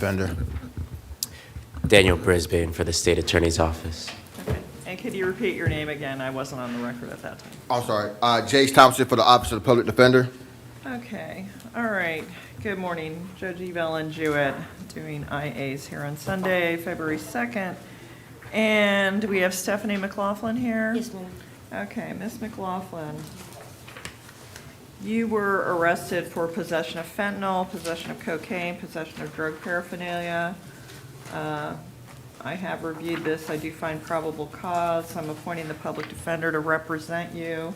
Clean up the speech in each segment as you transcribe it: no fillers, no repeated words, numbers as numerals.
Defender. Daniel Brisbane for the State Attorney's Office. Okay. And could you repeat your name again? I wasn't on the record at that time. I'm sorry. Jace Thompson for the Office of the Public Defender. Okay, all right. Good morning. Judge Evelyn Jewett doing IAs here on Sunday, February 2nd. And we have Stephanie McLaughlin here? Yes, ma'am. Okay, Ms. McLaughlin, you were arrested for possession of fentanyl, possession of cocaine, possession of drug paraphernalia. I have reviewed this. I do find probable cause. I'm appointing the public defender to represent you.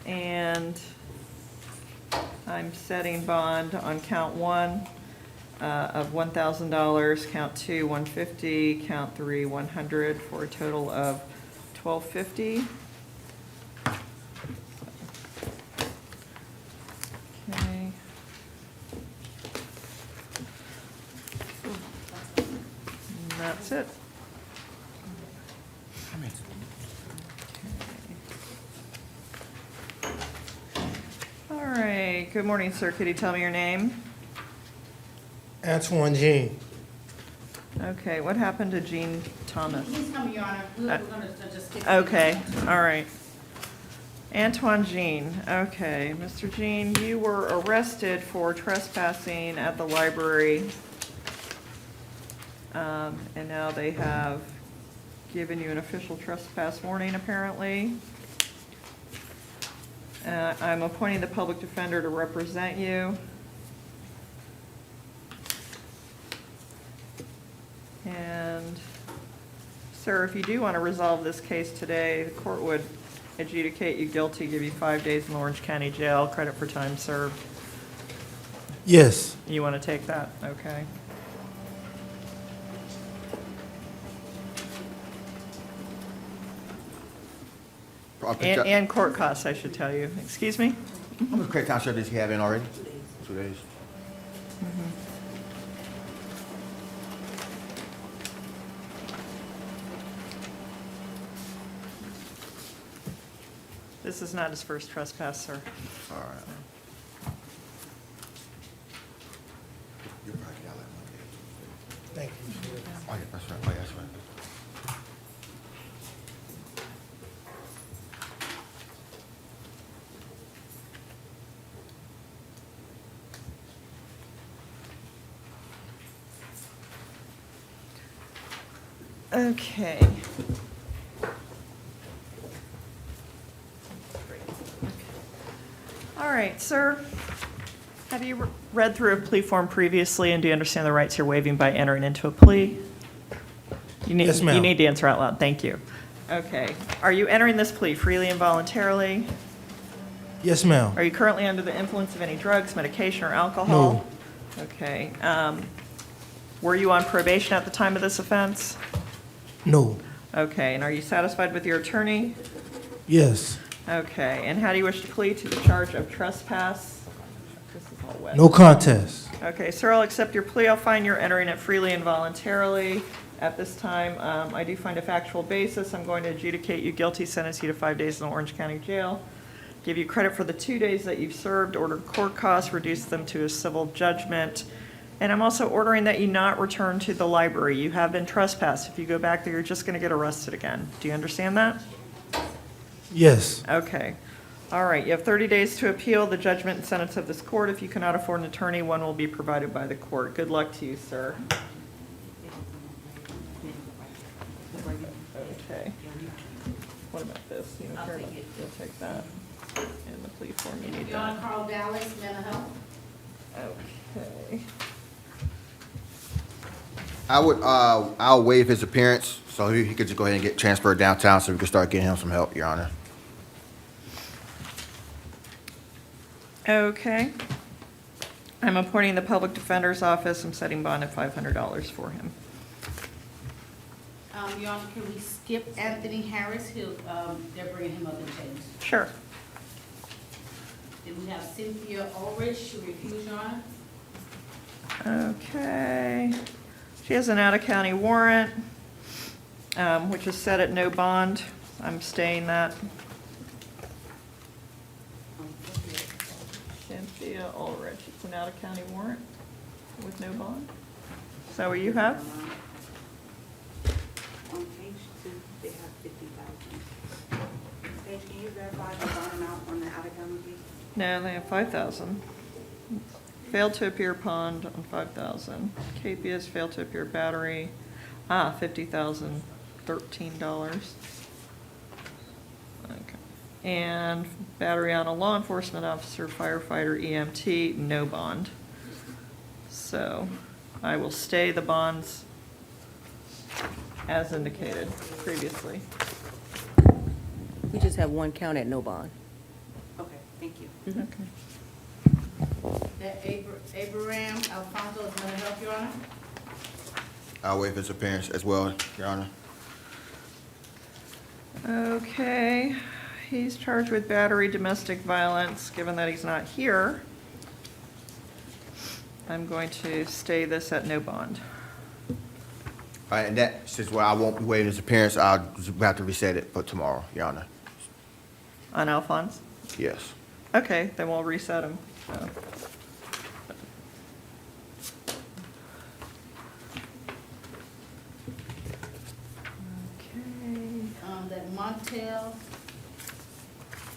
And I'm setting bond on count one of $1,000, count two, $150, count three, $100, for a total of $1,250. Okay. And that's it. All right, good morning, sir. Could you tell me your name? Antoine Jean. Okay, what happened to Gene Thomas? He's coming, Your Honor. We're gonna just skip. Okay, all right. Antoine Jean, okay. Mr. Jean, you were arrested for trespassing at the library. And now they have given you an official trespass warning, apparently. I'm appointing the public defender to represent you. And, sir, if you do want to resolve this case today, the court would adjudicate you guilty, give you 5 days in Orange County Jail, credit for time served. Yes. You want to take that? Okay. And court costs, I should tell you. Excuse me? How much credit time served does he have in already? 2 days. This is not his first trespass, sir. All right. You'll probably get out like Monday. Thank you. Oh, yeah, that's right. Oh, yeah, that's right. Okay. All right, sir. Have you read through a plea form previously, and do you understand the rights you're waiving by entering into a plea? Yes, ma'am. You need to answer out loud. Thank you. Okay. Are you entering this plea freely and voluntarily? Yes, ma'am. Are you currently under the influence of any drugs, medication, or alcohol? No. Okay. Were you on probation at the time of this offense? No. Okay. And are you satisfied with your attorney? Yes. Okay. And how do you wish to plead to the charge of trespass? This is all wet. No contest. Okay, sir, I'll accept your plea. I'll find you're entering it freely and voluntarily. At this time, I do find a factual basis. I'm going to adjudicate you guilty, sentence you to 5 days in Orange County Jail, give you credit for the 2 days that you've served, order court costs, reduce them to a civil judgment. And I'm also ordering that you not return to the library. You have been trespassed. If you go back there, you're just going to get arrested again. Do you understand that? Yes. Okay. All right, you have 30 days to appeal the judgment and sentence of this court. If you cannot afford an attorney, one will be provided by the court. Good luck to you, sir. Okay. What about this? You don't care about- You'll take that. And the plea form, you need John that. Carl Dallas, mental health. Okay. I'll waive his appearance, so he could just go ahead and get transferred downtown so we can start getting him some help, Your Honor. Okay. I'm appointing the public defender's office. I'm setting bond at $500 for him. Your Honor, can we skip Anthony Harris? They're bringing him up in change. Sure. Then we have Cynthia Ulrich, she refused, Your Honor. Okay. She has an out-of-county warrant, which is set at no bond. I'm staying that. Cynthia Cynthia Ulrich. It's an out-of-county warrant with no bond. Is that what you have? On page 2, they have 50,000. Paige, can you verify the bond amount on the out-of-county piece? No, they have 5,000. Failed to appear pond on 5,000. Capias failed to appear battery, $50,013. Okay. And battery on a law enforcement officer, firefighter, EMT, no bond. So I will stay the bonds as indicated previously. We just have one count at no bond. Okay, thank you. Okay. That Abraham Alfonso is gonna help, Your Honor? I'll waive his appearance as well, Your Honor. Okay, he's charged with battery, domestic violence. Given that he's not here, I'm going to stay this at no bond. All right, and that, since I won't be waiving his appearance, I'll just have to reset it for tomorrow, Your Honor. On Alphonse? Yes. Okay, then we'll reset him. So. Okay. That Montel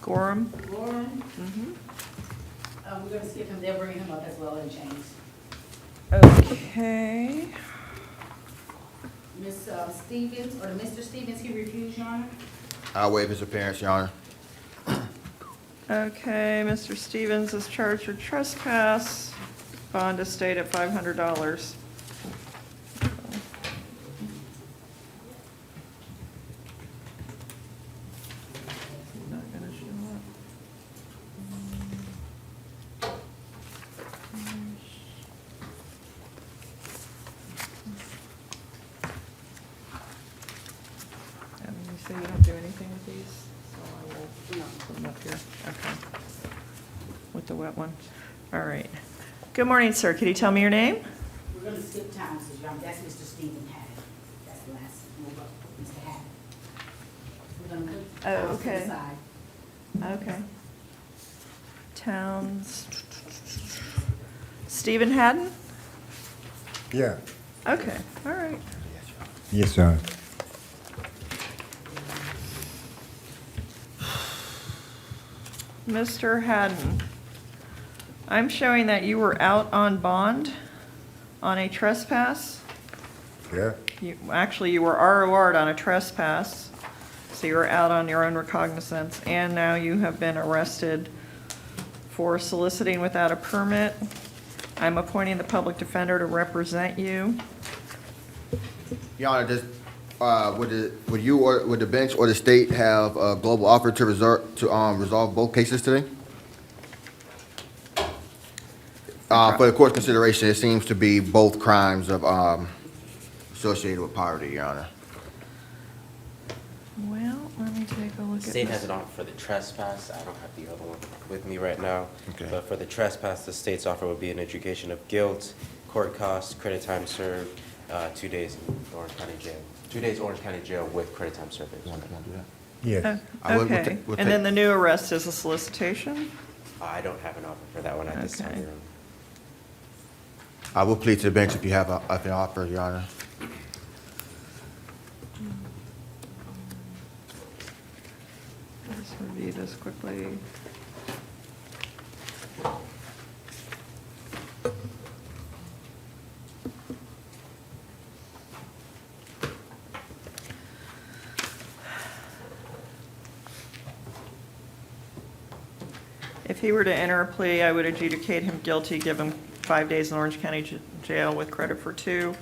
Gorham? Warren, Mm-hmm. we're gonna skip him, they'll bring him up as well and change. Okay. Miss Stevens, or Mr. Stevens, he refused, Your Honor? I'll waive his appearance, Your Honor. Okay, Mr. Stevens is charged with trespass. Bond is stayed at $500. Not gonna show up. And you say you don't do anything with these, so I will No. put them up here. Okay. With the wet one. All right. Good morning, sir. Could you tell me your name? We're gonna skip Townsend, Your Honor, that's Mr. Stephen Haddon. That's the last move up, Mr. Haddon. We're gonna put Oh, Townsend to the okay. side. Okay. Towns. Stephen Haddon? Yeah. Okay, all right. Yes, sir. Mr. Haddon, I'm showing that you were out on bond on a trespass. Yeah. Actually, you were ROR'd on a trespass, so you were out on your own recognizance, and now you have been arrested for soliciting without a permit. I'm appointing the public defender to represent you. Your Honor, does, would you or would the bench or the state have a global offer to resolve both cases today? For the court's consideration, it seems to be both crimes of, associated with poverty, Your Honor. Well, let me take a look at State has this. an offer for the trespass. I don't have the other one with me right now. Okay. But for the trespass, the state's offer would be an education of guilt, court costs, credit time served, 2 days in Orange County Jail. 2 days Orange County Jail with credit time served. Yes. I would- Okay, we'll and then take- the new arrest is a solicitation? I don't have an offer for that one at this time, Okay. Your Honor. I will plead to the bench if you have an offer, Your Honor. Let's review this quickly. If he were to enter a plea, I would adjudicate him guilty, give him 5 days in Orange County Jail with credit for 2,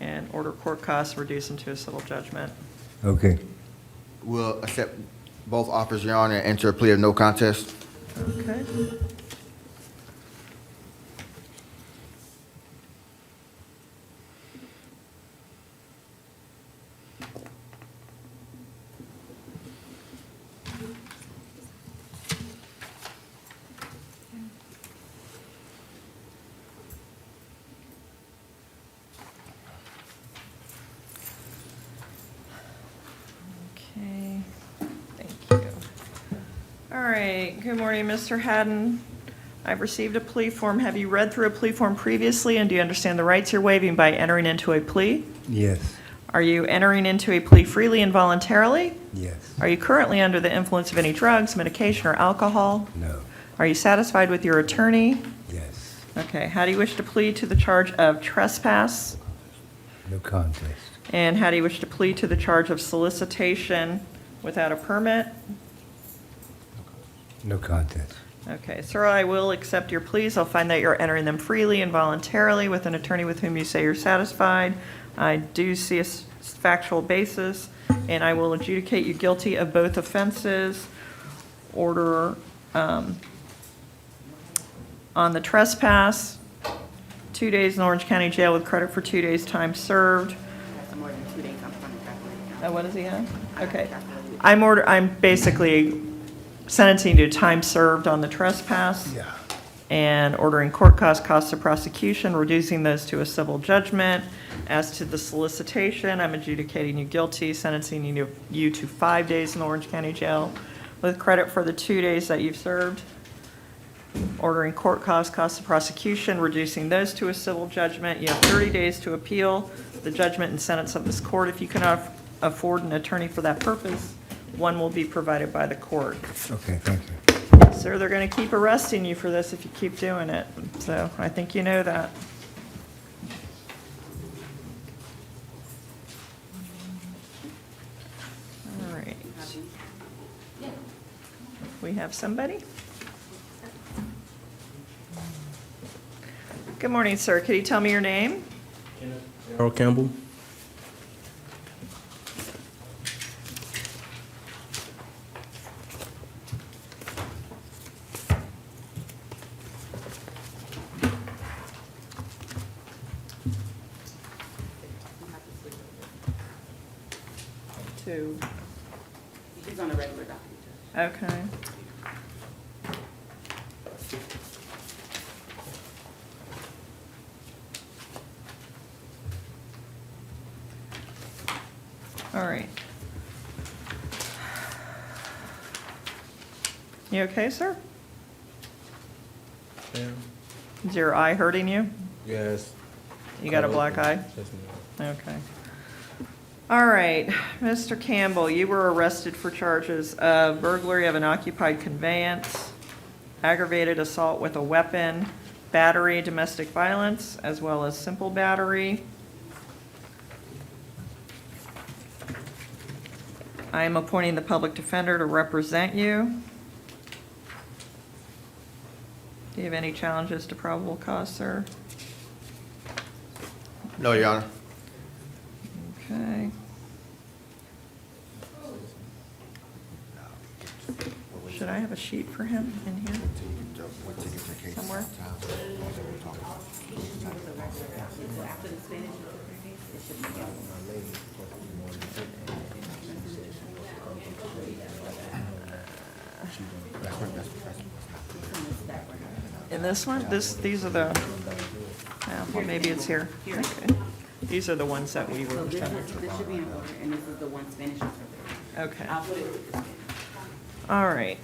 and order court costs, reduce him to a civil judgment. Okay. We'll accept both offers, Your Honor, and enter a plea of no contest. Okay. Okay, thank you. All right, good morning, Mr. Haddon. I've received a plea form. Have you read through a plea form previously, and do you understand the rights you're waiving by entering into a plea? Yes. Are you entering into a plea freely and voluntarily? Yes. Are you currently under the influence of any drugs, medication, or alcohol? No. Are you satisfied with your attorney? Yes. Okay, how do you wish to plead to the charge of trespass? No contest. And how do you wish to plead to the charge of solicitation without a permit? No contest. Okay, sir, I will accept your pleas. I'll find that you're entering them freely and voluntarily with an attorney with whom you say you're satisfied. I do see a factual basis, and I will adjudicate you guilty of both offenses. Order on the trespass, 2 days in Orange County Jail with credit for 2 days' time served. That's more than 2 days, I'm trying to calculate. What does he have? I Okay. calculated. I'm basically sentencing to time served on the trespass. Yeah. And ordering court costs of prosecution, reducing those to a civil judgment. As to the solicitation, I'm adjudicating you guilty, sentencing you to 5 days in Orange County Jail with credit for the 2 days that you've served. Ordering court costs of prosecution, reducing those to a civil judgment. You have 30 days to appeal the judgment and sentence of this court. If you cannot afford an attorney for that purpose, one will be provided by the court. Okay, thank you. Sir, they're going to keep arresting you for this if you keep doing it, so I think you know that. All right. We have somebody? Good morning, sir. Could you tell me your name? Earl Campbell. Two. He's on a regular document. Okay. All right. You okay, sir? Yeah. Is your eye hurting you? Yes. You got a black eye? Yes, ma'am. Okay. All right, Mr. Campbell, you were arrested for charges of burglary of an occupied conveyance, aggravated assault with a weapon, battery, domestic violence, as well as simple battery. I am appointing the public defender to represent you. Do you have any challenges to probable cause, sir? No, Your Honor. Okay. Should I have a sheet for him in here somewhere? In this one, these are the, well, maybe it's here. Okay. These are the ones that we So were. this should be in order, and this is the one Spanish interpreter. Okay, I'll put it. all right.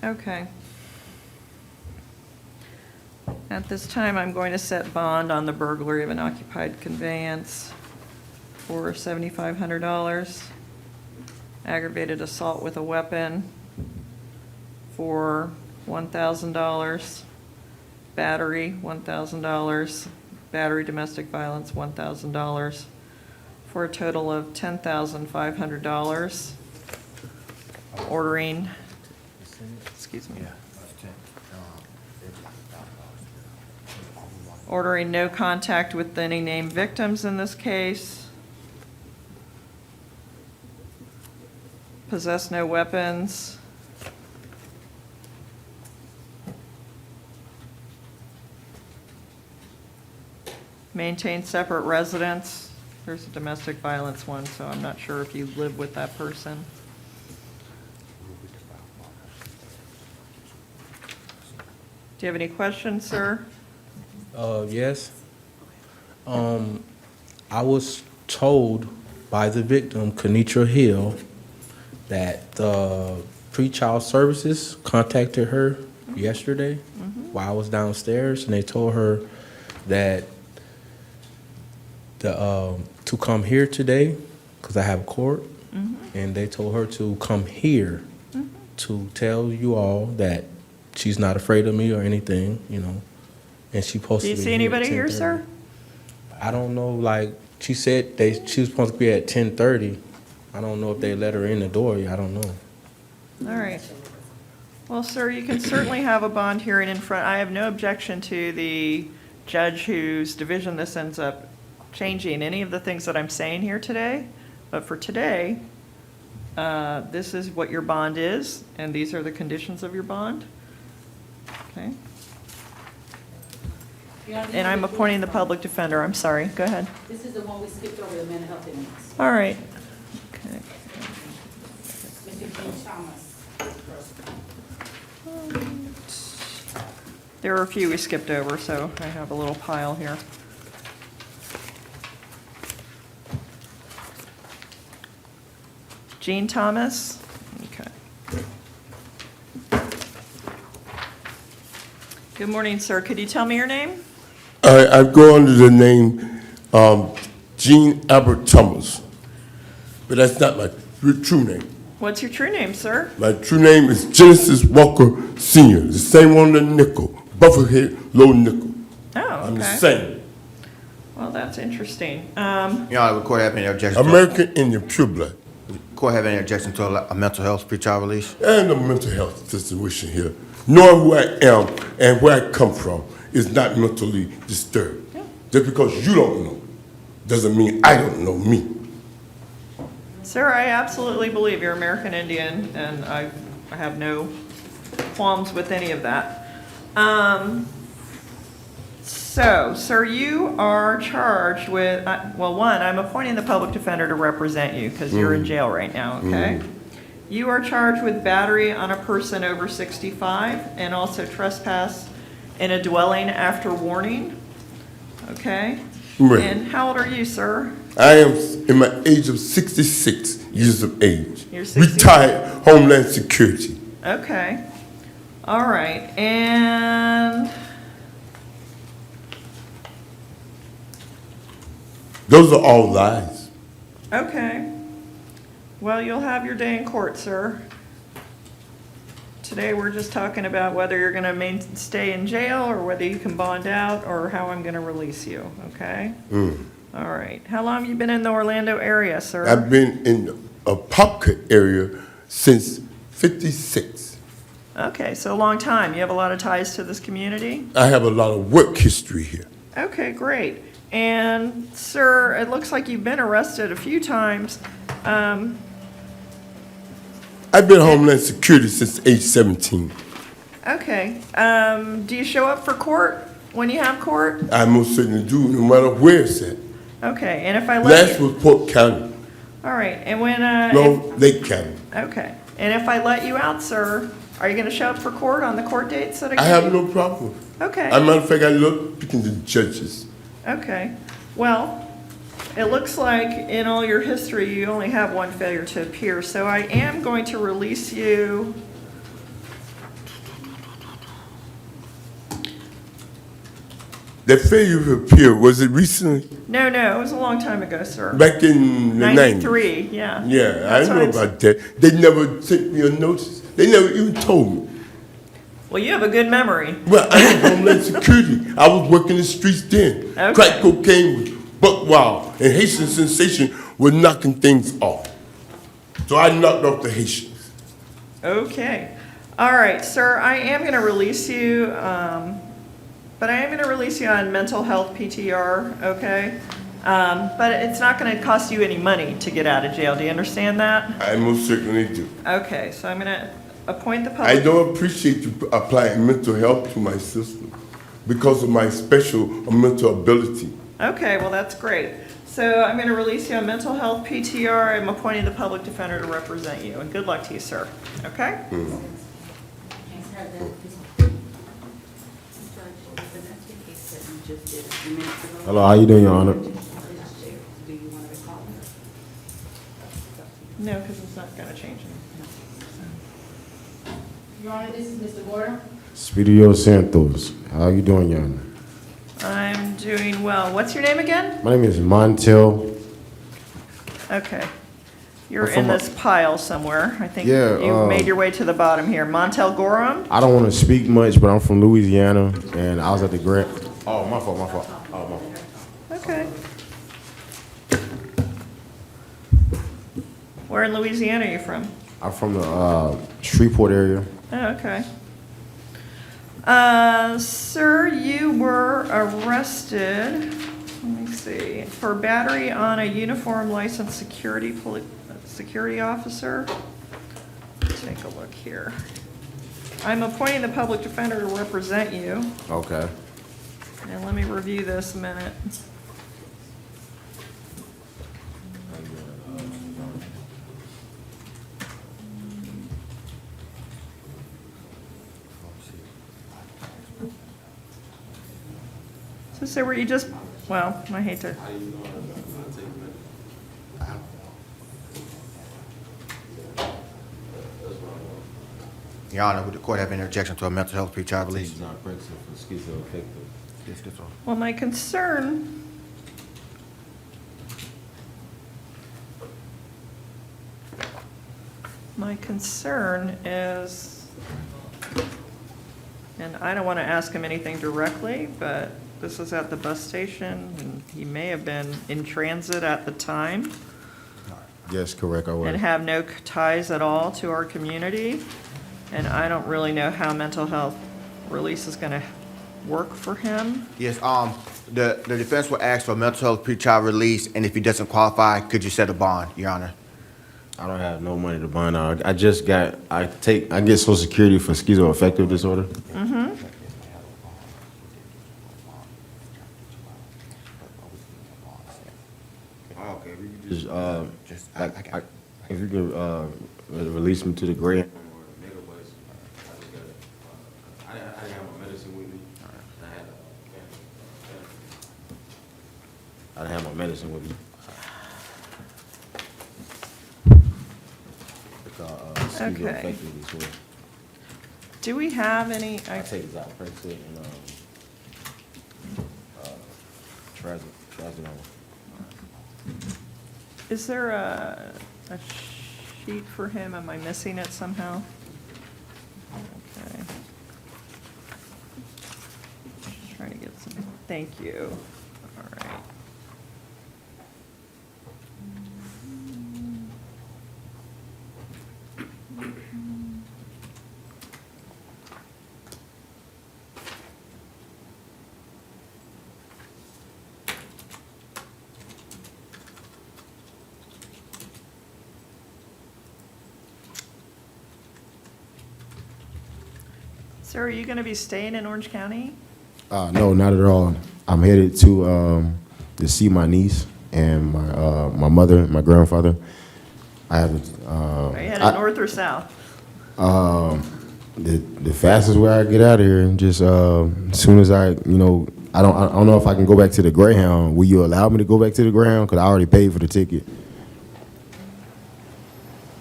Okay. At this time, I'm going to set bond on the burglary of an occupied conveyance for $7,500. Aggravated assault with a weapon for $1,000. Battery, $1,000. Battery domestic violence, $1,000. For a total of $10,500. Ordering, excuse me. Ordering no contact with any named victims in this case. Possess no weapons. Maintain separate residence There's a domestic violence one, so I'm not sure if you live with that person. Do you have any questions, sir? Yes. I was told by the victim, Kenitra Hill, that the pretrial services contacted her yesterday while I was downstairs, and they told her that to come here today because I have court, and they told her to come here to tell you all that she's not afraid of me or anything, you know, and she posted. Do you to be see here at anybody here, 10:30. sir? I don't know, like, she said she was supposed to be at 10:30. I don't know if they let her in the door. I don't know. All right. Well, sir, you can certainly have a bond hearing in front. I have no objection to the judge whose division this ends up changing any of the things that I'm saying here today. But for today, this is what your bond is, and these are the conditions of your bond. Okay? And I'm appointing the public defender. I'm sorry. Go ahead. This is the one we skipped over, the mental health inmates. All right. Okay. Mr. King Thomas. There are a few we skipped over, so I have a little pile here. Gene Thomas? Okay. Good morning, sir. Could you tell me your name? I go under the name Gene Albert Thomas, but that's not my true name. What's your true name, sir? My true name is Genesis Walker Sr., the same on the nickel, Bufferhead Low Nickel. Oh, I'm the okay. same. Well, that's interesting. Your Honor, would court have any objection? American Indian, pure blood. Court have any objection to a mental health pretrial release? And the mental health situation here. Knowing who I am and where I come from is not mentally disturbed. Yeah. Just because you don't know doesn't mean I don't know me. Sir, I absolutely believe you're American Indian, and I have no qualms with any of that. So, sir, you are charged with, well, one, I'm appointing the public defender to represent you because you're in jail right now, okay? You are charged with battery on a person over 65 and also trespass in a dwelling after warning, okay? Right. And how old are you, sir? I am in my age of 66 years of age. You're 66. Retired Homeland Security. Okay. All right. And Those are all lies. okay. Well, you'll have your day in court, sir. Today, we're just talking about whether you're going to stay in jail or whether you can bond out or how I'm going to release you, okay? All right. How long have you been in the Orlando area, sir? I've been in a Popcut area since 56. Okay, so a long time. You have a lot of ties to this community? I have a lot of work history here. Okay, great. And, sir, it looks like you've been arrested a few times. I've been Homeland Security since age 17. Okay. Do you show up for court when you have court? I most certainly do, no matter where it's at. Okay, and if I let Last you... was Polk County. All right, and when... No, Lake County. Okay, and if I let you out, sir, are you going to show up for court on the court dates that I I give have you? no problem. Okay. As a matter of fact, I love speaking to judges. Okay. Well, it looks like in all your history, you only have one failure to appear, so I am going to release you... That failure to appear, was it recently? No, it was a long time ago, sir. Back in the 90s? 93, yeah. Yeah, That's I what know I'm about that. They never sent me a notice. They never even told me. Well, you have a good memory. Well, I was Homeland Security. I was working the streets then. Okay. Crack cocaine was buck wild, and Haitian Sensation was knocking things off. So I knocked off the Haitians. Okay. All right, sir, I am going to release you, but I am going to release you on mental health PTR, okay? But it's not going to cost you any money to get out of jail. Do you understand that? I most certainly do. Okay, so I'm going to appoint the I public... don't appreciate you applying mental health to my system because of my special mental ability. Okay, well, that's great. So I'm going to release you on mental health PTR. I'm appointing the public defender to represent you, and good luck to you, sir. Okay? Judge, that's the case that you just did a few minutes ago. Hello, how you doing, Your Honor? Do you want to recall it? No, because it's not going to change anything. Your Honor, this is Mr. Gordon. Speedio Santos. How you doing, Your Honor? I'm doing well. What's your name again? My name is Montel. Okay. You're I'm from in this pile somewhere. I think Yeah, you made your way to the bottom here. Montel Gorum? I don't want to speak much, but I'm from Louisiana, and I was at the grant. Oh, my fault, my fault. Oh, my fault. Okay. Where in Louisiana are you from? I'm from the Shreveport area. Oh, okay. Sir, you were arrested, let me see, for battery on a uniform licensed security officer. Take a look here. I'm appointing the public defender to represent you, Okay. and let me review this a minute. So, sir, were you just, well, I hate to. Your Honor, would the court have any objection to a mental health pretrial release? Well, my concern is, and I don't want to ask him anything directly, but this is at the bus station, and he may have been in transit at the time Yes, correct, I and was. have no ties at all to our community. And I don't really know how mental health release is going to work for him. Yes, the defense will ask for a mental health pretrial release, and if he doesn't qualify, could you set a bond, Your Honor? I don't have no money to bond out. I get Social Security for schizoaffective disorder. Mm-hmm. Okay, if you could just, if you could, release me to the grave. I didn't have my medicine with me. I didn't have my medicine with me. Okay. Do we have any, I take Zyprexa and, Trespass. is there a sheet for him? Am I missing it somehow? Okay. Just trying to get some, thank you. All right. Sir, are you going to be staying in Orange County? No, not at all. I'm headed to see my niece and my mother, my grandfather. I have Are you headed north or south? the fastest way I get out of here, and just as soon as I don't know if I can go back to the Greyhound. Will you allow me to go back to the Greyhound? Because I already paid for the ticket.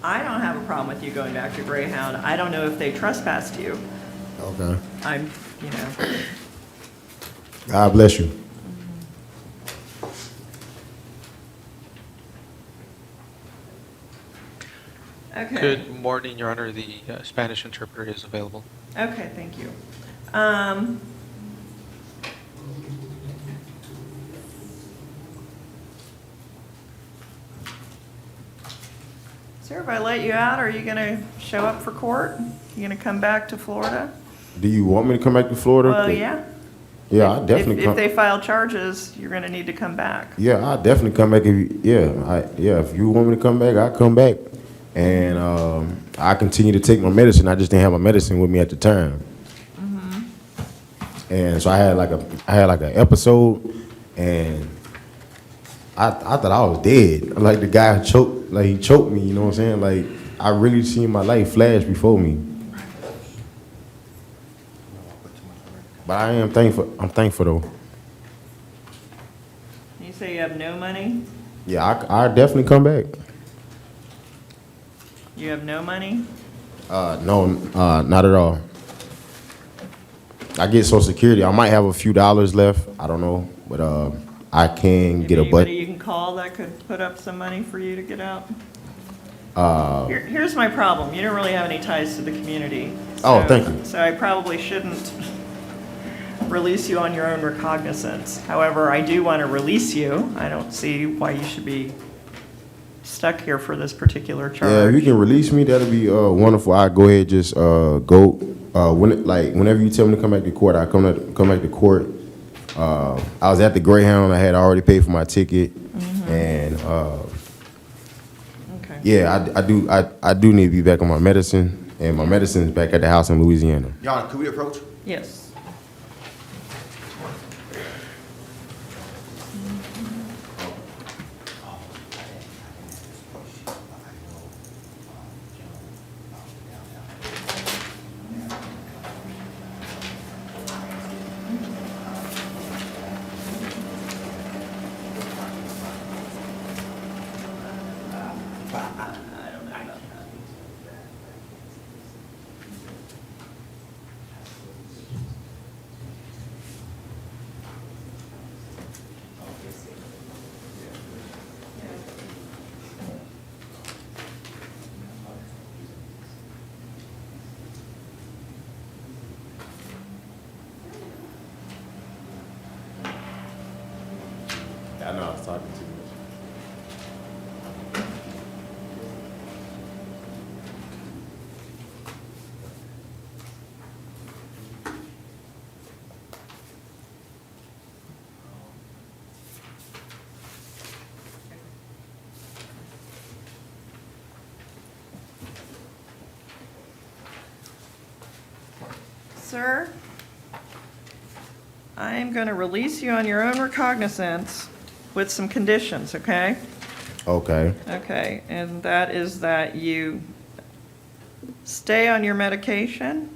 I don't have a problem with you going back to Greyhound. I don't know if they trespassed you. Okay. I'm, you know. God bless you. Okay. Good morning, Your Honor. The Spanish interpreter is available. Okay, thank you. Sir, if I let you out, are you going to show up for court? You going to come back to Florida? Do you want me to come back to Florida? Well, yeah. Yeah, I definitely If come. they file charges, you're going to need to come back. Yeah, I definitely come back. If you want me to come back, I come back, and I continue to take my medicine. I just didn't have my medicine with me at the time, and so I had like an episode, and I thought I was dead. Like the guy choked, like he choked me, you know what I'm saying? Like I really seen my life flash before me. But I am thankful. I'm thankful though. You say you have no money? Yeah, I definitely come back. You have no money? No, not at all. I get Social Security. I might have a few dollars left. I don't know, but I can get a Anybody butt. you can call that could put up some money for you to get out? Here's my problem. You don't really have any ties to the community. Oh, so- thank you. So I probably shouldn't release you on your own recognizance. However, I do want to release you. I don't see why you should be stuck here for this particular charge. Yeah, if you can release me, that'll be wonderful. I go ahead, just go. Whenever you tell me to come back to court, I come back to court. I was at the Greyhound. I had already paid for my ticket, and Okay. yeah, I do need to be back on my medicine, and my medicine is back at the house in Louisiana. Your Honor, could we approach? Yes. I know I was talking too much. Sir, I am going to release you on your own recognizance with some conditions, okay? Okay. Okay, and that is that you stay on your medication.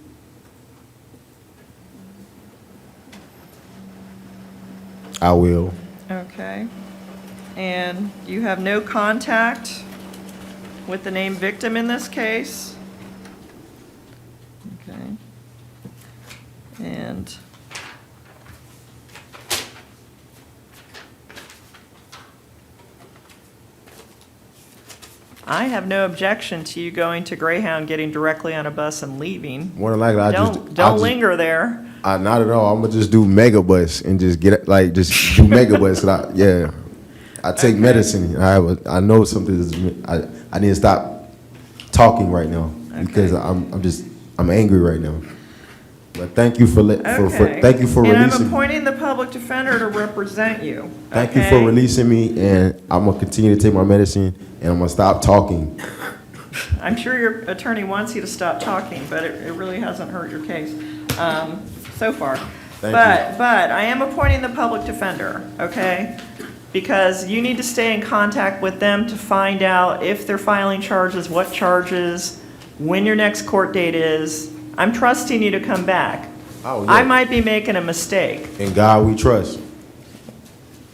I will. Okay. And you have no contact with the named victim in this case? Okay. And I have no objection to you going to Greyhound, getting directly on a bus and leaving. More than likely, Don't linger there. Not at all. I'm gonna just do Megabus and just just do Megabus. I take Okay. medicine. I know something is. I need to stop talking right now because I'm angry right now. But thank you for Okay. thank you for And I'm releasing. appointing the public defender to represent you. Thank you for okay? releasing me, and I'm gonna continue to take my medicine, and I'm gonna stop talking. I'm sure your attorney wants you to stop talking, but it really hasn't hurt your case so far. Thank But I am appointing the public defender, okay? Because you need to stay in contact with them to find out if they're filing charges, what charges, when your next court date is. I'm trusting you to come back. Oh, yeah. I might be making a mistake. In God we trust.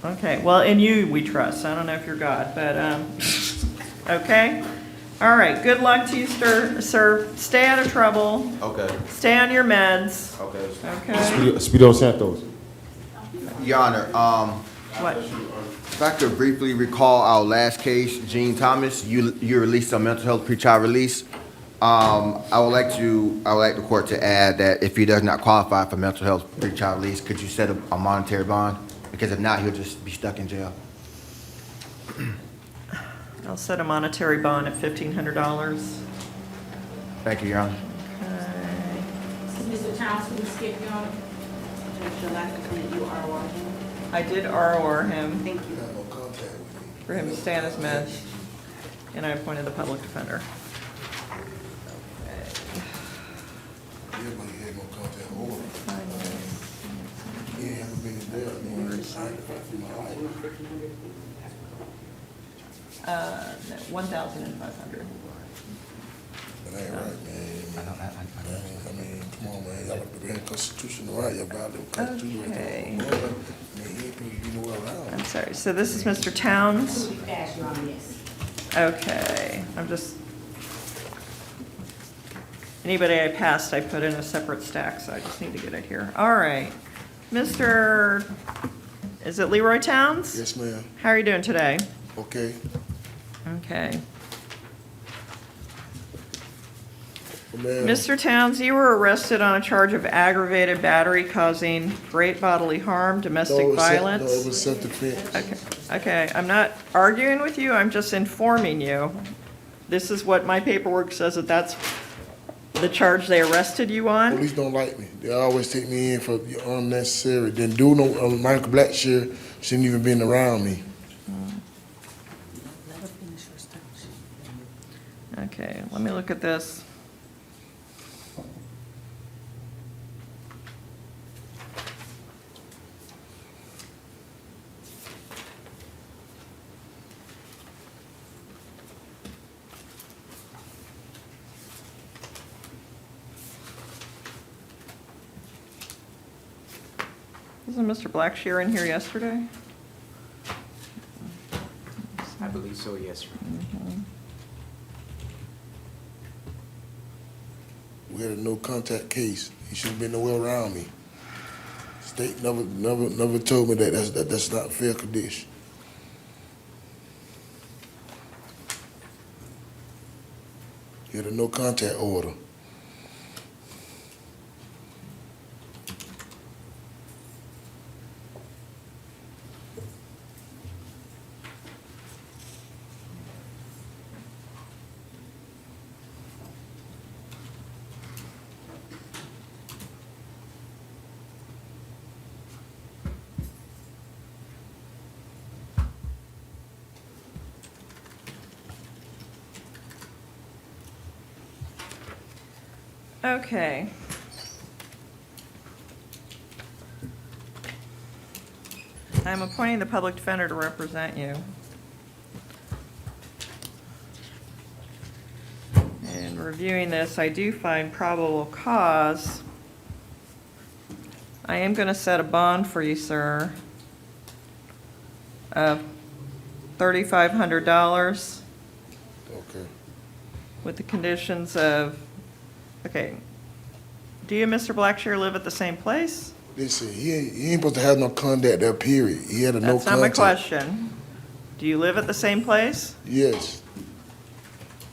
Okay, well, in you we trust. I don't know if you're God, but, okay? All right, good luck to you, sir. Stay out of trouble. Okay. Stay on your meds. Okay. Okay? Speedo Santos. Your Honor, What? if I could briefly recall our last case, Gene Thomas, you released a mental health pretrial release. I would like the court to add that if he does not qualify for mental health pretrial release, could you set a monetary bond? Because if not, he'll just be stuck in jail. I'll set a monetary bond at $1,500. Thank you, Your Honor. Okay. Mr. Thomas, can you skip your honor? The last time that you are watching. I did ROR him Thank you. for him to stay on his meds, and I appointed the public defender. No, 1,500. That ain't right, man. I mean, come on, man, y'all have to be constitutional right, y'all violate constitution. Okay. Man, he ain't supposed to be nowhere around. I'm sorry, so this is Mr. Towns? Absolutely fast, Your Honor, yes. Okay, I'm just, anybody I passed, I put in a separate stack, so I just need to get it here. All right. Mr., is it Leroy Towns? Yes, ma'am. How are you doing today? Okay. Okay. Ma'am. Mr. Towns, you were arrested on a charge of aggravated battery causing great bodily harm, domestic violence. No, it was self-defense. Okay, I'm not arguing with you, I'm just informing you. This is what my paperwork says, that that's the charge they arrested you on. Police don't like me. They always take me in for unnecessary. Then dude, Michael Blackshear shouldn't even been around me. Okay, let me look at this. Wasn't Mr. Blackshear in here yesterday? I believe so, yes, Your Honor. We had a no contact case. He shouldn't been nowhere around me. State never told me that. That's not fair condition. He had a no contact order. Okay. I'm appointing the public defender to represent you. In reviewing this, I do find probable cause. I am going to set a bond for you, sir, of $3,500 Okay. with the conditions of, okay, do you and Mr. Blackshear live at the same place? Listen, he ain't supposed to have no contact there, period. He had a no That's not contact. my question. Do you live at the same place? Yes.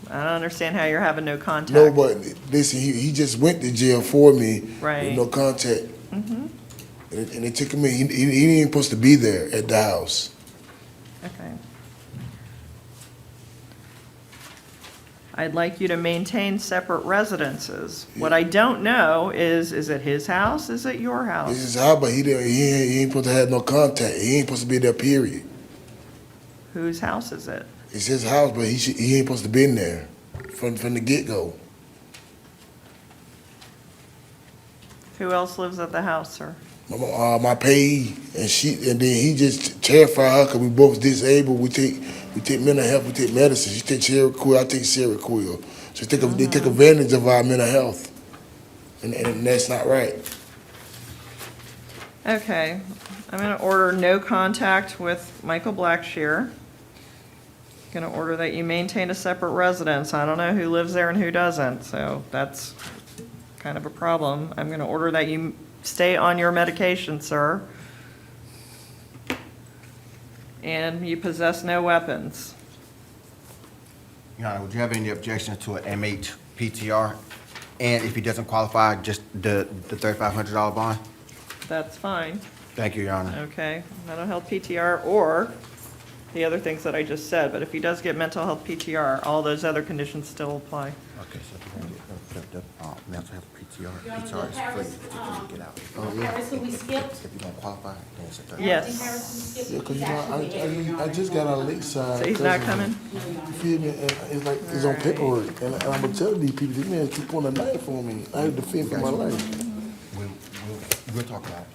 I don't understand how you're having no contact. No, but listen, he just went to jail for me Right. with no contact. Mm-hmm, And they took him in. He ain't supposed to be there at the house. okay. I'd like you to maintain separate residences. What I don't know is it his house? Is it your This house? is how, but he ain't supposed to have no contact. He ain't supposed to be there, period. Whose house is it? It's his house, but he ain't supposed to be in there from the get-go. Who else lives at the house, sir? My payee, and then he just terrified her because we both disabled. We take mental health, we take medicine. She takes Seroquel, I take Seroquel. So they take advantage of our mental health, and that's not right. Okay, I'm gonna order no contact with Michael Blackshear. Gonna order that you maintain a separate residence. I don't know who lives there and who doesn't, so that's kind of a problem. I'm gonna order that you stay on your medication, sir. And you possess no weapons. Your Honor, would you have any objections to an MH PTR? And if he doesn't qualify, just the $3,500 bond? That's fine, Thank you, Your Honor. okay? Mental health PTR or the other things that I just said, but if he does get mental health PTR, all those other conditions still apply. Okay, so if you want to get the mental health PTR, Your Honor, PTR the Harris, is free, but you can get out. Harris, who we skipped? If you don't qualify, then it's a $3,500. Yes. Harris, who we skipped, Yeah, because he's actually here, Your I Honor. just got out of Lakeside. So he's not coming? You feel me? And it's like it's on paperwork, and I'm gonna tell these people, this man keep pointing a knife on me. I have to defend for my life. We'll talk about it.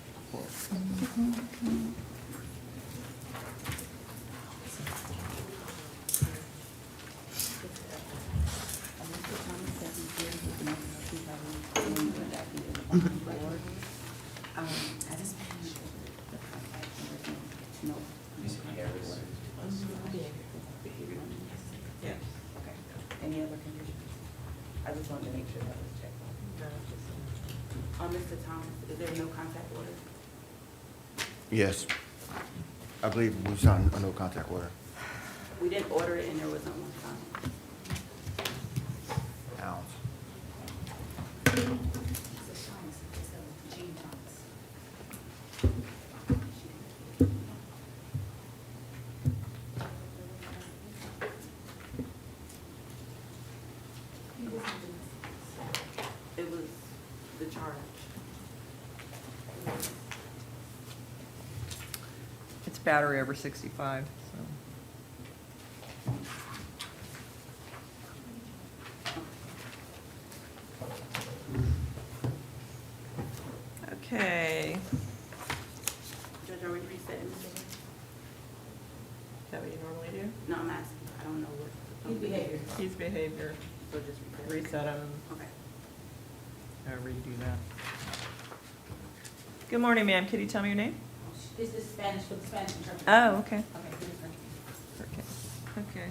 I just. No. Yeah. Okay. Any other conditions? I just wanted to make sure that was checked. Mr. Thomas, is there no contact order? Yes. I believe we signed a no contact order. We didn't order it and there wasn't one signed. Pounds. Mr. Thomas, Mr. Gene Thomas. It was the charge. It's battery over 65, so. Okay. Judge, are we resetting this? Is that what you normally do? No, I'm asking. I don't know what. His behavior. His behavior, So just reset. reset him, Okay. however you do that. Good morning, ma'am. Can you tell me your name? This is Spanish for the Spanish interpreter. Oh, okay. Okay, this is her. Okay.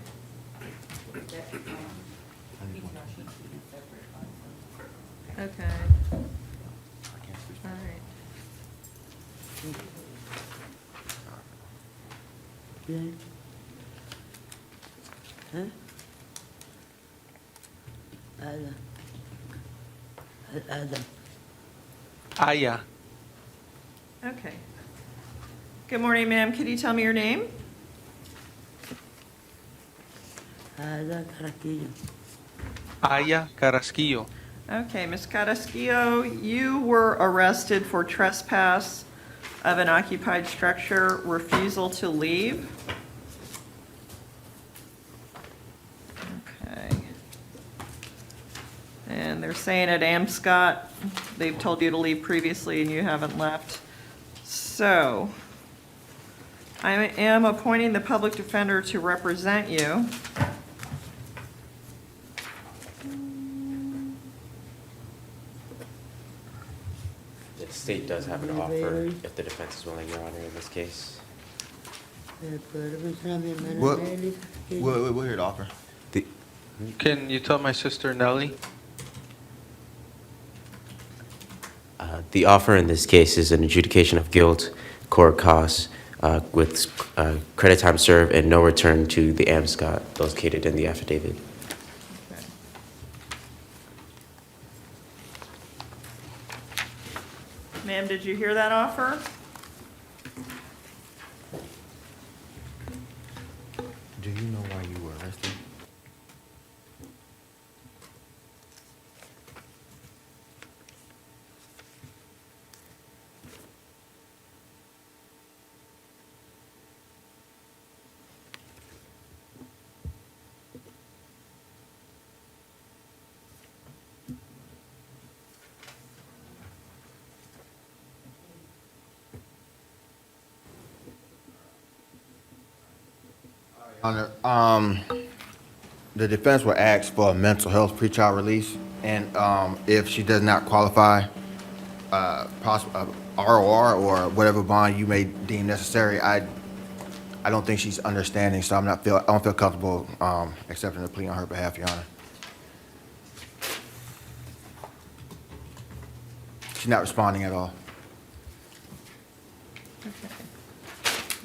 Okay. All right. Aya. Okay. Good morning, ma'am. Can you tell me your name? Aya Carrasquillo. Okay, Ms. Carrasquillo, you were arrested for trespass of an occupied structure, refusal to leave. Okay. And they're saying at Amscott, they've told you to leave previously and you haven't left. So, I am appointing the public defender to represent you. The state does have an offer if the defense is willing, Your Honor, in this case. We'll hear the offer. Can you tell my sister Nellie? The offer in this case is an adjudication of guilt, court costs, with credit time served and no return to the Amscott located in the affidavit. Ma'am, did you hear that offer? Do you know why you were arrested? Honor, the defense will ask for a mental health pretrial release, and if she does not qualify, ROR or whatever bond you may deem necessary, I don't think she's understanding, so I don't feel comfortable accepting the plea on her behalf, Your Honor. She's not responding at all.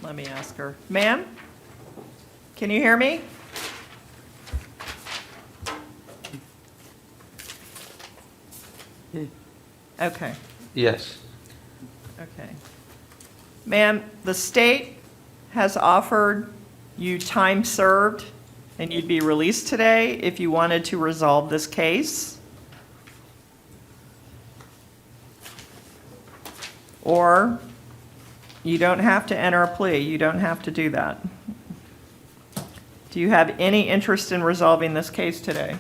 Let me ask her. Ma'am? Can you hear me? Okay, Yes. okay. Ma'am, the state has offered you time served, and you'd be released today if you wanted to resolve this case. Or you don't have to enter a plea. You don't have to do that. Do you have any interest in resolving this case today?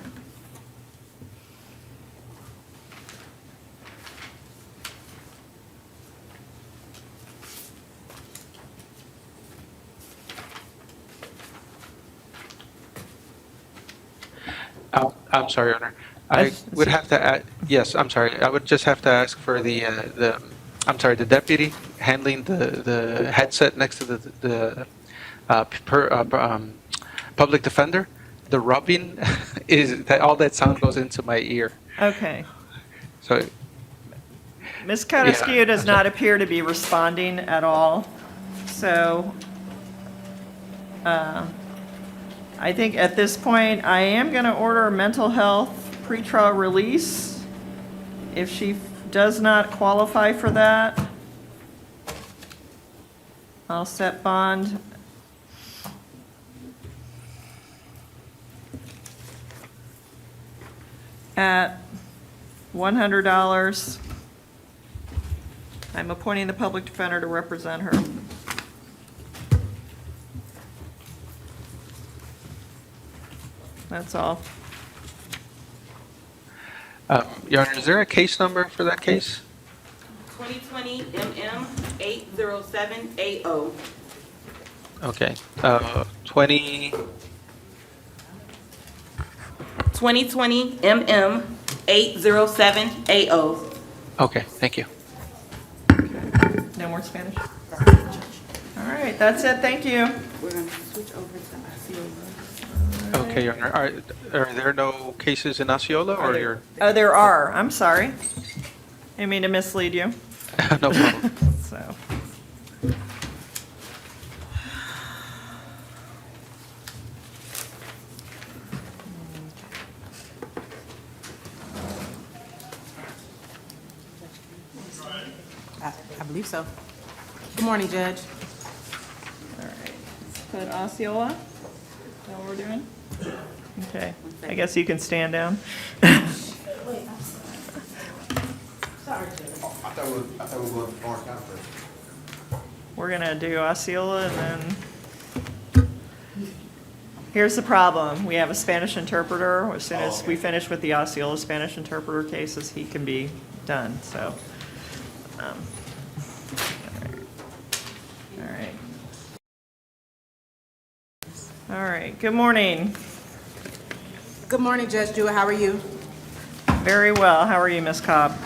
I'm sorry, Your Honor. I would have to add, yes, I'm sorry, I would just have to ask for the deputy handling the headset next to the public defender. The rubbing is, that all that sound goes into my ear. Okay. So, Ms. Carrasquillo does not appear to be responding at all, so I think at this point, I am going to order a mental health pretrial release. If she does not qualify for that, I'll set bond at $100. I'm appointing the public defender to represent her. That's all. Your Honor, is there a case number for that case? 2020 MM 80780. Okay. 20, 2020 MM 80780. okay, thank you. No more Spanish? All right, that's it, thank you. We're going to switch over to Osceola. Okay, Your Honor, are there no cases in Osceola, or you're, Oh, there are, I'm sorry. I mean to mislead you, no problem. so. I believe so. Good morning, Judge. All right, let's put Osceola. Is that what we're doing? Okay, I guess you can stand down. I thought we were going to Orange County first. We're gonna do Osceola and then, here's the problem. We have a Spanish interpreter. As soon as we finish with the Osceola Spanish interpreter cases, he can be done, so. All right. All right, good morning. Good morning, Judge Jewett. How are you? Very well. How are you, Ms. Cobb?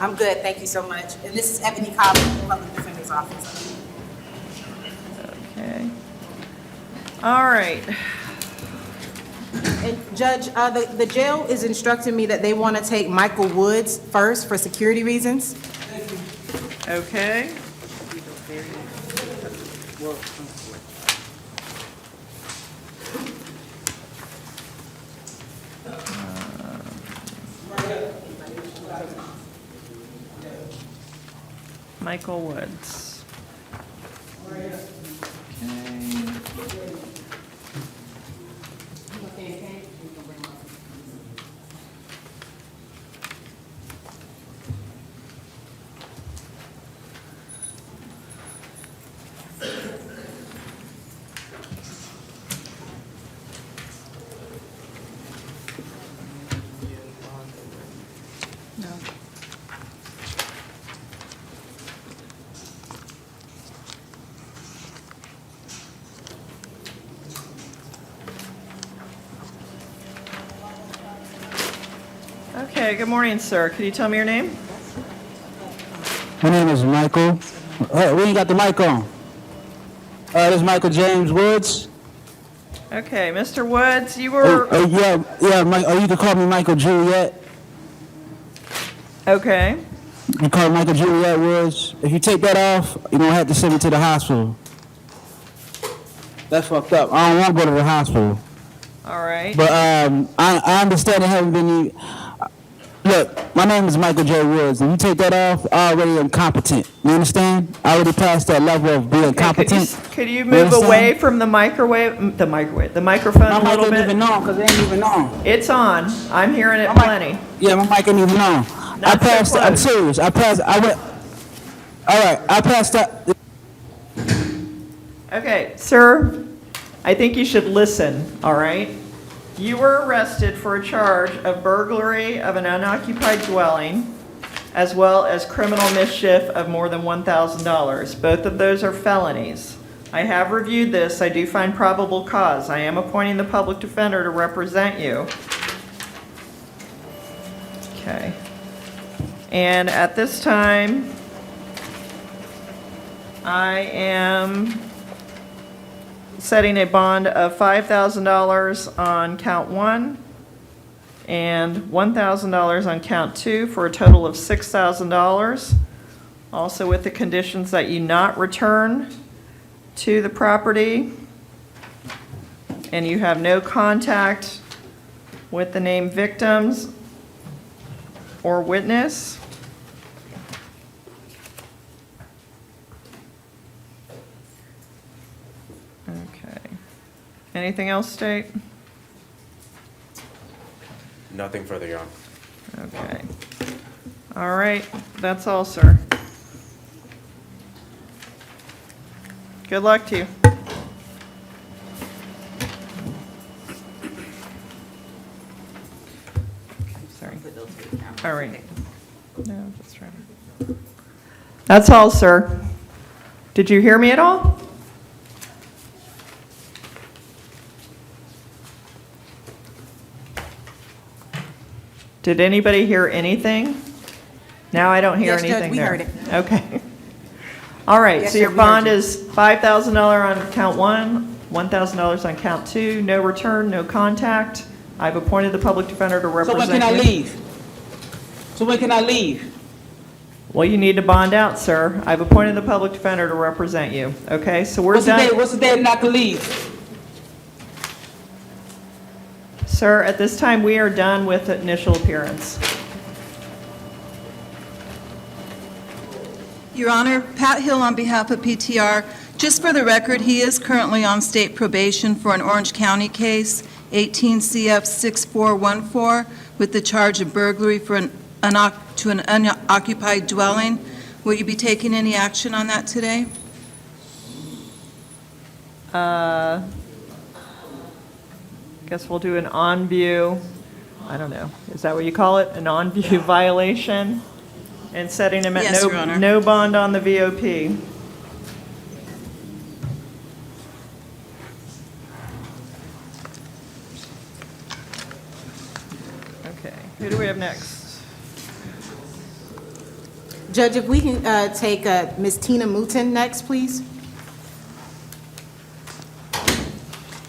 I'm good. Thank you so much. And this is Ebony Cobb from the Public Defender's Office. Okay. All right. And Judge, the jail is instructing me that they want to take Michael Woods first for security reasons. Okay. Michael Woods. Okay. No. Okay, good morning, sir. Could you tell me your name? My name is Michael. We ain't got the mic on. This is Michael James Woods. Okay, Mr. Woods, you were... Mike, you can call me Michael Juliet. Okay. You call me Michael Juliet Woods. If you take that off, you're going to have to send me to the hospital. That's fucked up. I don't want to go to the hospital. All right. But I understand there haven't been any... Look, my name is Michael J. Woods. If you take that off, I already am competent. You understand? I already passed that level of being competent. Could you move away from the microphone a little bit? Ain't even on, because it ain't even on. It's on. I'm hearing it plenty. Yeah, my mic ain't even on. I passed. so I'm close. serious. I passed. I went. All right. I passed that. Okay, sir, I think you should listen, all right? You were arrested for a charge of burglary of an unoccupied dwelling, as well as criminal mischief of more than $1,000. Both of those are felonies. I have reviewed this. I do find probable cause. I am appointing the public defender to represent you. Okay. And at this time, I am setting a bond of $5,000 on count 1 and $1,000 on count 2 for a total of $6,000. Also with the conditions that you not return to the property and you have no contact with the named victims or witness. Okay. Anything else, State? Nothing further, Your Honor. Okay. All right, that's all, sir. Good luck to you. Sorry. All right. No, just trying to. That's all, sir. Did you hear me at all? Did anybody hear anything? Now I don't hear Yes, Judge, anything we there. heard it. Okay. All right, Yes, so your Judge, we heard bond you. is $5,000 on count 1, $1,000 on count 2, no return, no contact. I've appointed the public defender to So represent when you. can I leave? So when can I leave? Well, you need to bond out, sir. I've appointed the public defender to represent you, okay? So we're What's the done. date? What's the date and I can leave? Sir, at this time, we are done with initial appearance. Your Honor, Pat Hill on behalf of PTR. Just for the record, he is currently on state probation for an Orange County case, 18 CF 6414, with the charge of burglary for an unoccupied dwelling. Will you be taking any action on that today? Guess we'll do an on-view, I don't know, is that what you call it? An on-view violation? And setting him at Yes, Your Honor. no bond on the VOP. Okay, who do we have next? Judge, if we can take Ms. Tina Mouton next, please.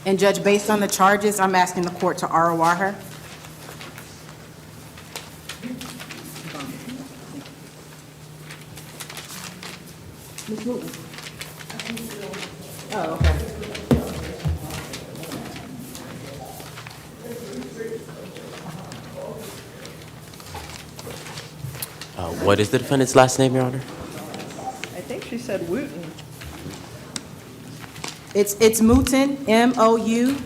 And Judge, based on the charges, I'm asking the court to ROR her. Ms. Mouton. Oh, okay. What is the defendant's last name, Your Honor? I think she said Wooten. It's Mouton, M-O-U-T-O-N.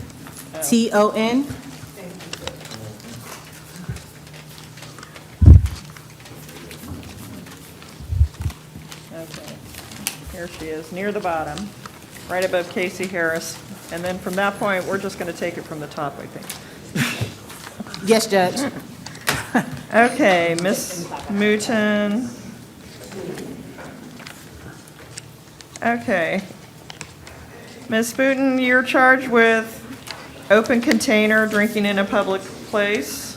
Okay, here she is, near the bottom, right above Casey Harris. And then from that point, we're just going to take it from the top, I think. Yes, Judge. Okay, Ms. Mouton. Okay. Ms. Mouton, you're charged with open container, drinking in a public place.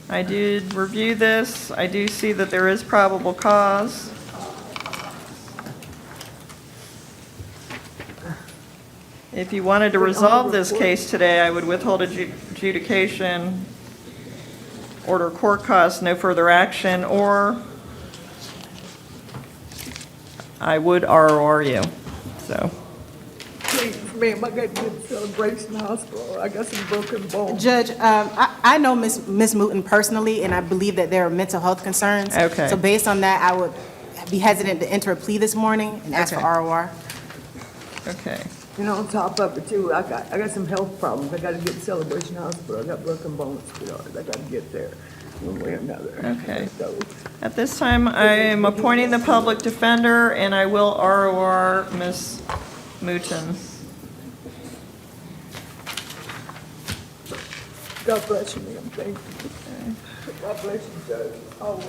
I did review this. I do see that there is probable cause. If you wanted to resolve this case today, I would withhold adjudication, order court costs, no further action, or I would ROR you, so. Ma'am, I got to get to Celebration Hospital. I got some broken bones. Judge, I know Ms. Mouton personally, and I believe that there are mental health concerns. Okay. So based on that, I would be hesitant to enter a plea this morning and ask for Okay. ROR. Okay. You know, on top of it too, I got some health problems. I got to get to Celebration Hospital. I got broken bones, sweetheart. I got to get there one way or another. Okay. So, At this time, I am appointing the public defender, and I will ROR Ms. Mouton. God bless you, ma'am. Thank you. God bless you, Judge. Always.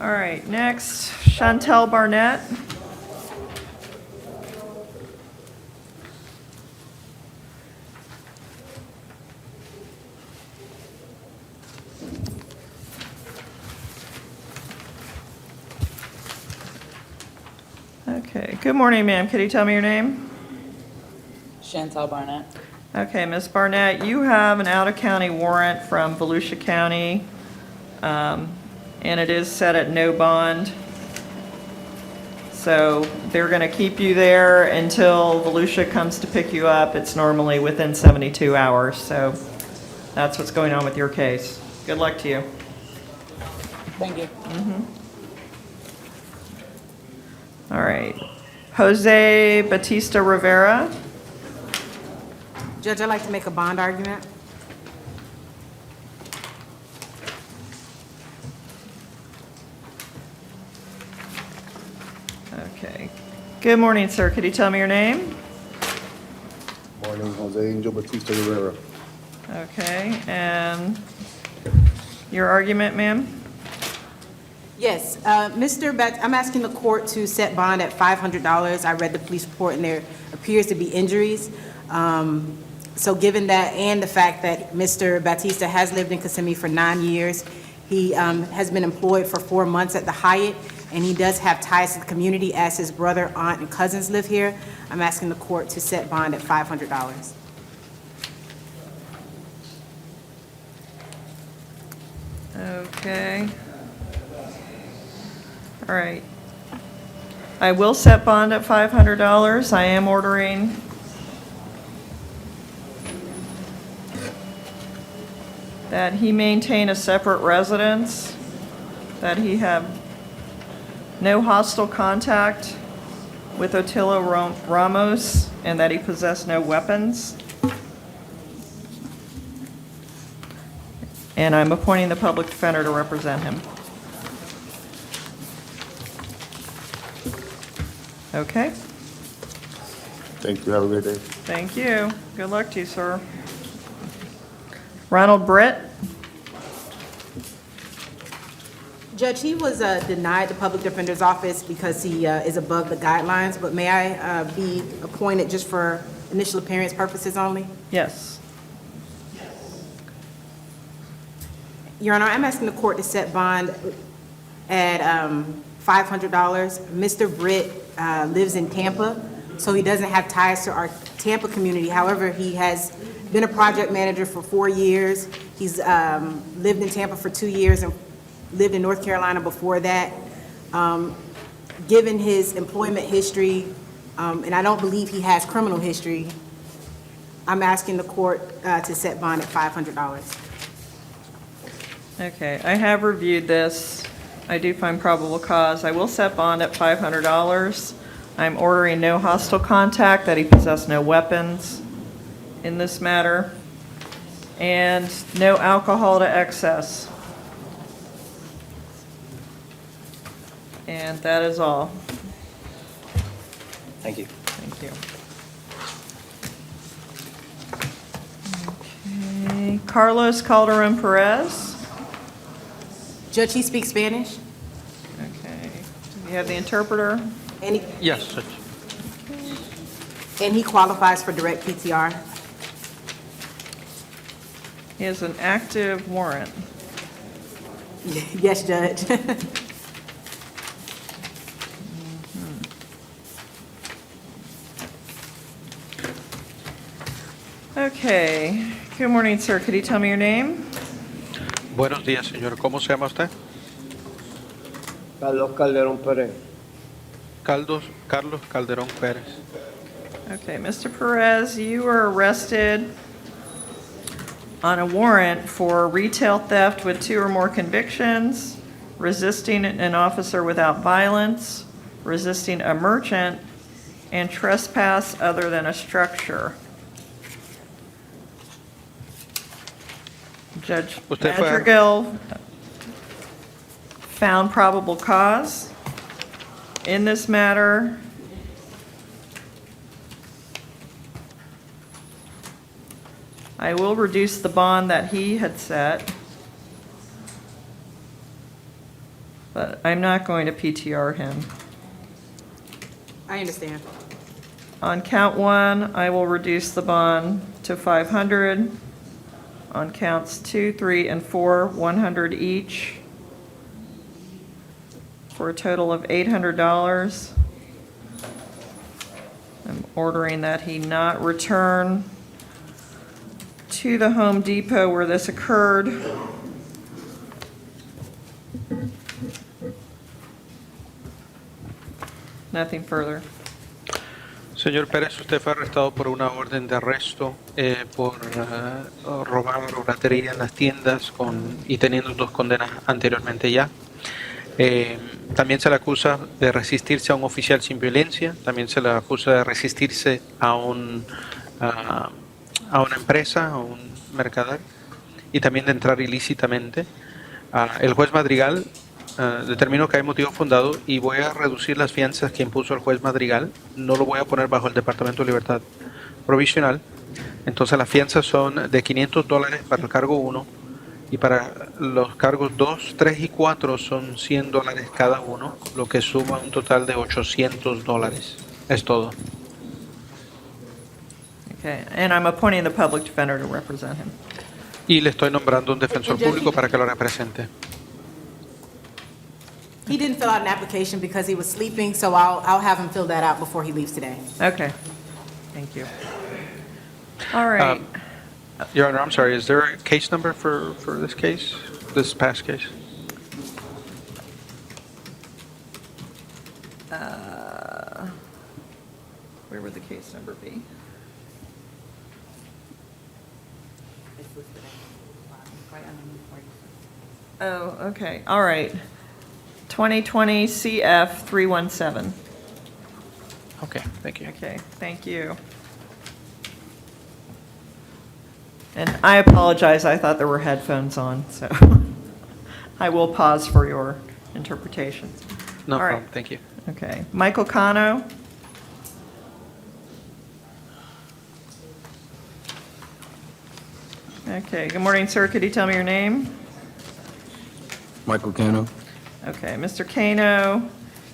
All right, next, Chantel Barnett. Good morning, ma'am. Could you tell me your name? Chantal Barnett. Okay, Ms. Barnett, you have an out-of-county warrant from Volusia County, and it is set at no bond. So they're going to keep you there until Volusia comes to pick you up. It's normally within 72 hours, so that's what's going on with your case. Good luck to you. Thank you. All right. Jose Batista Rivera. Judge, I'd like to make a bond argument. Okay. Good morning, sir. Could you tell me your name? Morning, Jose Angel Batista Rivera. Okay, and your argument, ma'am? Yes, I'm asking the court to set bond at $500. I read the police report and there appears to be injuries. So given that and the fact that Mr. Batista has lived in Kissimmee for 9 years, he has been employed for 4 months at the Hyatt, and he does have ties to the community as his brother, aunt, and cousins live here. I'm asking the court to set bond at $500. Okay. All right. I will set bond at $500. I am ordering that he maintain a separate residence, that he have no hostile contact with Otillo Ramos, and that he possess no weapons. And I'm appointing the public defender to represent him. Okay, Thank you. Have a great day. thank you. Good luck to you, sir. Ronald Britt. Judge, he was denied the public defender's office because he is above the guidelines, but may I be appointed just for initial appearance purposes only? Yes. Your Honor, I'm asking the court to set bond at $500. Mr. Britt lives in Tampa, so he doesn't have ties to our Tampa community. However, he has been a project manager for 4 years. He's lived in Tampa for 2 years and lived in North Carolina before that. Given his employment history, and I don't believe he has criminal history, I'm asking the court to set bond at $500. Okay, I have reviewed this. I do find probable cause. I will set bond at $500. I'm ordering no hostile contact, that he possess no weapons in this matter, and no alcohol to excess. And that is all. Thank you. Thank you. Okay, Carlos Calderon Perez. Judge, he speaks Spanish? Okay. Do you have the interpreter? And he, Yes, Judge. and he qualifies for direct PTR? He has an active warrant. Yes, Judge. Okay. Good morning, sir. Could you tell me your name? Buenos días, señor. ¿Cómo se llama usted? Carlos Calderón Pérez. Carlos Calderón Pérez. Okay, Mr. Perez, you were arrested on a warrant for retail theft with 2 or more convictions, resisting an officer without violence, resisting a merchant, and trespass other than a structure. Judge Usted fue- Madrigal found probable cause in this matter. I will reduce the bond that he had set, but I'm not going to PTR him. I understand. On count 1, I will reduce the bond to $500. On counts 2, 3, and 4, $100 each, for a total of $800. ordering that he not return to the Home Depot where this occurred. Nothing further. Señor Pérez, usted fue arrestado por una orden de arresto por robar o ratería en las tiendas y teniendo 2 condenas anteriormente ya. También se le acusa de resistirse a un oficial sin violencia, también se le acusa de resistirse a una empresa, a un mercader, y también de entrar ilícitamente. El juez Madrigal determinó que hay motivo fundado y voy a reducir las fianzas que impuso el juez Madrigal. No lo voy a poner bajo el Departamento de Libertad Provisional. Entonces las fianzas son de $500 para el cargo 1 y para los cargos 2, 3 y 4 son $100 cada uno, lo que suma un total de $800. Es todo. Okay, and I'm appointing the public defender to represent him. Y le estoy nombrando un defensor público para que lo represente. He didn't fill out an application because he was sleeping, so I'll have him fill that out before he leaves today. Okay, thank you. All right. Your Honor, I'm sorry, is there a case number for this case, this past case? Where would the case number be? Oh, okay, all right. 2020 CF 317. Okay, thank you. Okay, thank you. And I apologize, I thought there were headphones on, so I will pause for your interpretations. No All right. problem, thank you. Okay, Michael Cano. Okay, good morning, sir. Could you tell me your name? Michael Cano. Okay, Mr. Cano,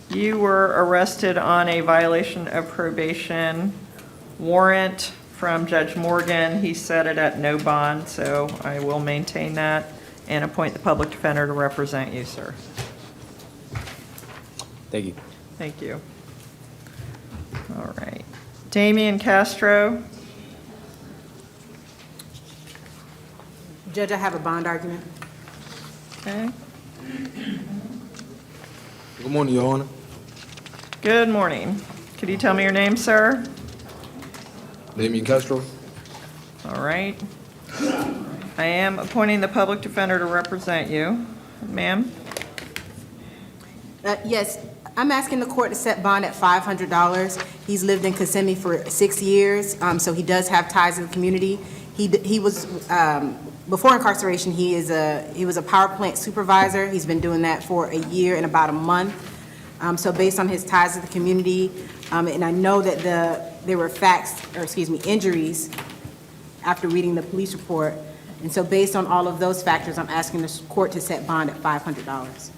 you were arrested on a violation of probation warrant from Judge Morgan. He set it at no bond, so I will maintain that and appoint the public defender to represent you, sir. Thank you. Thank you. All right. Damian Castro. Judge, I have a bond argument. Okay. Good morning, Your Honor. Good morning. Could you tell me your name, sir? Damian Castro. All right. I am appointing the public defender to represent you. Ma'am? Yes, I'm asking the court to set bond at $500. He's lived in Kissimmee for 6 years, so he does have ties in the community. He was, before incarceration, he was a power plant supervisor. He's been doing that for a year and about a month. So based on his ties to the community, and I know that there were injuries after reading the police report. And so based on all of those factors, I'm asking the court to set bond at $500.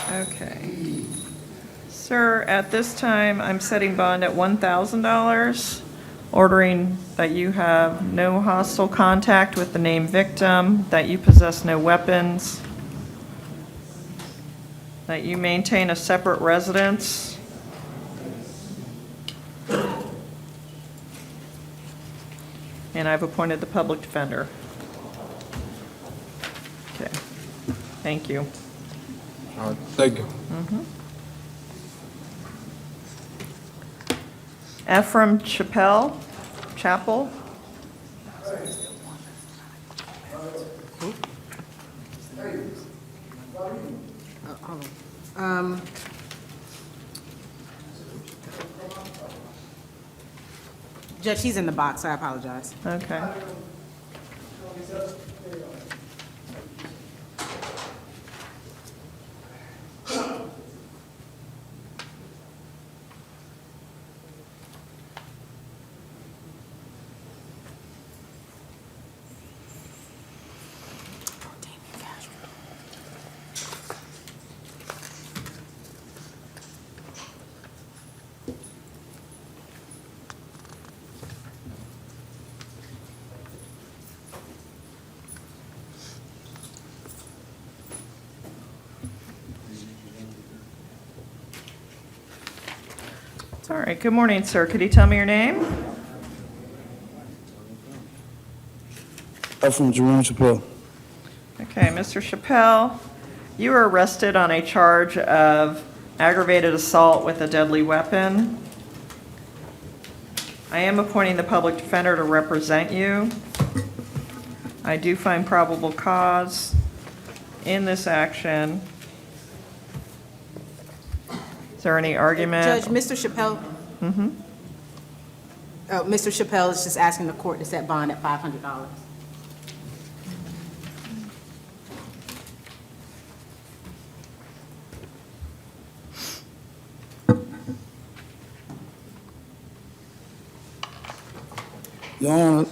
Okay. Sir, at this time, I'm setting bond at $1,000, ordering that you have no hostile contact with the named victim, that you possess no weapons, that you maintain a separate residence, and I've appointed the public defender. Okay. Thank you. All right, thank you. Ephraim Chapel. Hold on. Judge, he's in the box, I apologize. Okay. All right, good morning, sir. Could you tell me your name? I'm from Jerome Chappelle. Okay, Mr. Chappelle, you were arrested on a charge of aggravated assault with a deadly weapon. I am appointing the public defender to represent you. I do find probable cause in this action. Is there any argument? Judge, Mr. Chappelle, Mm-hmm. Mr. Chappelle is just asking the court to set bond at $500. Your Honor,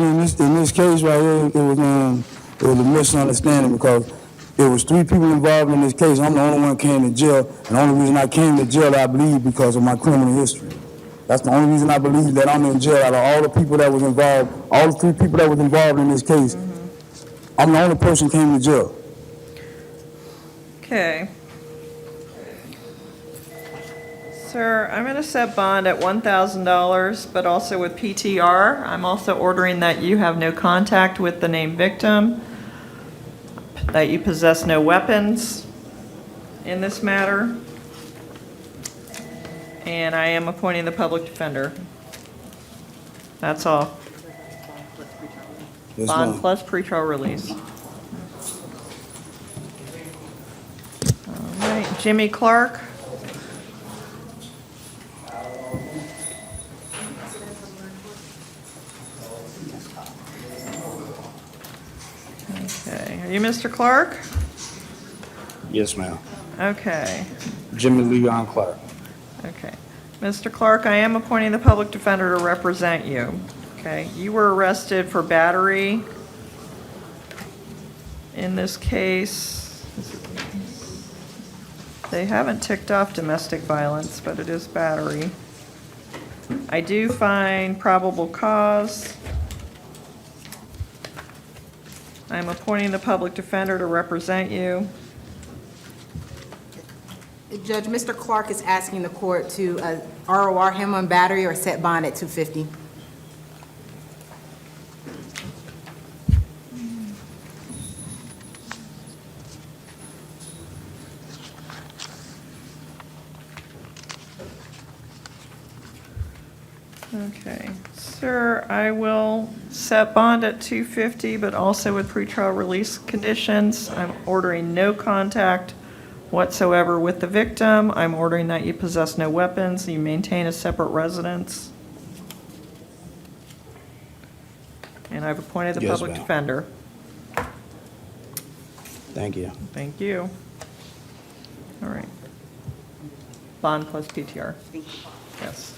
in this case right here, it was a misunderstanding because there was 3 people involved in this case. I'm the only one who came to jail, and the only reason I came to jail, I believe, because of my criminal history. That's the only reason I believe that I'm in jail. Out of all the people that was involved, all the 3 people that was involved in this case, I'm the only person who came to jail. Okay. Sir, I'm going to set bond at $1,000, but also with PTR. I'm also ordering that you have no contact with the named victim, that you possess no weapons in this matter, and I am appointing the public defender. That's all. Yes, Bond ma'am. plus pretrial release. All right, Jimmy Clark. Okay, are you Mr. Clark? Yes, ma'am. Okay, Jimmy Leon Clark. okay. Mr. Clark, I am appointing the public defender to represent you. Okay, you were arrested for battery. In this case, they haven't ticked off domestic violence, but it is battery. I do find probable cause. I'm appointing the public defender to represent you. Judge, Mr. Clark is asking the court to ROR him on battery or set bond at $250. Okay, sir, I will set bond at $250, but also with pretrial release conditions. I'm ordering no contact whatsoever with the victim. I'm ordering that you possess no weapons, you maintain a separate residence. And I've appointed the Yes, public ma'am. defender. Thank you. Thank you. All right. Bond plus PTR. Yes.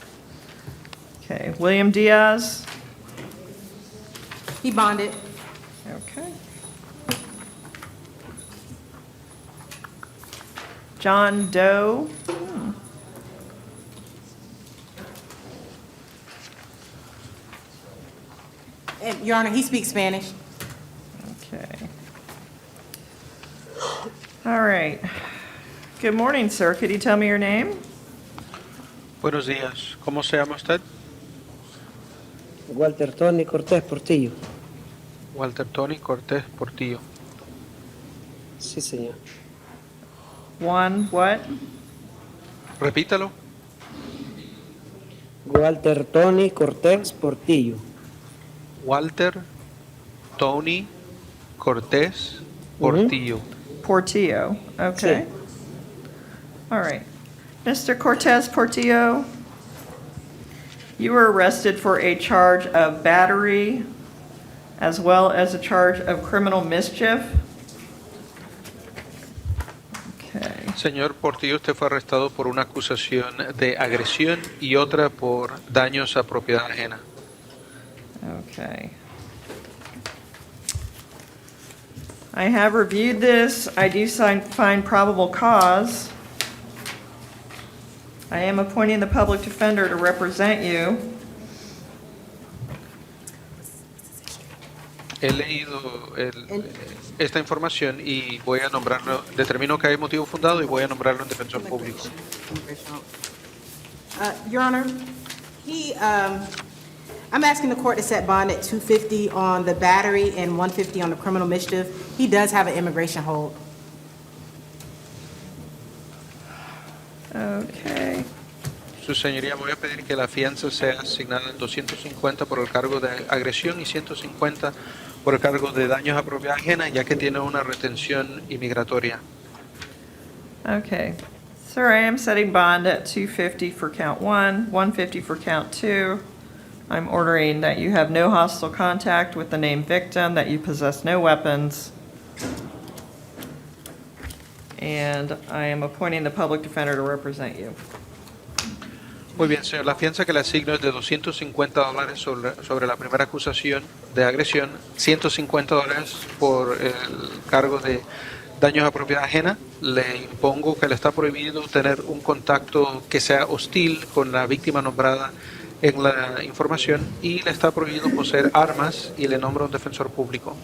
Okay, William Diaz. He bonded. Okay. John Doe. And, Your Honor, he speaks Spanish. Okay. All right. Good morning, sir. Could you tell me your name? Buenos días. ¿Cómo se llama usted? Walter Tony Cortés Portillo. Walter Tony Cortés Portillo. Sí, señor. Juan, what? Repítalo. Walter Tony Cortés Portillo. Walter Tony Cortés Portillo. Portillo, okay. Sí. All right. Mr. Cortez Portillo, you were arrested for a charge of battery as well as a charge of criminal mischief. Okay. Señor Portillo, usted fue arrestado por una acusación de agresión y otra por daños a propiedad ajena. Okay. I have reviewed this. I do find probable cause. I am appointing the public defender to represent you. He leído esta información y voy a nombrarlo, determino que hay motivo fundado y voy a nombrarlo en defensor público. Your Honor, I'm asking the court to set bond at $250 on the battery and $150 on the criminal mischief. He does have an immigration hold. Okay. Su señoría, voy a pedir que la fianza sea asignada en 250 por el cargo de agresión y 150 por el cargo de daños a propiedad ajena, ya que tiene una retención inmigratoria. Okay. Sir, I am setting bond at $250 for count 1, $150 for count 2. I'm ordering that you have no hostile contact with the named victim, that you possess no weapons. And I am appointing the public defender to represent you. Muy bien, señor. La fianza que le asigno es de $250 sobre la primera acusación de agresión, $150 por el cargo de daños a propiedad ajena. Le impongo que le está prohibido tener un contacto que sea hostil con la víctima nombrada en la información y le está prohibido poseer armas y le nombra un defensor público.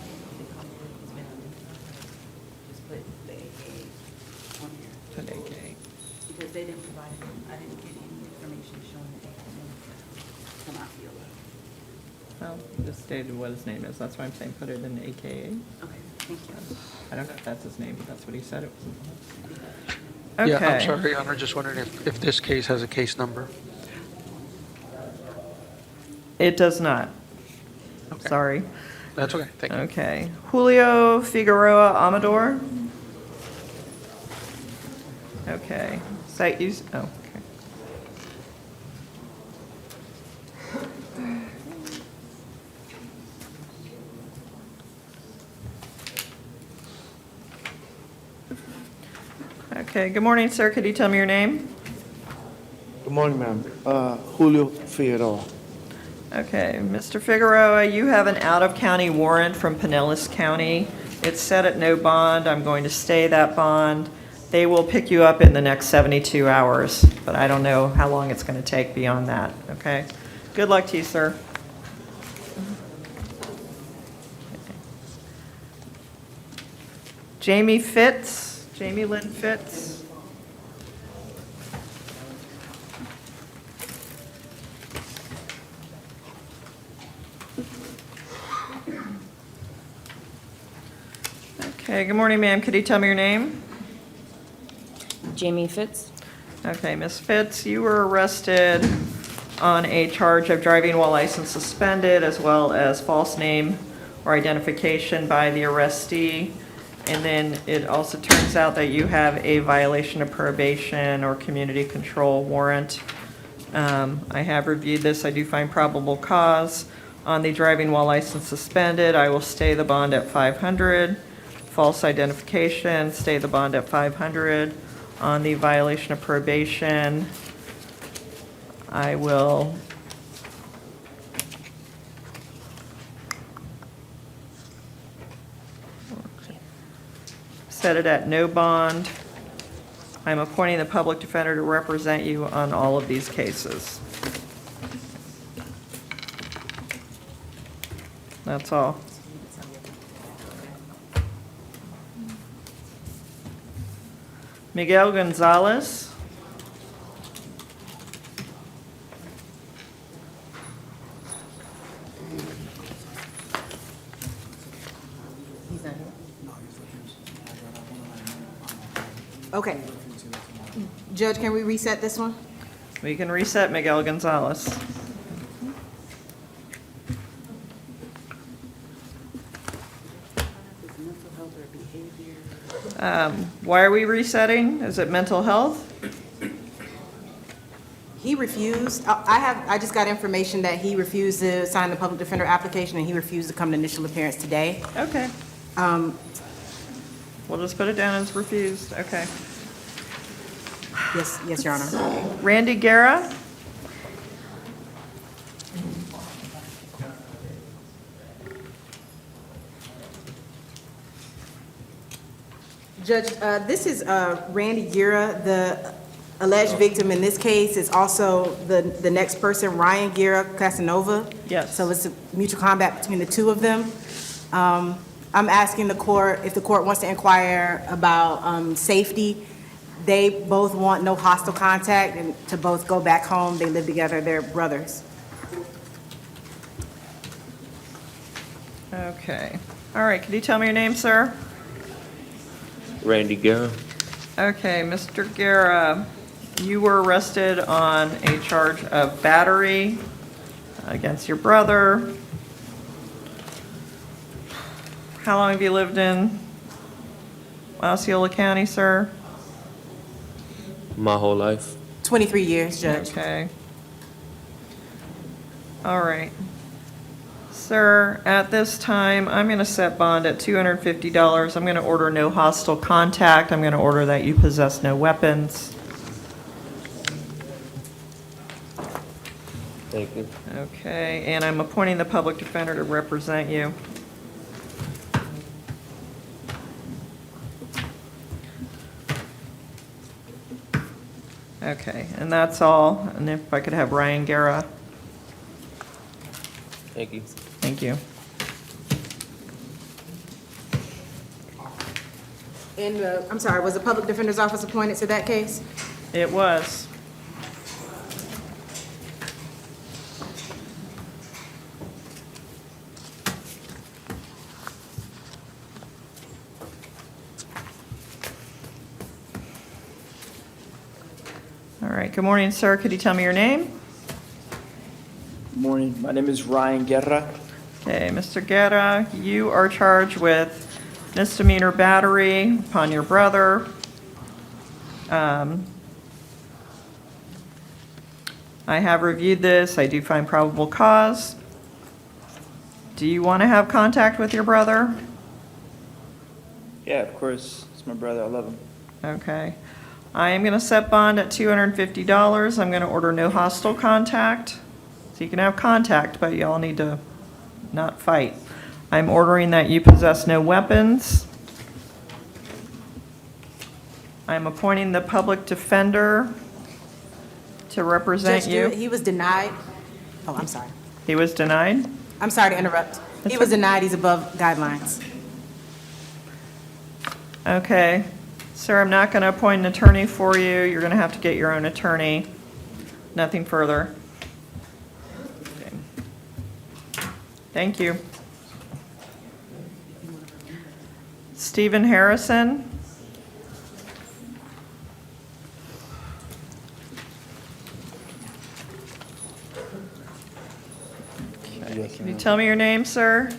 Because they didn't provide it. I didn't get any information showing the AK from our field. Well, you just stated what his name is. That's why I'm saying put it in AKA. Okay, thank you. I don't know if that's his name, but that's what he said it was. Yeah, I'm Okay. sorry, Your Honor, just wondering if this case has a case number. It does not. Sorry. That's okay, thank you. Okay. Julio Figueroa Amador. Okay. Site use, oh, okay. Okay, good morning, sir. Could you tell me your name? Good morning, ma'am. Julio Figueroa. Okay, Mr. Figueroa, you have an out-of-county warrant from Pinellas County. It's set at no bond. I'm going to stay that bond. They will pick you up in the next 72 hours, but I don't know how long it's going to take beyond that, okay? Good luck to you, sir. Jamie Fitz, Jamie Lynn Fitz. Okay, good morning, ma'am. Could you tell me your name? Jamie Fitz. Okay, Ms. Fitz, you were arrested on a charge of driving while license suspended, as well as false name or identification by the arrestee. And then it also turns out that you have a violation of probation or community control warrant. I have reviewed this. I do find probable cause. On the driving while license suspended, I will stay the bond at $500. False identification, stay the bond at $500. On the violation of probation, I will set it at no bond. I'm appointing the public defender to represent you on all of these cases. That's all. Miguel Gonzalez. Okay. Judge, can we reset this one? We can reset Miguel Gonzalez. Why are we resetting? Is it mental health? He refused. I just got information that he refused to sign the public defender application and he refused to come to initial appearance today. Okay. We'll just put it down as refused. Okay. Yes, Your Honor. Randy Guerra? Judge, this is Randy Guerra. The alleged victim in this case is also the next person, Ryan Guerra Casanova. Yes. So it's a mutual combat between the two of them. I'm asking the court, if the court wants to inquire about safety, They both want no hostile contact and to both go back home. They live together, they're brothers. Okay. All right, can you tell me your name, sir? Randy Guerra. Okay, Mr. Guerra, you were arrested on a charge of battery against your brother. How long have you lived in Osceola County, sir? My whole life. 23 years, Judge. Okay. All right. Sir, at this time, I'm going to set bond at $250. I'm going to order no hostile contact. I'm going to order that you possess no weapons. Thank you. Okay, and I'm appointing the public defender to represent you. Okay, and that's all. And if I could have Ryan Guerra. Thank you. Thank you. And, I'm sorry, was the public defender's office appointed to that case? It was. All right, good morning, sir. Could you tell me your name? Good morning. My name is Ryan Guerra. Okay, Mr. Guerra, you are charged with misdemeanor battery upon your brother. I have reviewed this. I do find probable cause. Do you want to have contact with your brother? Yeah, of course. It's my brother. I love him. Okay. I am going to set bond at $250. I'm going to order no hostile contact. So you can have contact, but y'all need to not fight. I'm ordering that you possess no weapons. I'm appointing the public defender to represent Judge you. Stewart, he was denied. Oh, I'm sorry. He was denied? I'm sorry to interrupt. He was denied. He's above guidelines. Okay. Sir, I'm not going to appoint an attorney for you. You're going to have to get your own attorney. Nothing further. Okay. Thank you. Stephen Harrison. Okay. Can you tell me your name, sir?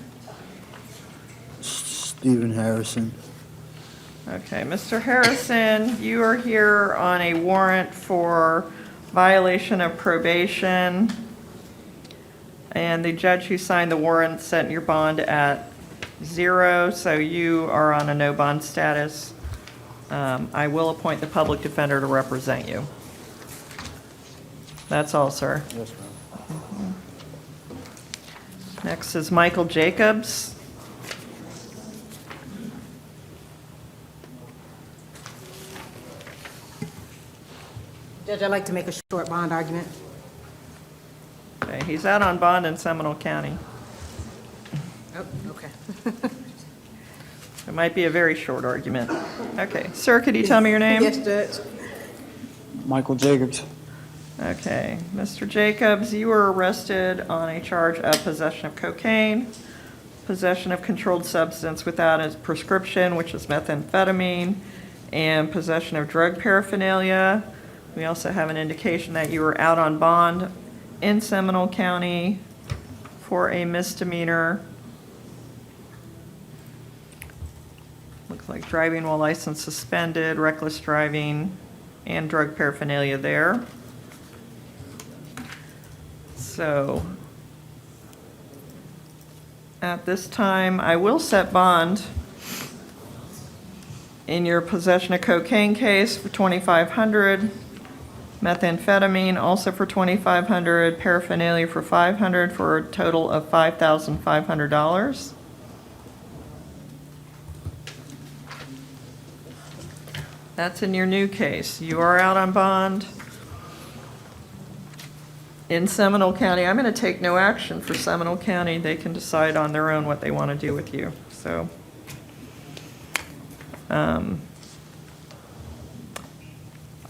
Stephen Harrison. Okay, Mr. Harrison, you are here on a warrant for violation of probation. And the judge who signed the warrant set your bond at 0, so you are on a no bond status. I will appoint the public defender to represent you. That's all, sir. Yes, ma'am. Next is Michael Jacobs. Judge, I'd like to make a short bond argument. Okay, he's out on bond in Seminole County. Oh, okay. It might be a very short argument. Okay, sir, could you tell me your name? Yes, Judge. Michael Jacobs. Okay, Mr. Jacobs, you were arrested on a charge of possession of cocaine, possession of controlled substance without a prescription, which is methamphetamine, and possession of drug paraphernalia. We also have an indication that you were out on bond in Seminole County for a misdemeanor. Looks like driving while license suspended, reckless driving, and drug paraphernalia there. So, at this time, I will set bond in your possession of cocaine case for $2,500, methamphetamine also for $2,500, paraphernalia for $500, for a total of $5,500. That's in your new case. You are out on bond in Seminole County. I'm going to take no action for Seminole County. They can decide on their own what they want to do with you. So,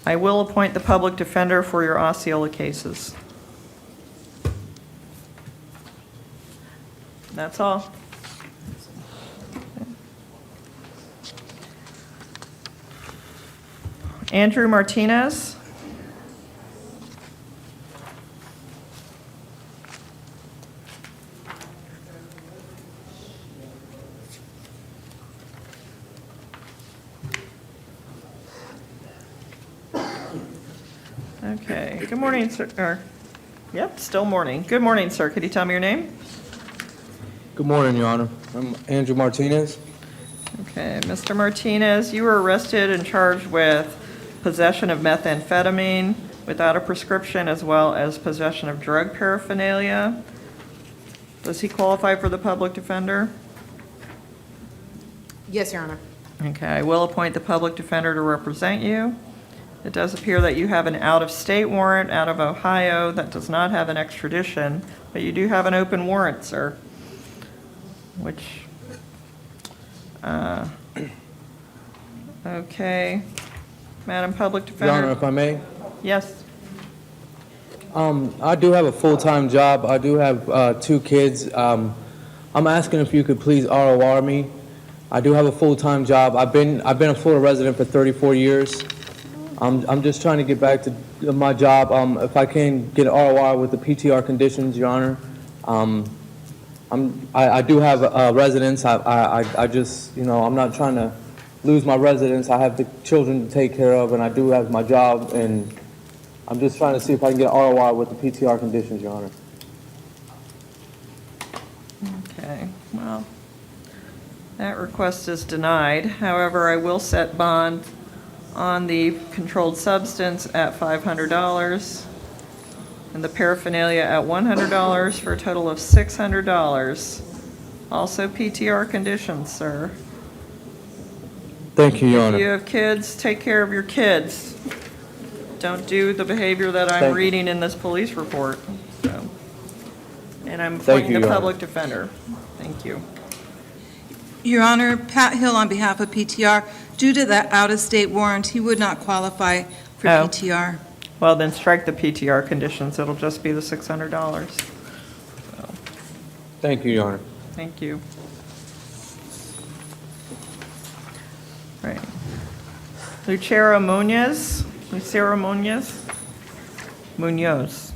I will appoint the public defender for your Osceola cases. That's all. Andrew Martinez. Okay, good morning, sir. Yep, still morning. Good morning, sir. Could you tell me your name? Good morning, Your Honor. I'm Andrew Martinez. Okay, Mr. Martinez, you were arrested and charged with possession of methamphetamine without a prescription, as well as possession of drug paraphernalia. Does he qualify for the public defender? Yes, Your Honor. Okay, I will appoint the public defender to represent you. It does appear that you have an out-of-state warrant out of Ohio that does not have an extradition, but you do have an open warrant, sir, which, okay. Madam Public Your Defender? Honor, if I may. Yes. I do have a full-time job. I do have 2 kids. I'm asking if you could please ROR me. I do have a full-time job. I've been a Florida resident for 34 years. I'm just trying to get back to my job. If I can get an ROR with the PTR conditions, Your Honor. I do have a residence. I just, I'm not trying to lose my residence. I have the children to take care of, and I do have my job, and I'm just trying to see if I can get an ROR with the PTR conditions, Your Honor. Okay, well, that request is denied. However, I will set bond on the controlled substance at $500 and the paraphernalia at $100 for a total of $600. Also PTR conditions, sir. Thank you, Your Honor. If you have kids, take care of your kids. Don't do the behavior that I'm reading in this police report. So, and I'm appointing the public defender. Thank you. Your Honor, Pat Hill on behalf of PTR. Due to that out-of-state warrant, he would not qualify for PTR. Well, then strike the PTR conditions. It'll just be the $600. So, Thank you, Your Honor. thank you. Right. Lucero Munoz. Munoz.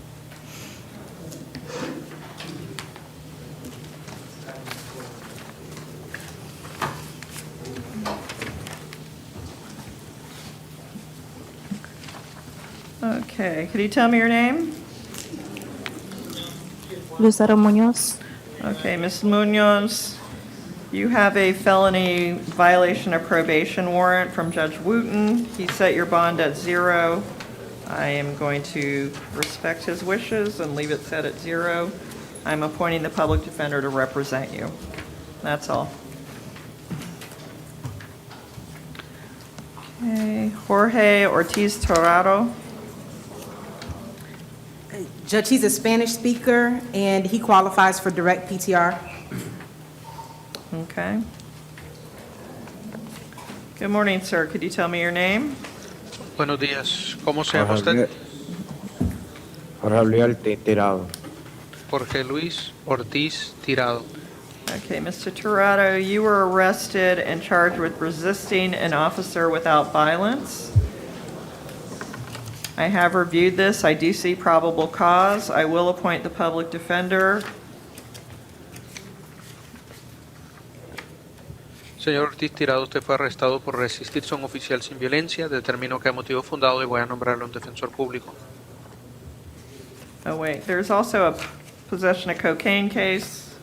Okay, could you tell me your name? Lucero Munoz. Okay, Ms. Munoz, you have a felony violation of probation warrant from Judge Wooten. He set your bond at 0. I am going to respect his wishes and leave it set at 0. I'm appointing the public defender to represent you. That's all. Okay, Jorge Ortiz Torado. Judge, he's a Spanish speaker, and he qualifies for direct PTR. Okay. Good morning, sir. Could you tell me your name? Buenos días. ¿Cómo se llama usted? Jorge Luis Tirado. Jorge Luis Ortiz Tirado. Okay, Mr. Tirado, you were arrested and charged with resisting an officer without violence. I have reviewed this. I do see probable cause. I will appoint the public defender. Señor Ortiz Tirado, usted fue arrestado por resistirse a un oficial sin violencia. Determino que hay motivo fundado y voy a nombrarle un defensor público. Oh, wait, there's also a possession of cocaine case.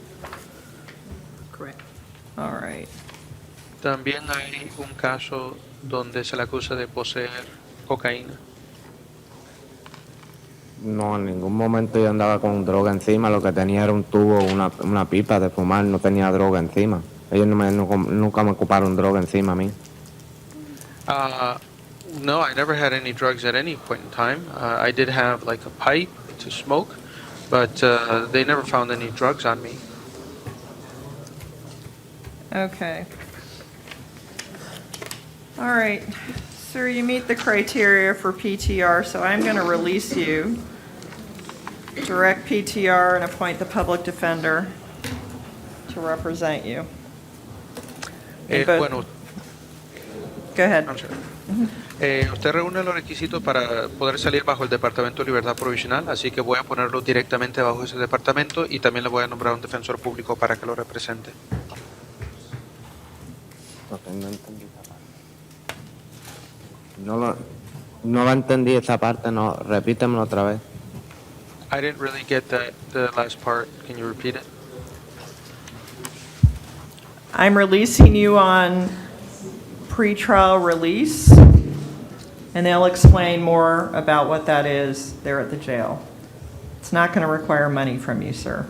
Correct. All right. También hay un caso donde se le acusa de poseer cocaína. No, en ningún momento yo andaba con droga encima. Lo que tenía era un tubo, una pipa de fumar. No tenía droga encima. Ellos nunca me ocuparon droga encima a mí. No, I never had any drugs at any point in time. I did have like a pipe to smoke, but they never found any drugs on me. Okay. All right. Sir, you meet the criteria for PTR, so I'm going to release you, direct PTR, and appoint the public defender to represent you. In both- Bueno, Go ahead. I'm sorry. Usted reúne los requisitos para poder salir bajo el Departamento de Libertad Provisional, así que voy a ponerlo directamente bajo ese departamento y también le voy a nombrar un defensor público para que lo represente. Ok, no entendí esa parte. No lo entendí esa parte, no. Repítemelo otra vez. I didn't really get the last part. Can you repeat it? I'm releasing you on pretrial release, and they'll explain more about what that is there at the jail. It's not going to require money from you, sir.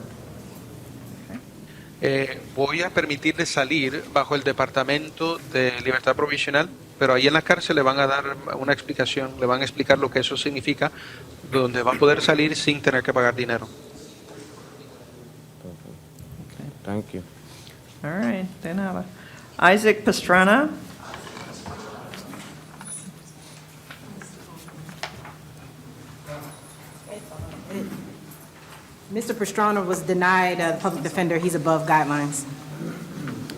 Voy a permitirle salir bajo el Departamento de Libertad Provisional, pero ahí en la cárcel le van a dar una explicación, le van a explicar lo que eso significa, donde va a poder salir sin tener que pagar dinero. Thank you. All right, de nada. Isaac Pastrana. Mr. Pastrana was denied a public defender. He's above guidelines.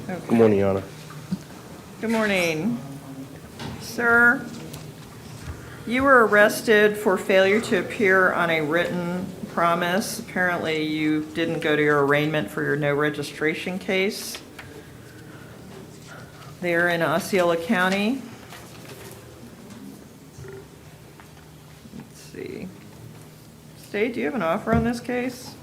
Okay. Good morning, Your Honor. Good morning. Sir, you were arrested for failure to appear on a written promise. Apparently, you didn't go to your arraignment for your no registration case there in Osceola County. Let's see. State, do you have an offer on this case?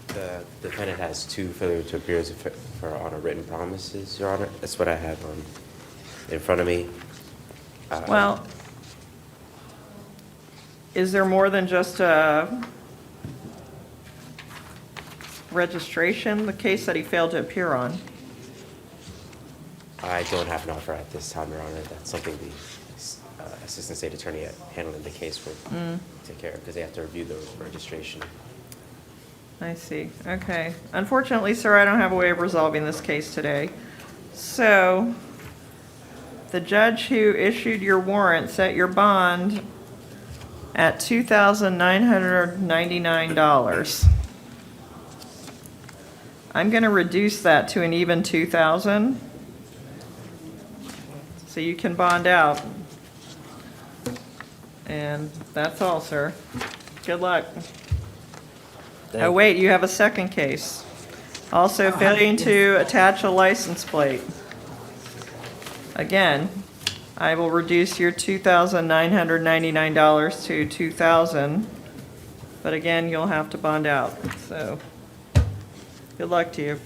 The defendant has 2 failure to appear for on a written promises, Your Honor. That's what I have in front of me. Well, is there more than just a registration, the case that he failed to appear on? I don't have an offer at this time, Your Honor. That's something the Assistant State Attorney handling the case will take care of, because they have to review the registration. I see. Okay. Unfortunately, sir, I don't have a way of resolving this case today. So, the judge who issued your warrant set your bond at $2,999. I'm going to reduce that to an even $2,000, so you can bond out. And that's all, sir. Good luck. Oh, wait, you have a second case. Also failing to attach a license plate. Again, I will reduce your $2,999 to $2,000, but again, you'll have to bond out, so good luck to you.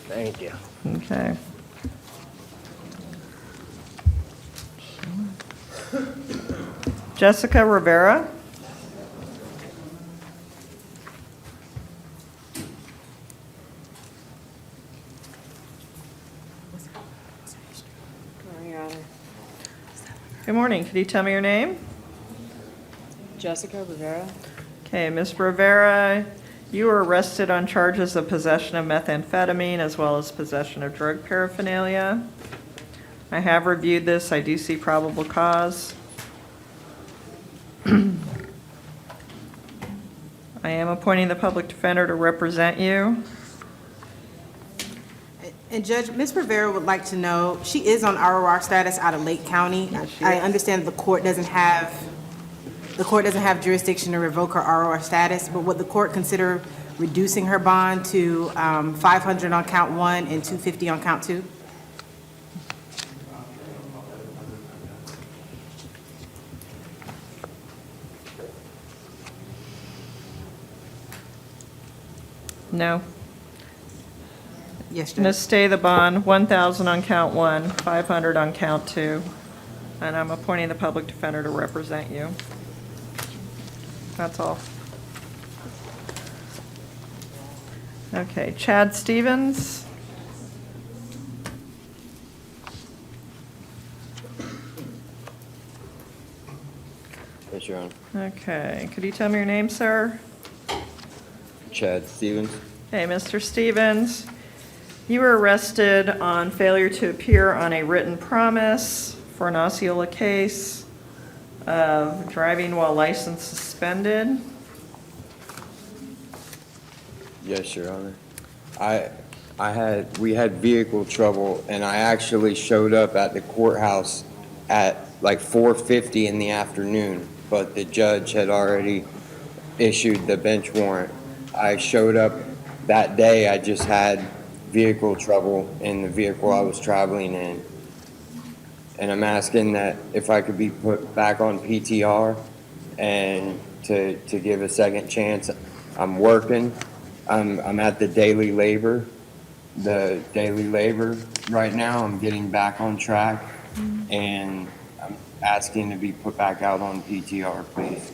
Thank you. Okay. Jessica Rivera. Good morning. Could you tell me your name? Jessica Rivera. Okay, Ms. Rivera, you were arrested on charges of possession of methamphetamine as well as possession of drug paraphernalia. I have reviewed this. I do see probable cause. I am appointing the public defender to represent you. And Judge, Ms. Rivera would like to know, she is on ROR status out of Lake County. I understand the court doesn't have jurisdiction to revoke her ROR status, but would the court consider reducing her bond to $500 on count 1 and $250 on count 2? No. Yes, Judge. Ms. Stay the bond, $1,000 on count 1, $500 on count 2, and I'm appointing the public defender to represent you. That's all. Okay, Chad Stevens. Yes, Your Honor. Okay, could you tell me your name, sir? Chad Stevens. Okay, Mr. Stevens, You were arrested on failure to appear on a written promise for an Osceola case of driving while license suspended. Yes, Your Honor. We had vehicle trouble, and I actually showed up at the courthouse at like 4:50 in the afternoon, but the judge had already issued the bench warrant. I showed up that day, I just had vehicle trouble in the vehicle I was traveling in. And I'm asking that if I could be put back on PTR and to give a second chance. I'm working. I'm at the daily labor. The daily labor right now, I'm getting back on track, and I'm asking to be put back out on PTR, please.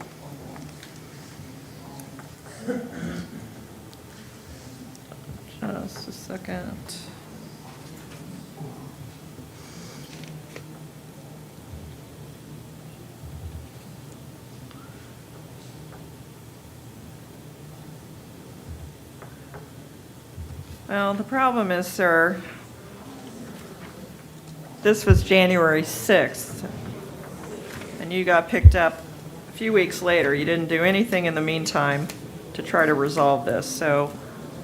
Just a second. Well, the problem is, sir, this was January 6th, and you got picked up a few weeks later. You didn't do anything in the meantime to try to resolve this, so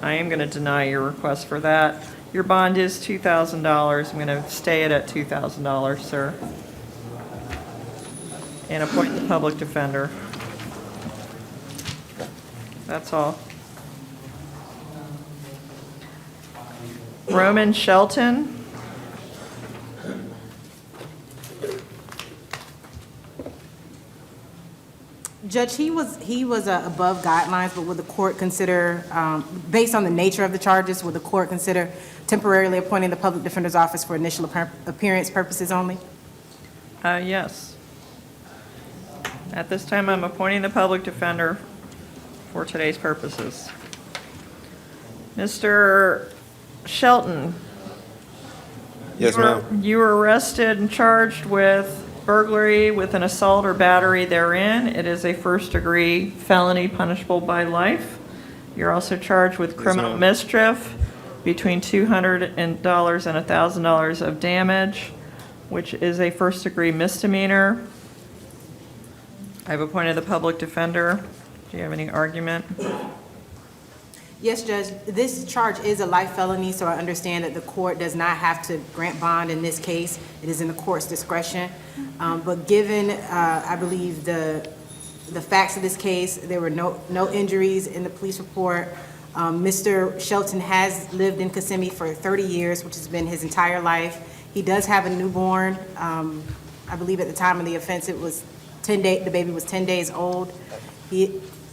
I am going to deny your request for that. Your bond is $2,000. I'm going to stay it at $2,000, sir, and appoint the public defender. That's all. Roman Shelton. Judge, he was above guidelines, but would the court consider, based on the nature of the charges, would the court consider temporarily appointing the public defender's office for initial appearance purposes only? Yes. At this time, I'm appointing the public defender for today's purposes. Mr. Shelton. Yes, ma'am. You were arrested and charged with burglary with an assault or battery therein. It is a first-degree felony punishable by life. You're also charged with criminal mischief between $200 and $1,000 of damage, which is a first-degree misdemeanor. I've appointed the public defender. Do you have any argument? Yes, Judge, this charge is a life felony, so I understand that the court does not have to grant bond in this case. It is in the court's discretion. But given, I believe, the facts of this case, there were no injuries in the police report. Mr. Shelton has lived in Kissimmee for 30 years, which has been his entire life. He does have a newborn. I believe at the time of the offense, the baby was 10 days old.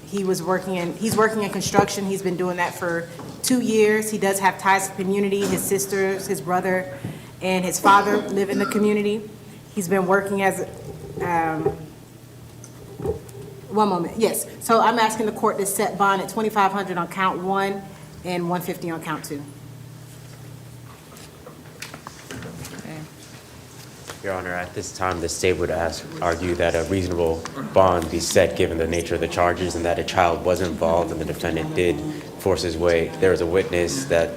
He's working in construction. He's been doing that for 2 years. He does have ties to the community. His sisters, his brother, and his father live in the community. He's been working as, one moment, yes. So I'm asking the court to set bond at $2,500 on count 1 and $150 on count 2. Your Honor, at this time, the state would argue that a reasonable bond be set given the nature of the charges and that a child was involved and the defendant did force his way. There was a witness that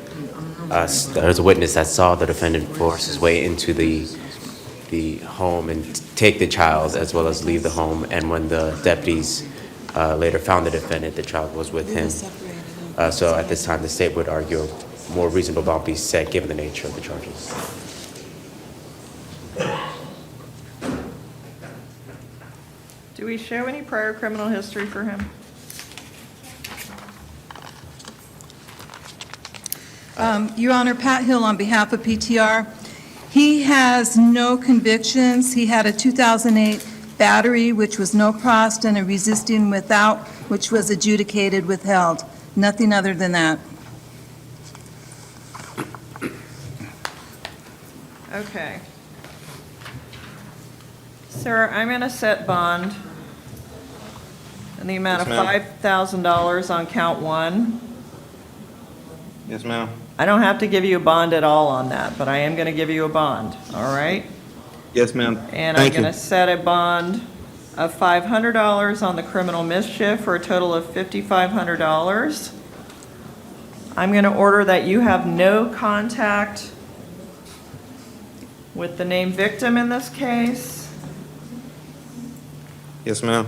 saw the defendant force his way into the home and take the child as well as leave the home. And when the deputies later found the defendant, the child was with him. So at this time, the state would argue a more reasonable bond be set given the nature of the charges. Do we show any prior criminal history for him? Your Honor, Pat Hill on behalf of PTR. He has no convictions. He had a 2008 battery, which was no prost, and a resisting without, which was adjudicated withheld. Nothing other than that. Okay. Sir, I'm going to set bond in the amount of $5,000 on count 1. Yes, ma'am. I don't have to give you a bond at all on that, but I am going to give you a bond, all right? Yes, ma'am. And I'm going to set a bond of $500 on the criminal mischief for a total of $5,500. I'm going to order that you have no contact with the named victim in this case. Yes, ma'am.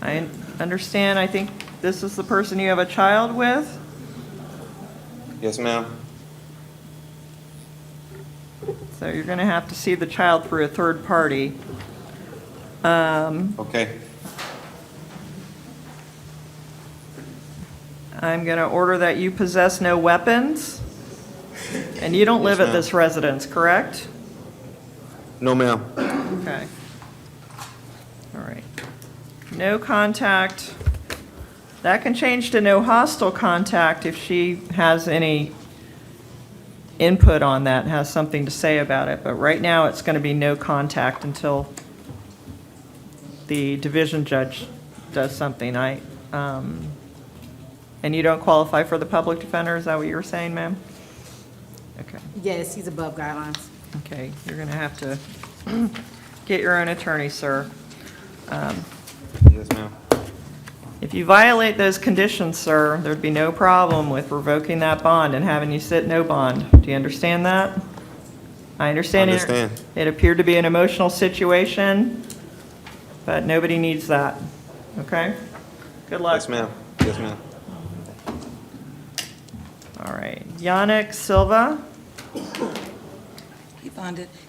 I understand, I think this is the person you have a child with. Yes, ma'am. So you're going to have to see the child through a third party. Okay. I'm going to order that you possess no weapons. And you don't live at ma'am. this residence, correct? No, ma'am. Okay. All right. No contact. That can change to no hostile contact if she has any input on that, has something to say about it. But right now, it's going to be no contact until the division judge does something. And you don't qualify for the public defender, is that what you were saying, ma'am? Okay. Yes, he's above guidelines. Okay, you're going to have to get your own attorney, sir. Yes, ma'am. If you violate those conditions, sir, there'd be no problem with revoking that bond and having you sit no bond. Do you understand that? I understand. Understand. It appeared to be an emotional situation, but nobody needs that. Okay? Good luck. Yes, ma'am. Yes, ma'am. All right. Yannick Silva.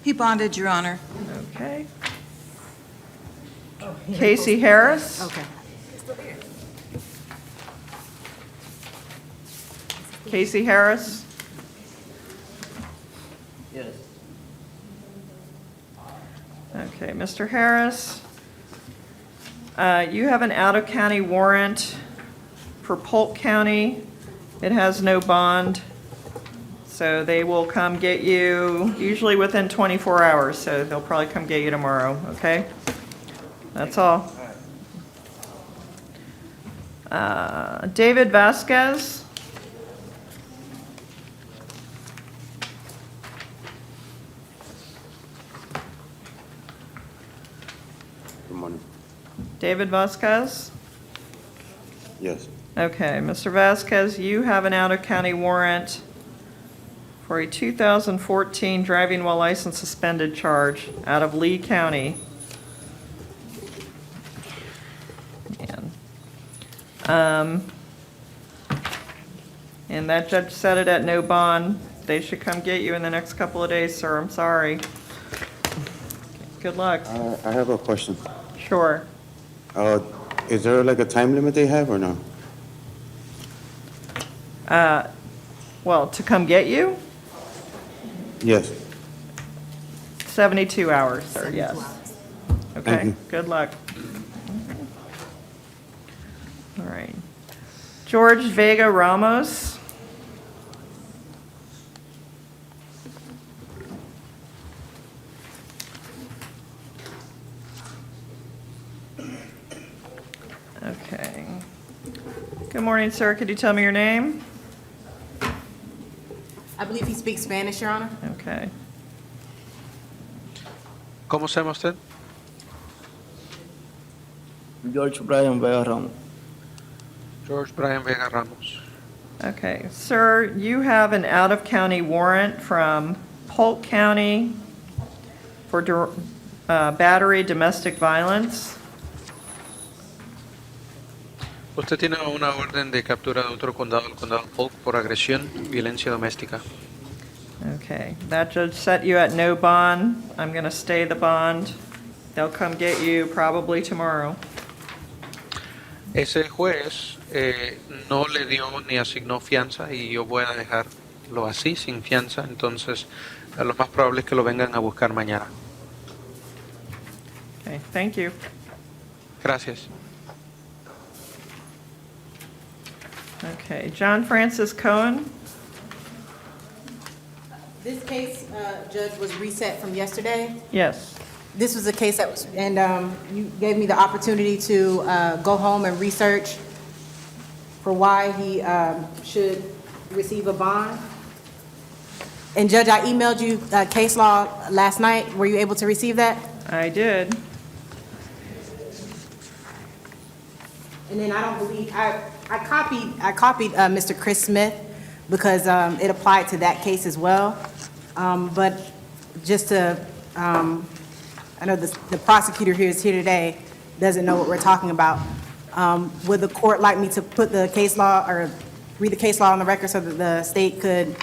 He bonded, Your Honor. Okay. Casey Harris. Okay. Casey Harris. Yes. Okay, Mr. Harris, you have an out-of-county warrant for Polk County. It has no bond, so they will come get you usually within 24 hours, so they'll probably come get you tomorrow, okay? That's all. David Vasquez. Good morning. David Vasquez? Yes. Okay, Mr. Vasquez, you have an out-of-county warrant for a 2014 driving while license suspended charge out of Lee County. And that judge set it at no bond. They should come get you in the next couple of days, sir. I'm sorry. Good luck. I have a question. Sure. Is there like a time limit they have or no? Well, to come get you? Yes. 72 hours, sir, yes. Okay, Thank you. good luck. All right. George Vega Ramos. Okay. Good morning, sir. Could you tell me your name? I believe he speaks Spanish, Your Honor. Okay. ¿Cómo se llama usted? George Brian Vega Ramos. George Brian Vega Ramos. Okay, sir, you have an out-of-county warrant from Polk County for battery domestic violence. Usted tiene una orden de captura de otro condado, el condado Polk, por agresión, violencia doméstica. Okay, that judge set you at no bond. I'm going to stay the bond. They'll come get you probably tomorrow. Ese juez no le dio ni asignó fianza y yo voy a dejarlo así, sin fianza. Entonces, lo más probable es que lo vengan a buscar mañana. Okay, thank you. Gracias. Okay, John Francis Cohen. This case, Judge, was reset from yesterday. Yes. This was a case that was, and you gave me the opportunity to go home and research for why he should receive a bond. And Judge, I emailed you case law last night. Were you able to receive that? I did. And then I don't believe, I I copied Mr. Chris Smith because it applied to that case as well. But just to, I know the prosecutor here is here today, doesn't know what we're talking about. Would the court like me to put the case law or read the case law on the record so that the state could,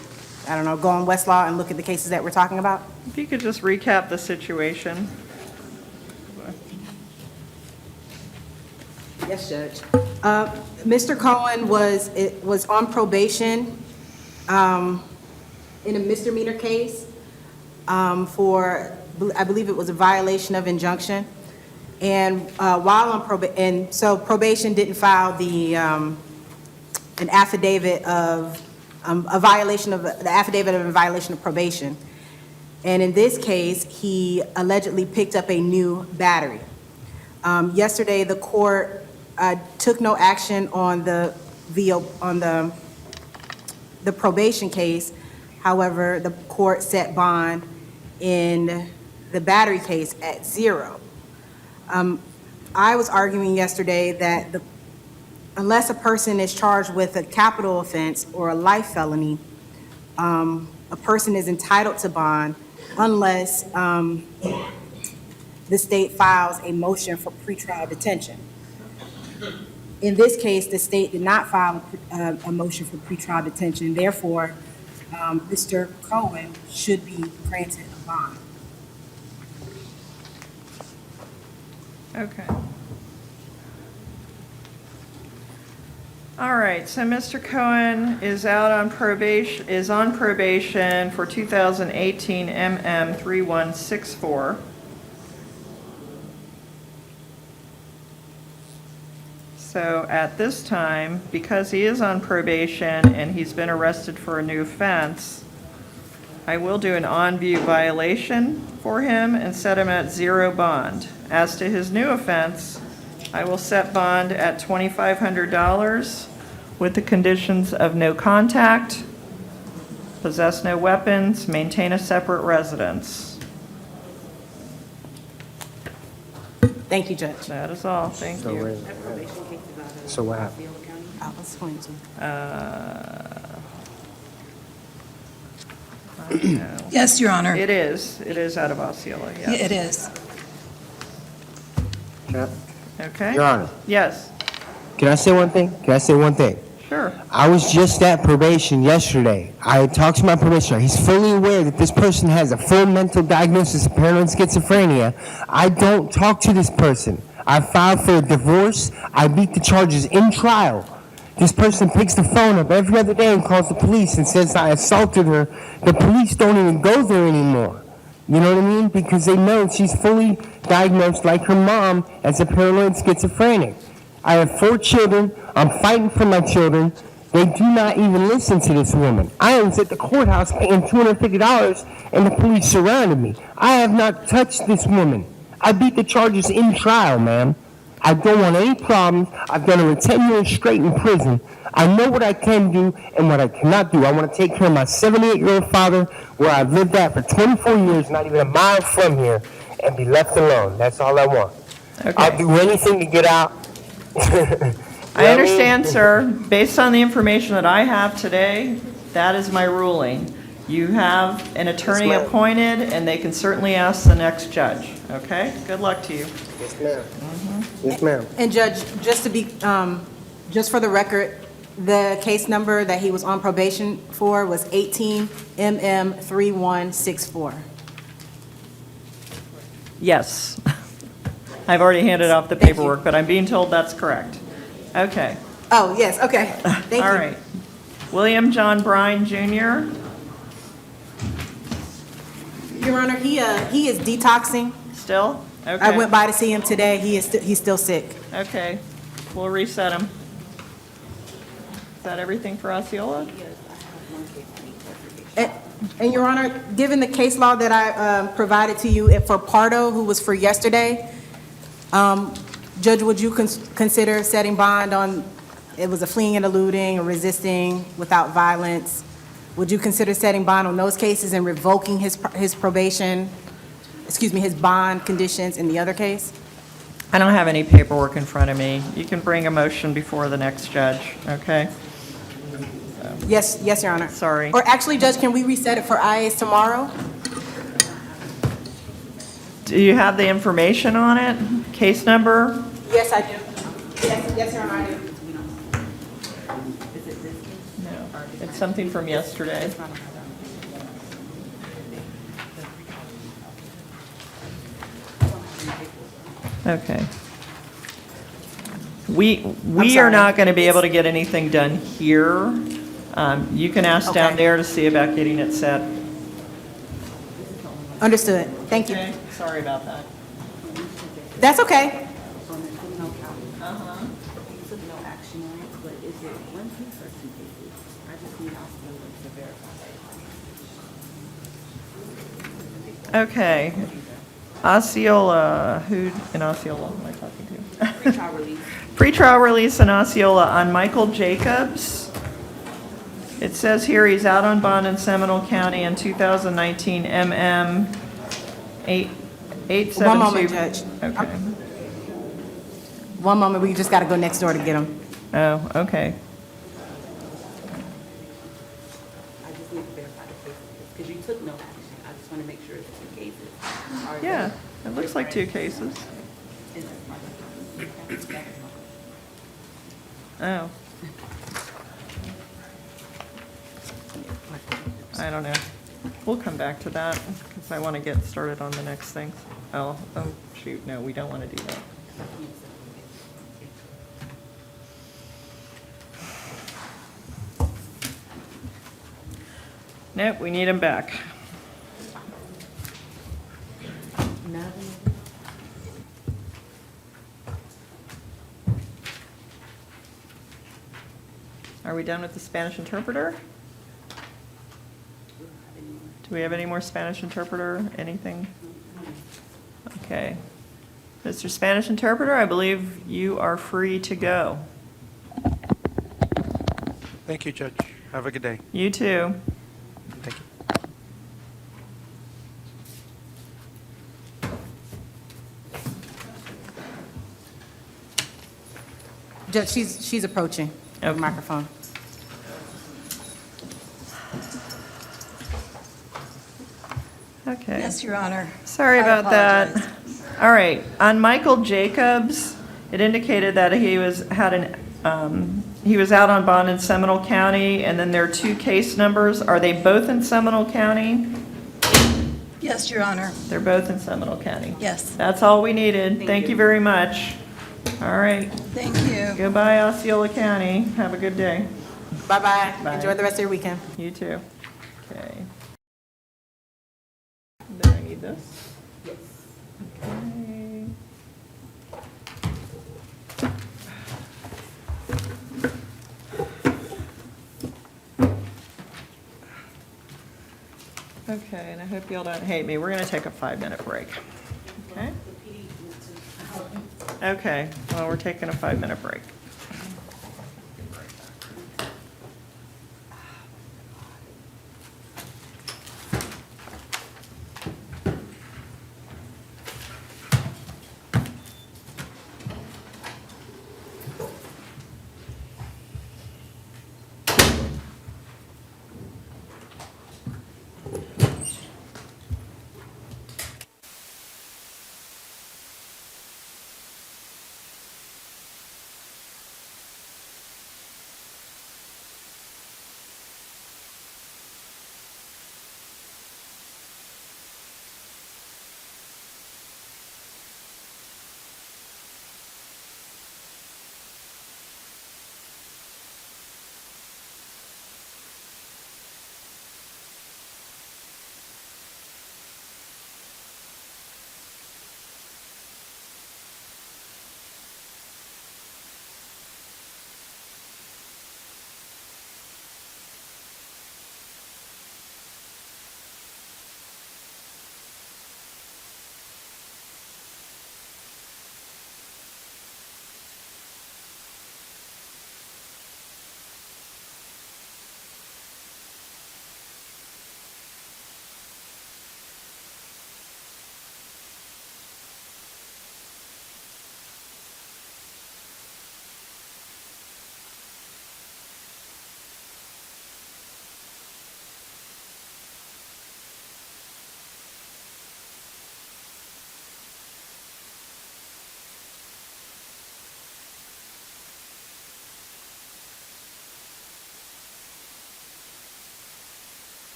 I don't know, go on Westlaw and look at the cases that we're talking about? If you could just recap the situation. Yes, Judge. Mr. Cohen was on probation in a misdemeanor case for, I believe it was a violation of injunction. And while on probation, and so probation didn't file the an affidavit of a violation of the affidavit of a violation of probation. And in this case, he allegedly picked up a new battery. Yesterday, the court took no action on the probation case. However, the court set bond in the battery case at 0. I was arguing yesterday that unless a person is charged with a capital offense or a life felony, a person is entitled to bond unless the state files a motion for pretrial detention. In this case, the state did not file a motion for pretrial detention. Therefore, Mr. Cohen should be granted a bond. Okay. All right, so Mr. Cohen is on probation for 2018 MM 3164. So at this time, because he is on probation and he's been arrested for a new offense, I will do an on-view violation for him and set him at 0 bond. As to his new offense, I will set bond at $2,500 with the conditions of no contact, possess no weapons, maintain a separate residence. Thank you, Judge. That is all. Thank you. So what happened? I was going to. Yes, Your Honor. It is. It is out of Osceola, yes. It is. Okay. Your Honor, Yes, can I say one thing? sure. I was just at probation yesterday. I talked to my probationer. He's fully aware that this person has a full mental diagnosis of paranoid schizophrenia. I don't talk to this person. I filed for a divorce. I beat the charges in trial. This person picks the phone up every other day and calls the police and says I assaulted her. The police don't even go there anymore. You know what I mean? Because they know she's fully diagnosed, like her mom, as a paranoid schizophrenic. I have 4 children. I'm fighting for my children. They do not even listen to this woman. I was at the courthouse paying $250 and the police surrounded me. I have not touched this woman. I beat the charges in trial, ma'am. I don't want any problems. I've done over 10 years straight in prison. I know what I can do and what I cannot do. I want to take care of my 78-year-old father, where I've lived at for 24 years, not even a mile from here, and be left alone. That's all I want. Okay. I'll do anything to get out. I understand, sir. Based on the information that I have today, that is my ruling. You have an attorney Yes, ma'am. appointed, and they can certainly ask the next judge, okay? Good luck to you. Yes, ma'am. Yes, ma'am. And Judge, just to be, just for the record, the case number that he was on probation for was 18 MM 3164. Yes. I've already handed off the paperwork, but I'm being told that's correct. Okay. Oh, yes, okay. Thank you. All right. William John Bryan Jr. Your Honor, he is detoxing. Still? Okay. I went by to see him today. He's still sick. Okay. We'll reset him. Is that everything for Osceola? And Your Honor, given the case law that I provided to you for Pardo, who was for yesterday, Judge, would you consider setting bond on, it was a fleeing and eluding or resisting without violence? Would you consider setting bond on those cases and revoking his probation, his bond conditions in the other case? I don't have any paperwork in front of me. You can bring a motion before the next judge, okay? Yes, yes, Your Honor. Sorry. Or actually, Judge, can we reset it for IAs tomorrow? Do you have the information on it? Case number? Yes, I do. Yes, yes, Your Honor, I do. No, it's something from yesterday. Okay. We are sorry. not going to be able to get anything done here. You can ask down Okay. there to see about getting it set. Understood. Thank you. Okay, sorry about that. That's okay. Uh-huh. You took no action on it, but is it one case or two cases? I just need Osceola to verify. Okay. Osceola, who in Osceola am I talking to? Pretrial release. Pretrial release in Osceola on Michael Jacobs. It says here he's out on bond in Seminole County in 2019 MM 872. One moment, Judge. Okay. One moment, we just got to go next door to get them. Oh, okay. I just need to verify the cases, because you took no action. I just want to make sure it's two cases. Are Yeah, they it looks like two different? cases. Is that my question? Oh. I don't know. We'll come back to that because I want to get started on the next thing. Oh, shoot, no, we don't want to do that. Nope, we need him back. Are we done with the Spanish interpreter? Do we have any more Spanish interpreter? Anything? Okay. Mr. Spanish interpreter, I believe you are free to go. Thank you, Judge. Have a good day. You too. Thank you. Judge, she's approaching the microphone. Okay. Yes, Your Honor. Sorry I about that. apologize. All right, on Michael Jacobs, it indicated that he was out on bond in Seminole County, and then there are two case numbers. Are they both in Seminole County? Yes, Your Honor. They're both in Seminole County. Yes. That's all we needed. Thank you very much. All right. Thank you. Goodbye, Osceola County. Have a good day. Bye-bye. Bye. Enjoy the rest of your weekend. You too. Okay. Then I need this. Yes. Okay. Okay, and I hope y'all don't hate me. We're gonna take a 5-minute break. Okay? Okay, well, we're taking a 5-minute break.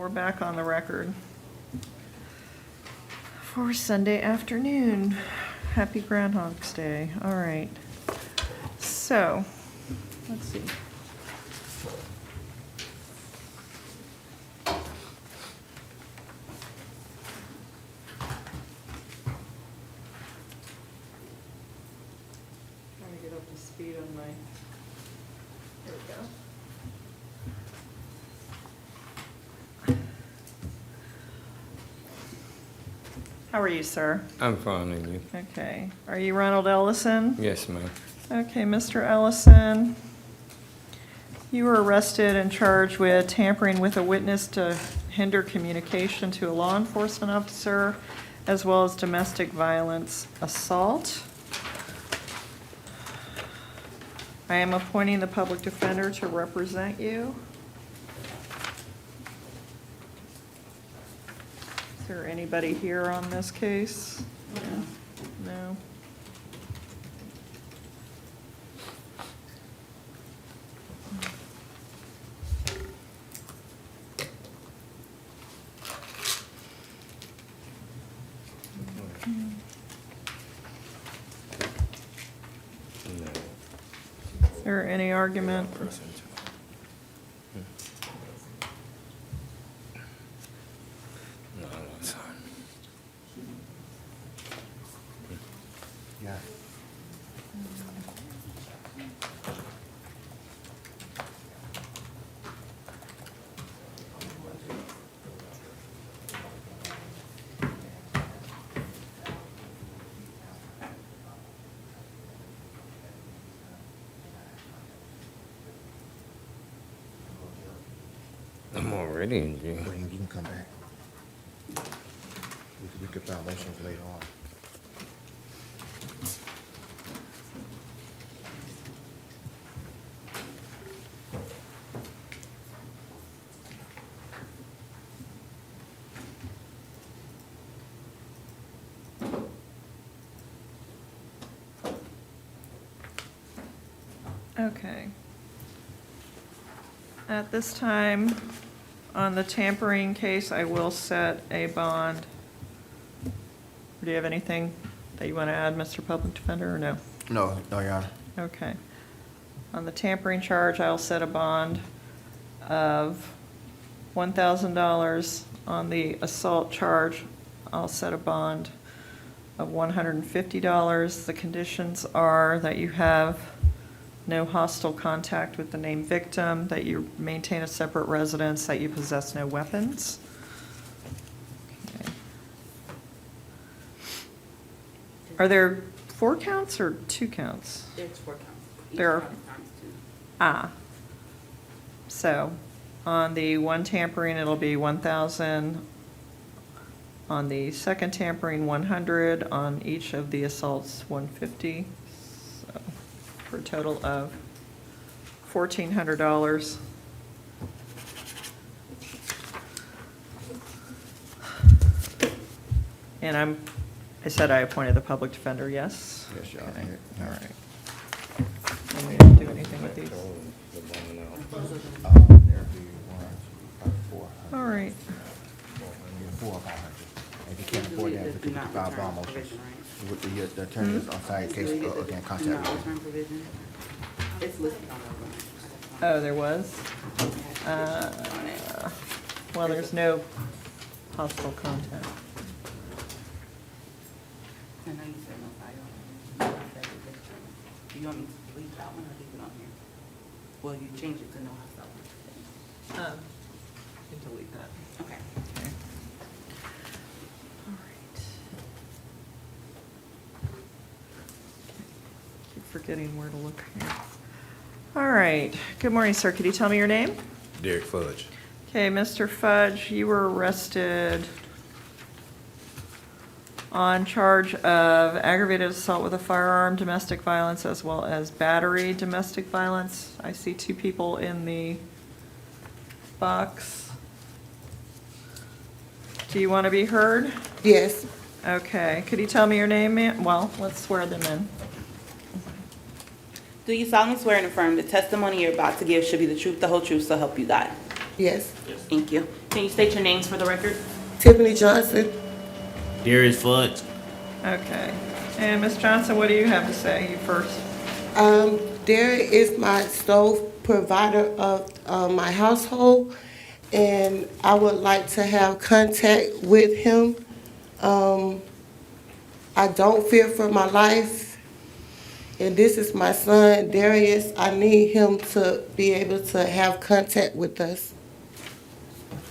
we're back on the record for Sunday afternoon. Happy Groundhog's Day. All right. So, let's see. Trying to get up to speed on my, there we go. How are you, sir? I'm fine, and you? Okay. Are you Ronald Ellison? Yes, ma'am. Okay, Mr. Ellison, you were arrested and charged with tampering with a witness to hinder communication to a law enforcement officer, as well as domestic violence assault. I am appointing the public defender to represent you. Is there anybody here on this case? No? Is there any argument? No, that's fine. Yeah. I'm already in jail. You can come back. We could file motions later on. Okay. At this time, on the tampering case, I will set a bond. Do you have anything that you want to add, Mr. Public Defender, or no? No, Your Honor. Okay. On the tampering charge, I'll set a bond of $1,000. On the assault charge, I'll set a bond of $150. The conditions are that you have no hostile contact with the named victim, that you maintain a separate residence, that you possess no weapons. Okay. Are there 4 counts or 2 counts? There's 4 counts. Each There are, count is times 2. So, on the one tampering, it'll be 1,000. On the second tampering, 100. On each of the assaults, 150. So, for a total of $1,400. And I said I appointed the public defender, yes? Yes, Your Okay, Honor. all right. And we didn't do anything with these. All right. 4 or 500. If you can't afford that, we can file bond motions. With the attorney is on site in case, again, contact with you. It's listed on the Oh, there was? Well, there's no hostile contact. I know you said no firearm. Do you want me to delete that one or leave it on here? Well, you change it to no hostile. You can delete that. Okay. All right. Keep forgetting where to look here. All right. Good morning, sir. Could you tell me your name? Derek Fudge. Okay, Mr. Fudge, you were arrested on charge of aggravated assault with a firearm, domestic violence, as well as battery domestic violence. I see 2 people in the box. Do you want to be heard? Yes. Okay. Could you tell me your name, ma'am? Well, let's swear them in. Do you solemnly swear and affirm the testimony you're about to give should be the truth, the whole truth, so help you God? Yes. Thank you. Can you state your names for the record? Tiffany Johnson. Darius Fudge. Okay. And Ms. Johnson, what do you have to say? You first. Derek is my sole provider of my household, and I would like to have contact with him. I don't fear for my life, and this is my son, Darius. I need him to be able to have contact with us.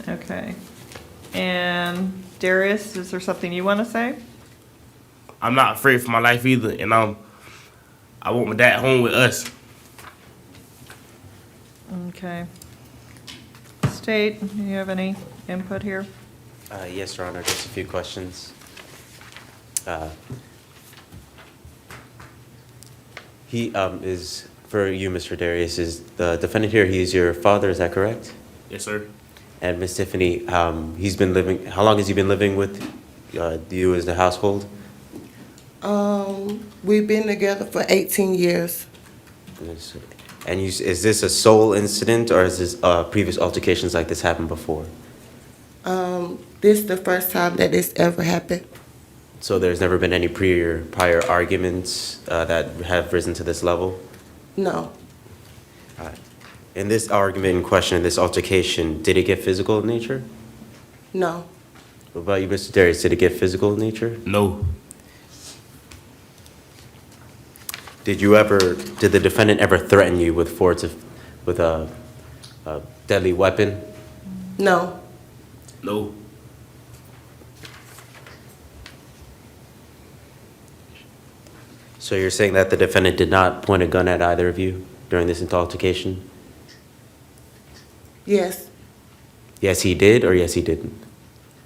Okay. And Darius, is there something you want to say? I'm not afraid for my life either, and I want my dad home with us. Okay. State, do you have any input here? Yes, Your Honor, just a few questions. He is, for you, Mr. Darius, is the defendant here, he is your father, is that correct? Yes, sir. And Ms. Tiffany, he's been living, how long has he been living with you as the household? We've been together for 18 years. And is this a sole incident, or is this previous altercations like this happened before? This is the first time that this ever happened. So there's never been any prior arguments that have risen to this level? No. In this argument in question, this altercation, did it get physical in nature? No. What about you, Mr. Darius? Did it get physical in nature? No. Did the defendant ever threaten you with a deadly weapon? No. No. So you're saying that the defendant did not point a gun at either of you during this altercation? Yes. Yes, he did, or yes, he didn't?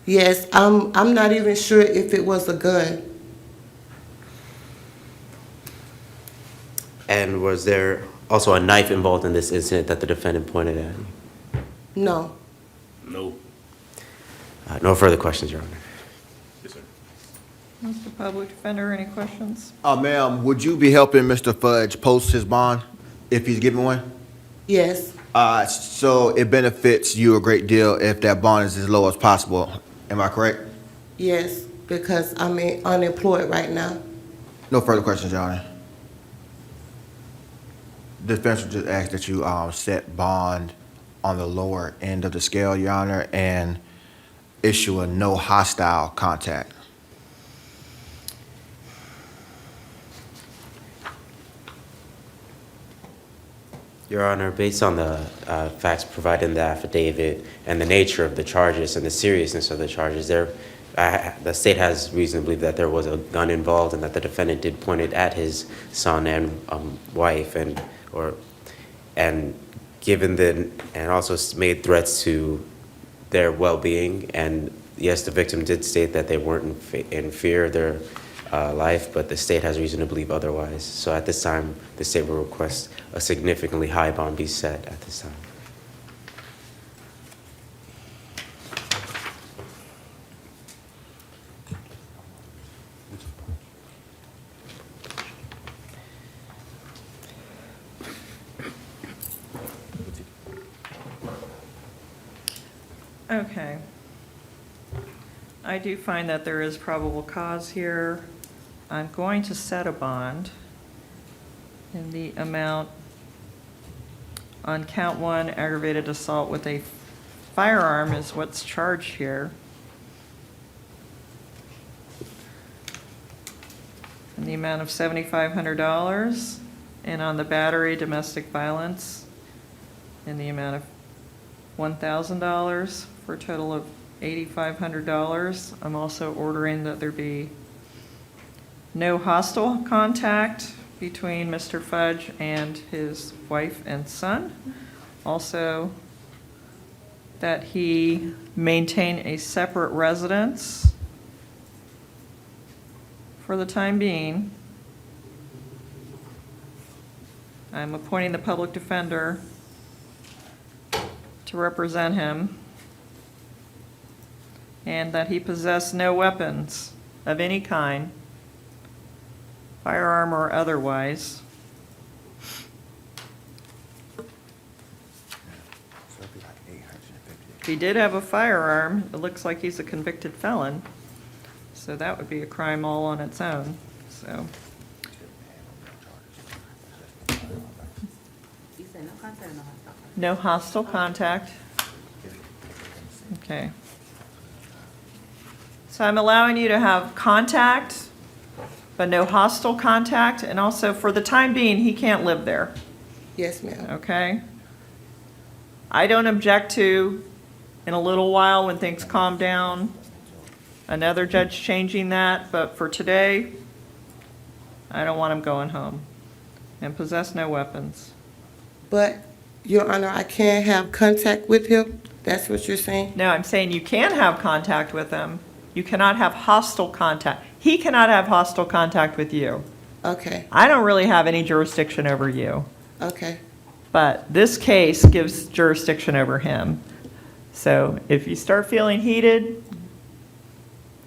Yes. I'm not even sure if it was a gun. And was there also a knife involved in this incident that the defendant pointed at you? No. No. No further questions, Your Honor. Yes, sir. Mr. Public Defender, any questions? Ma'am, would you be helping Mr. Fudge post his bond if he's given one? Yes. So it benefits you a great deal if that bond is as low as possible. Am I correct? Yes, because I'm unemployed right now. No further questions, Your Honor. The defense would just ask that you set bond on the lower end of the scale, Your Honor, and issue a no hostile contact. Your Honor, based on the facts provided in the affidavit and the nature of the charges and the seriousness of the charges, the state has reason to believe that there was a gun involved and that the defendant did point it at his son and wife, and also made threats to their well-being. And yes, the victim did state that they weren't in fear of their life, but the state has reason to believe otherwise. So at this time, the state will request a significantly high bond be set at this time. Okay. I do find that there is probable cause here. I'm going to set a bond in the amount on count 1, aggravated assault with a firearm is what's charged here. In the amount of $7,500, and on the battery, domestic violence, in the amount of $1,000 for a total of $8,500. I'm also ordering that there be no hostile contact between Mr. Fudge and his wife and son. Also, that he maintain a separate residence for the time being. I'm appointing the public defender to represent him, and that he possess no weapons of any kind, firearm or otherwise. If he did have a firearm, it looks like he's a convicted felon. So that would be a crime all on its own, so. You said no contact or no hostile? No hostile contact. Okay. So I'm allowing you to have contact, but no hostile contact, and also for the time being, he can't live there, Yes, ma'am. okay? I don't object to, in a little while, when things calm down, another judge changing that, but for today, I don't want him going home. And possess no weapons. But, Your Honor, I can't have contact with him? That's what you're saying? No, I'm saying you can have contact with him. You cannot have hostile contact. He cannot have hostile contact with you. Okay, I don't really have any jurisdiction over you, okay. but this case gives jurisdiction over him. So if you start feeling heated,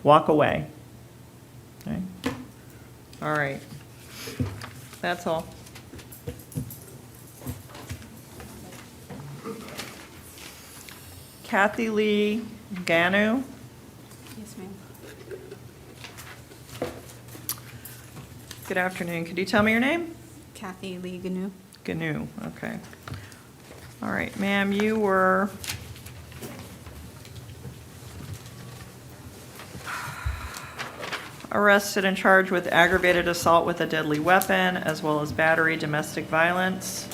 walk away. Okay? All right. That's all. Kathy Lee Ganu. Yes, ma'am. Good afternoon. Could you tell me your name? Kathy Lee Ganu. Gnu, okay. All right, ma'am, you were arrested and charged with aggravated assault with a deadly weapon, as well as battery, domestic violence.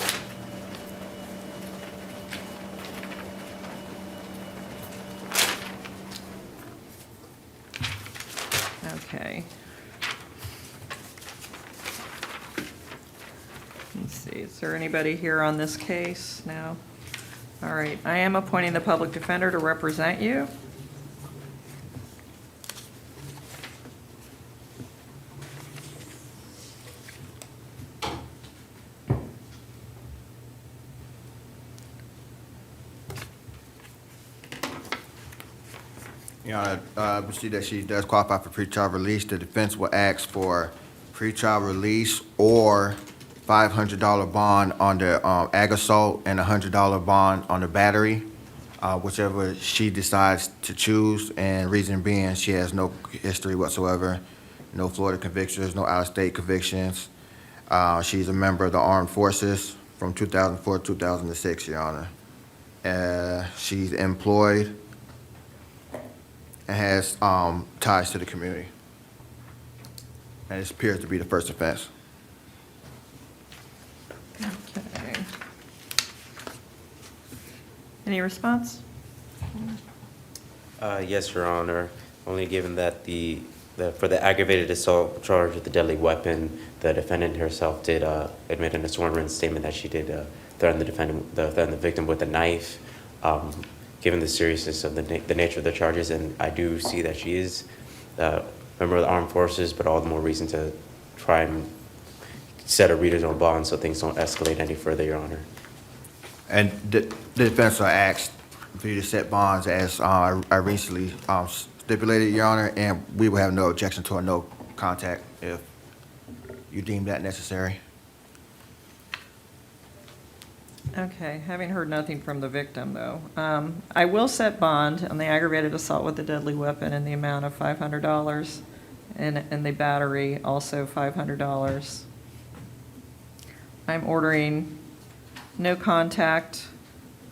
Okay. Let's see, is there anybody here on this case? No? All right, I am appointing the public defender to represent you. Your Honor, we see that she does qualify for pretrial release. The defense will ask for pretrial release or $500 bond on the ag assault and $100 bond on the battery, whichever she decides to choose. And reason being, she has no history whatsoever, no Florida convictions, no out-of-state convictions. She's a member of the Armed Forces from 2004 to 2006, Your Honor. She's employed and has ties to the community. And this appears to be the first offense. Okay. Any response? Yes, Your Honor. Only given that for the aggravated assault charge with the deadly weapon, the defendant herself did admit in a sworn written statement that she did threaten the victim with a knife. Given the seriousness of the nature of the charges, and I do see that she is a member of the Armed Forces, but all the more reason to try and set a reader's own bond so things don't escalate any further, Your Honor. And the defense will ask for you to set bonds as I recently stipulated, Your Honor, and we will have no objection to a no contact if you deem that necessary. Okay, having heard nothing from the victim, though, I will set bond on the aggravated assault with a deadly weapon in the amount of $500, and the battery also $500. I'm ordering no contact,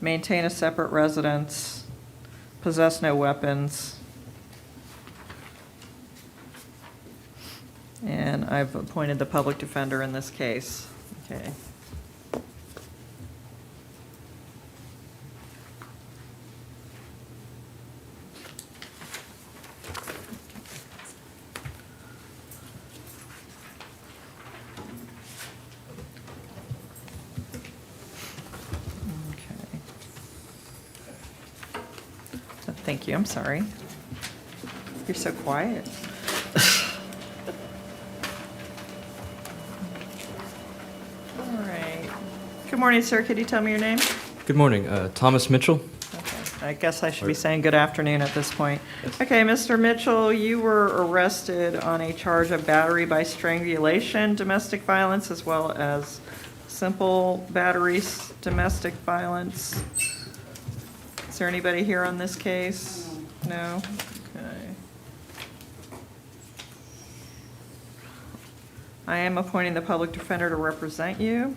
maintain a separate residence, possess no weapons, and I've appointed the public defender in this case. Okay. Thank you, I'm sorry. You're so quiet. All right. Good morning, sir. Could you tell me your name? Good morning, Thomas Mitchell. I guess I should be saying good afternoon at this point. Okay, Mr. Mitchell, you were arrested on a charge of battery by strangulation, domestic violence, as well as simple batteries, domestic violence. Is there anybody here on this case? No? Okay. I am appointing the public defender to represent you.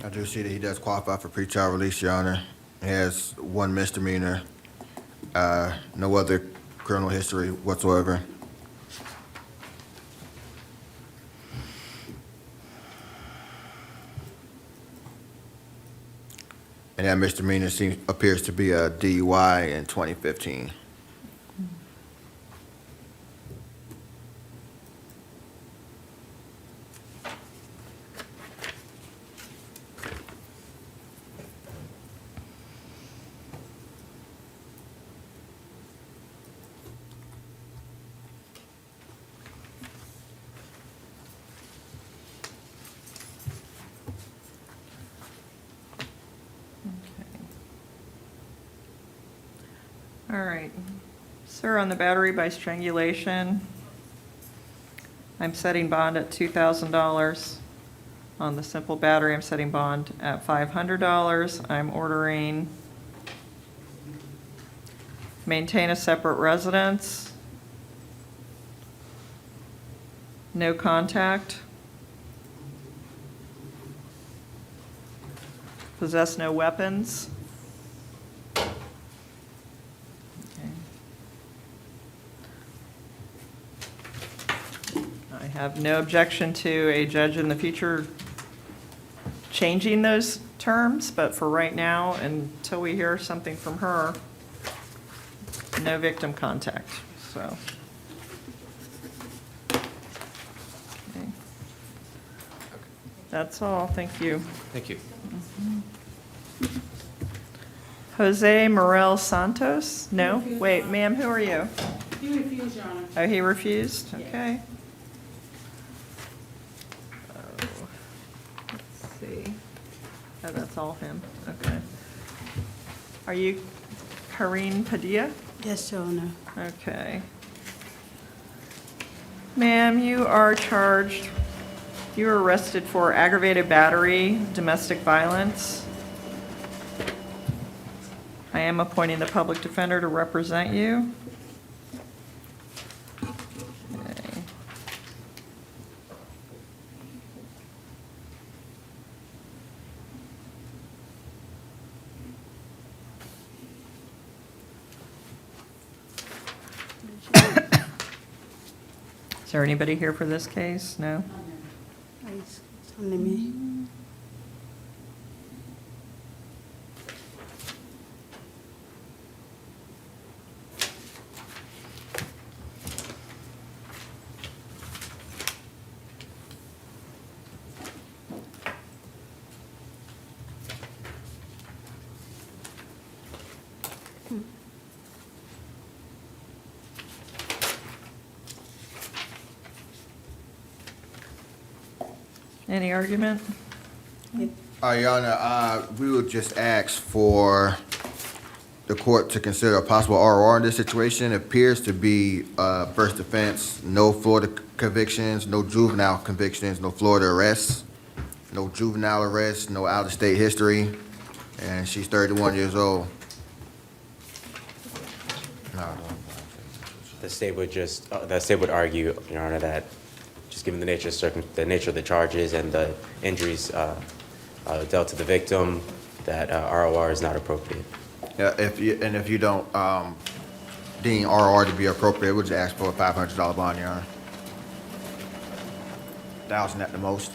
I do see that he does qualify for pretrial release, Your Honor. He has one misdemeanor, no other criminal history whatsoever. And that misdemeanor appears to be a DUI in 2015. All right. Sir, on the battery by strangulation, I'm setting bond at $2,000. On the simple battery, I'm setting bond at $500. I'm ordering maintain a separate residence, no contact, possess no weapons. I have no objection to a judge in the future changing those terms, but for right now, until we hear something from her, no victim contact, so. Okay. That's all, thank you. Thank you. Jose Morel Santos? No? Wait, ma'am, who are you? He refused, Your Honor. Oh, he refused? Okay. Let's see. Oh, that's all him, okay. Are you Karine Padilla? Yes, Your Honor. Okay. Ma'am, you are charged, you were arrested for aggravated battery, domestic violence. I am appointing the public defender to represent you. Okay. Is there anybody here for this case? No? It's only me. Any argument? Your Honor, we would just ask for the court to consider a possible ROR in this situation. It appears to be first offense, no Florida convictions, no juvenile convictions, no Florida arrests, no juvenile arrests, no out-of-state history, and she's 31 years old. The state would argue, Your Honor, that just given the nature of the charges and the injuries dealt to the victim, that ROR is not appropriate. Yeah, if you don't deem ROR to be appropriate, we'll just ask for a $500 bond, Your Honor. 1,000 at the most.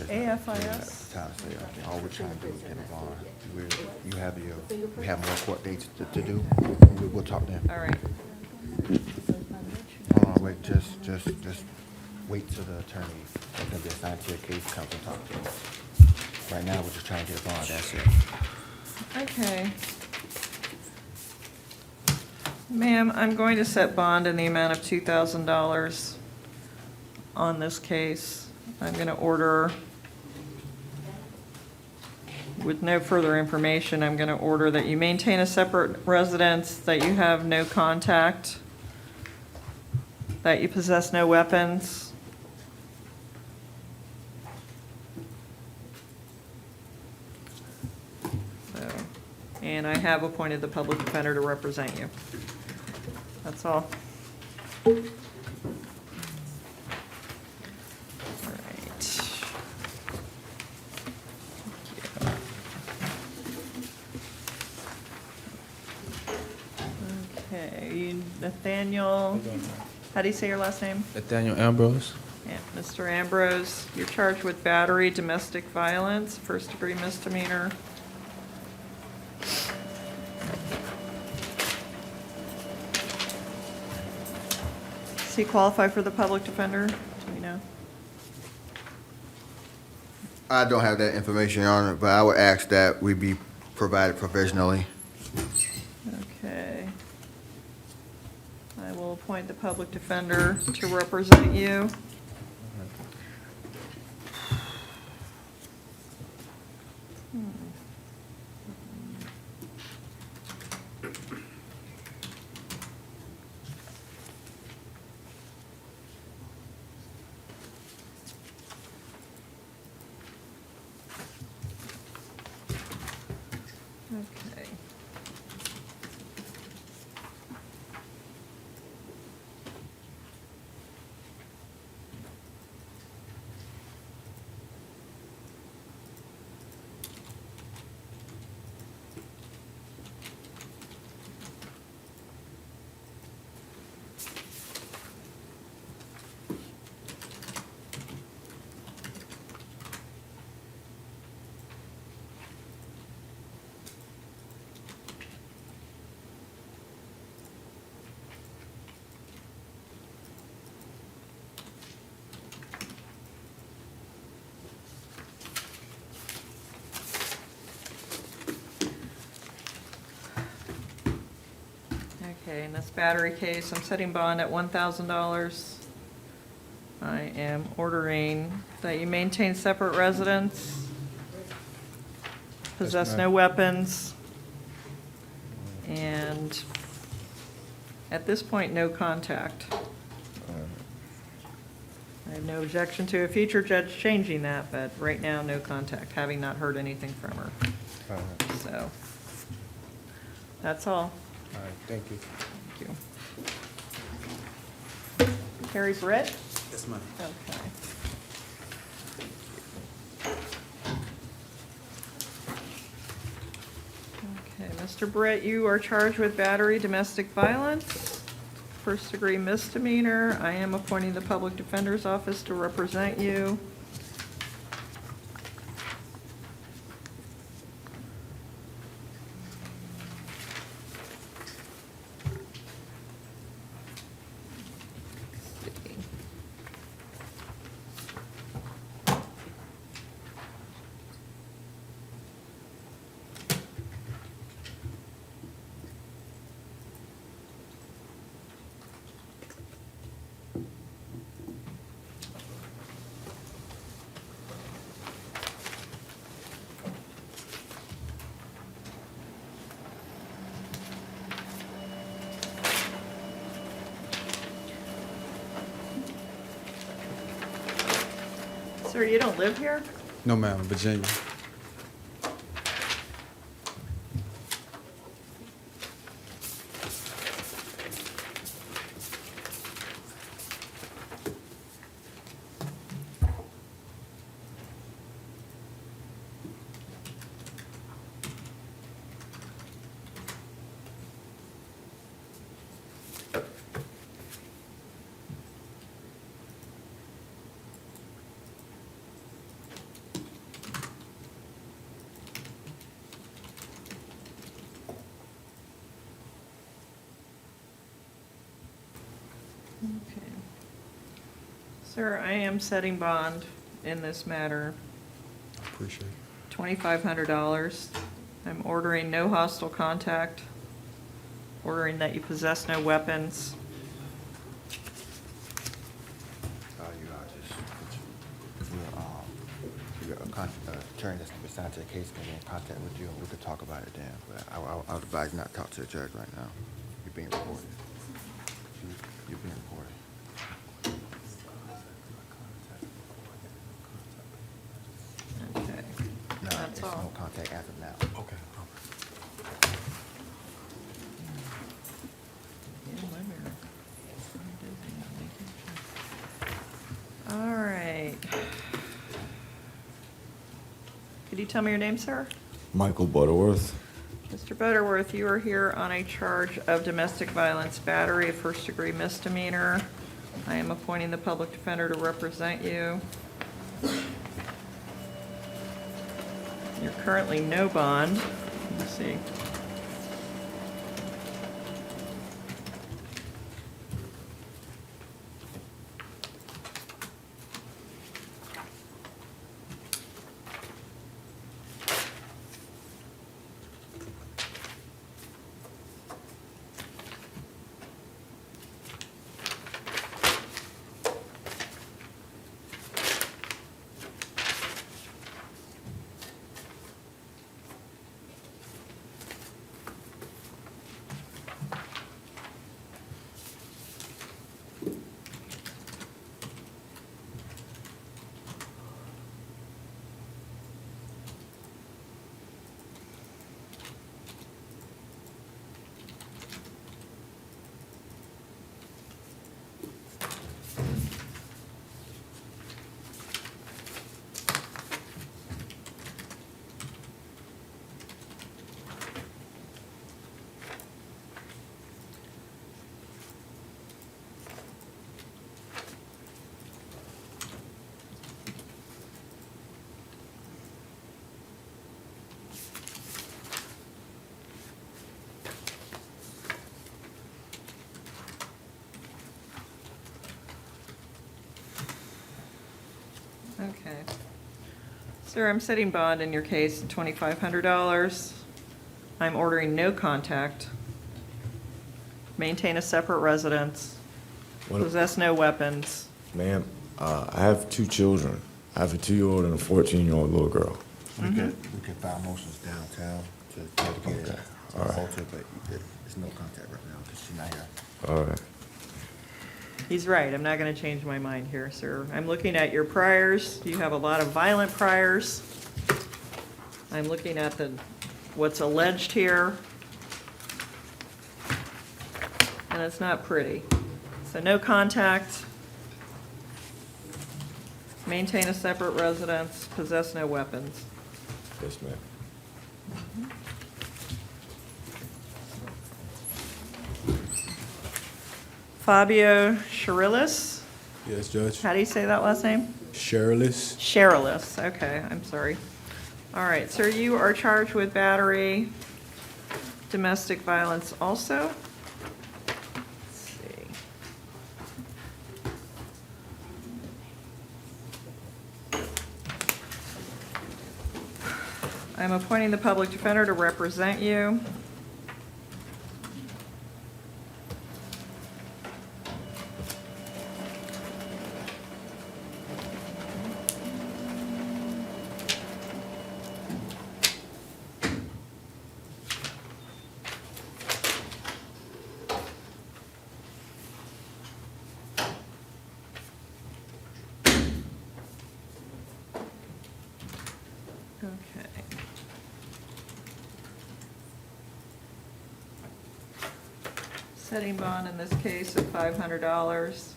AFIS? trying to say, okay, all we're trying to do is get a bond. We have more court dates to do. We'll talk then. All right. Hold on, wait, just wait till the attorney that can be assigned to your case comes and talk to us. Right now, we're just trying to get a bond, that's it. Okay. Ma'am, I'm going to set bond in the amount of $2,000 on this case. I'm going to order, with no further information, I'm going to order that you maintain a separate residence, that you have no contact, that you possess no weapons. So, and I have appointed the public defender to represent you. That's all. All right. Okay, Nathaniel, how do you say your last name? Nathaniel Ambrose. Yeah, Mr. Ambrose, you're charged with battery, domestic violence, first-degree misdemeanor. Does he qualify for the public defender? Do we know? I don't have that information, Your Honor, but I would ask that we be provided provisionally. Okay. I will appoint the public defender to represent you. Okay. Okay, in this battery case, I'm setting bond at $1,000. I am ordering that you maintain separate residence, possess ma'am. no weapons, and at this point, no contact. I have no objection to a future judge changing that, but right now, no contact, having not heard anything from her. So, that's all. All right, thank you. Thank you. Harry Britt? Yes, ma'am. Okay. Okay, Mr. Britt, you are charged with battery, domestic violence, first-degree misdemeanor. I am appointing the public defender's office to represent you. Sir, you don't live here? No, ma'am, Virginia. Okay. Sir, I am setting bond in this matter, Appreciate it. $2,500. I'm ordering no hostile contact, ordering that you possess no weapons. Your attorney that's assigned to the case can be in contact with you, and we could talk about it then. But I would advise not to talk to the judge right now. You're being recorded. You're being recorded. Okay, No, that's it's all. no contact as of now. Okay. All right. Could you tell me your name, sir? Michael Butterworth. Mr. Butterworth, you are here on a charge of domestic violence battery, a first-degree misdemeanor. I am appointing the public defender to represent you. You're currently no bond. Let's see. Okay. Sir, I'm setting bond in your case at $2,500. I'm ordering no contact. Maintain a separate residence. Possess no weapons. Ma'am, I have two children. I have a 2-year-old and a 14-year-old little girl. We could file motions downtown to dedicate it to the altar, but there's no contact right now because she's not here. All right. He's right, I'm not gonna change my mind here, sir. I'm looking at your priors. You have a lot of violent priors. I'm looking at what's alleged here. And it's not pretty. So no contact. Maintain a separate residence, possess no weapons. Yes, ma'am. Fabio Chirilis? Yes, Judge. How do you say that last name? Sherilis. Chirilis, okay, I'm sorry. All right, sir, you are charged with battery, domestic violence also. Let's see. I'm appointing the public defender to represent you. Okay. Setting bond in this case of $500,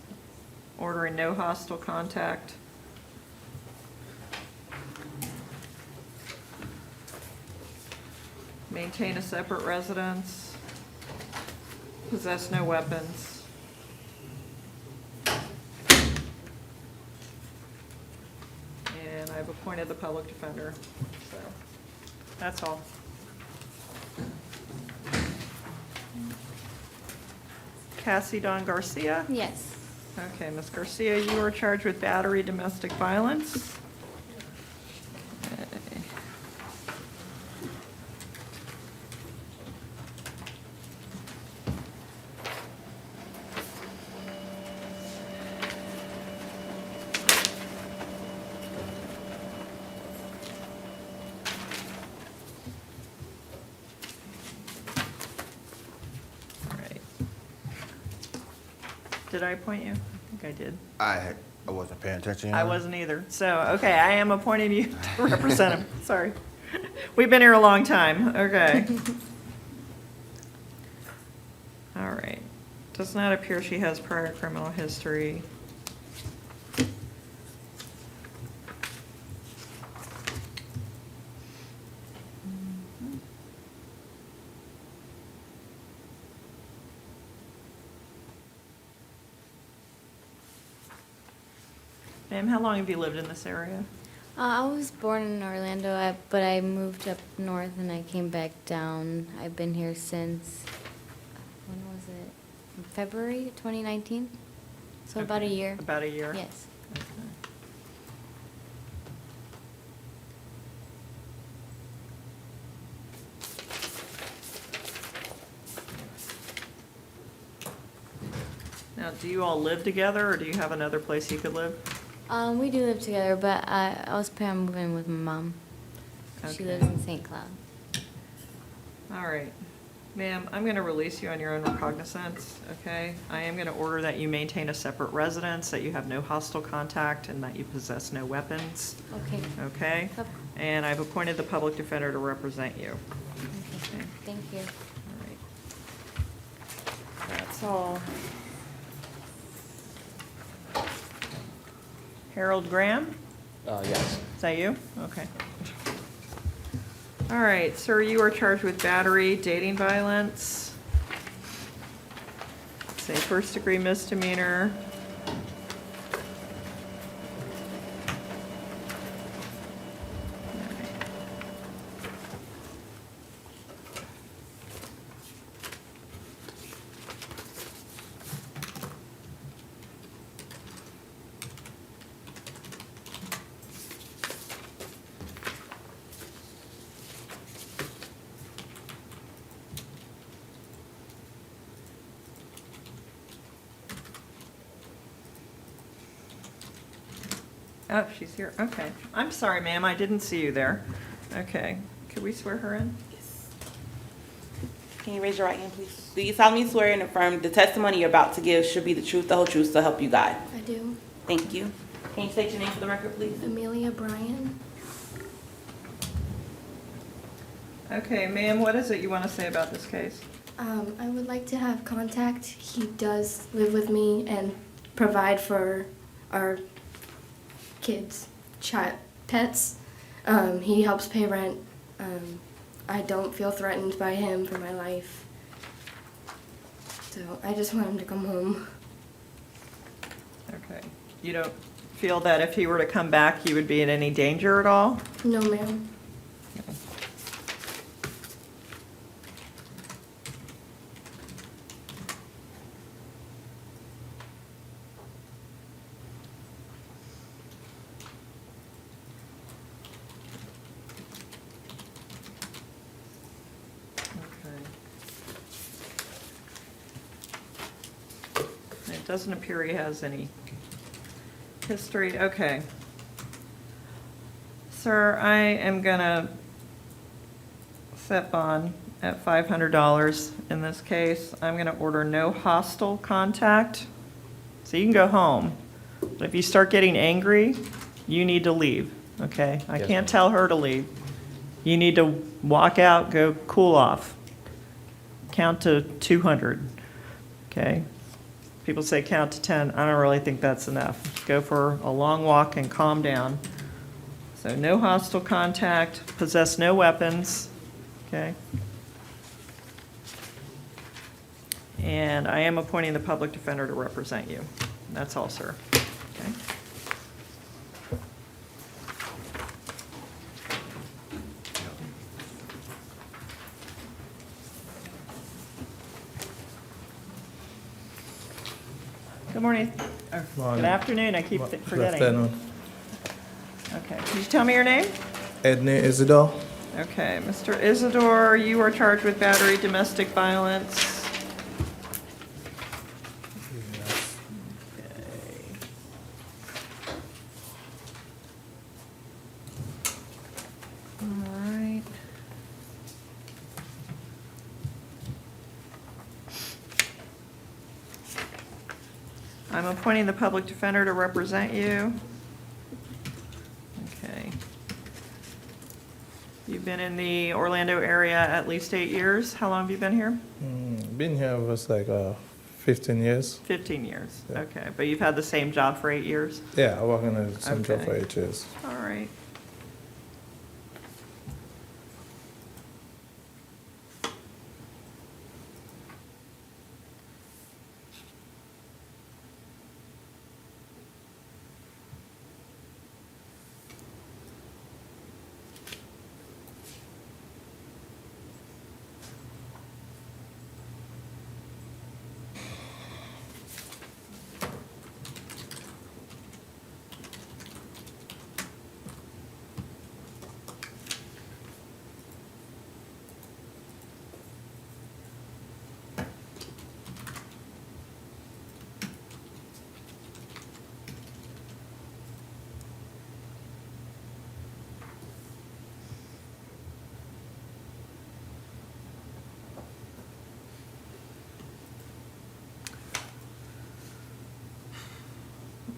ordering no hostile contact. Maintain a separate residence, possess no weapons. And I've appointed the public defender, so that's all. Cassie Don Garcia? Yes. Okay, Ms. Garcia, you are charged with battery domestic violence. Okay. All right. Did I appoint you? I think I did. I wasn't paying attention. I wasn't either. So, okay, I am appointing you to represent him. Sorry. We've been here a long time. Okay. All right. Does not appear she has prior criminal history. Ma'am, how long have you lived in this area? I was born in Orlando, but I moved up north and I came back down. I've been here since, when was it? February 2019? So about a Okay. year. About a year? Yes. Okay. Now, do you all live together, or do you have another place you could live? We do live together, but I was planning on moving with my mom. She Okay. lives in St. Cloud. All right. Ma'am, I'm going to release you on your own recognizance, okay? I am going to order that you maintain a separate residence, that you have no hostile contact, and that you possess no weapons, Okay. okay? And I've appointed the public defender to represent you. Okay. Thank you. All right. That's all. Harold Graham? Yes. Is that you? Okay. All right, sir, you are charged with battery, dating violence. It's a first-degree misdemeanor. Oh, she's here, okay. I'm sorry, ma'am, I didn't see you there. Okay, could we swear her in? Can you raise your right hand, please? Do you solemnly swear and affirm the testimony you're about to give should be the truth, the whole truth, so help you God? I do. Thank you. Can you state your name for the record, please? Amelia Bryan. Okay, ma'am, what is it you want to say about this case? I would like to have contact. He does live with me and provide for our kids' pets. He helps pay rent. I don't feel threatened by him for my life. So I just want him to come home. Okay. You don't feel that if he were to come back, he would be in any danger at all? No, ma'am. It doesn't appear he has any history. Okay. Sir, I am gonna set bond at $500 in this case. I'm gonna order no hostile contact. So you can go home. But if you start getting angry, you need to leave, okay? I Yes, can't ma'am. tell her to leave. You need to walk out, go cool off. Count to 200, okay? People say count to 10. I don't really think that's enough. Go for a long walk and calm down. So no hostile contact, possess no weapons, okay? And I am appointing the public defender to represent you. That's all, sir. Okay? Good morning. Good afternoon, I keep Good forgetting. afternoon. Okay, can you tell me your name? Edney Isidore. Okay, Mr. Isidore, you are charged with battery, domestic violence. All right. I'm appointing the public defender to represent you. Okay. You've been in the Orlando area at least 8 years. How long have you been here? Been here was like 15 years. 15 years, Yeah. okay. But you've had the same job for 8 years? Yeah, I work in a same job for Okay. 8 years. All right.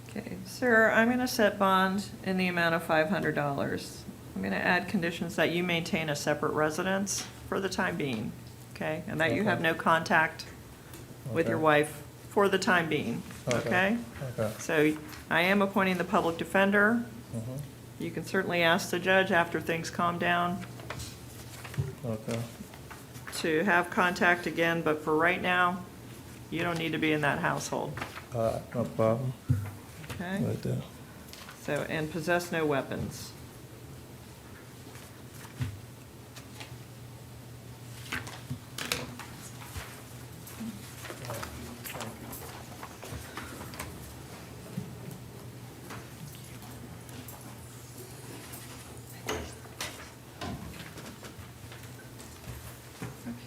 Okay, sir, I'm going to set bond in the amount of $500. I'm going to add conditions that you maintain a separate residence for the time being, okay? And that you have no contact with your Okay. wife for the time being, okay? Okay. So I am appointing the public defender. Mhm. You can certainly ask the judge after things calm down Okay. to have contact again, but for right now, you don't need to be in that household, No problem. okay? Right there. So, and possess no weapons.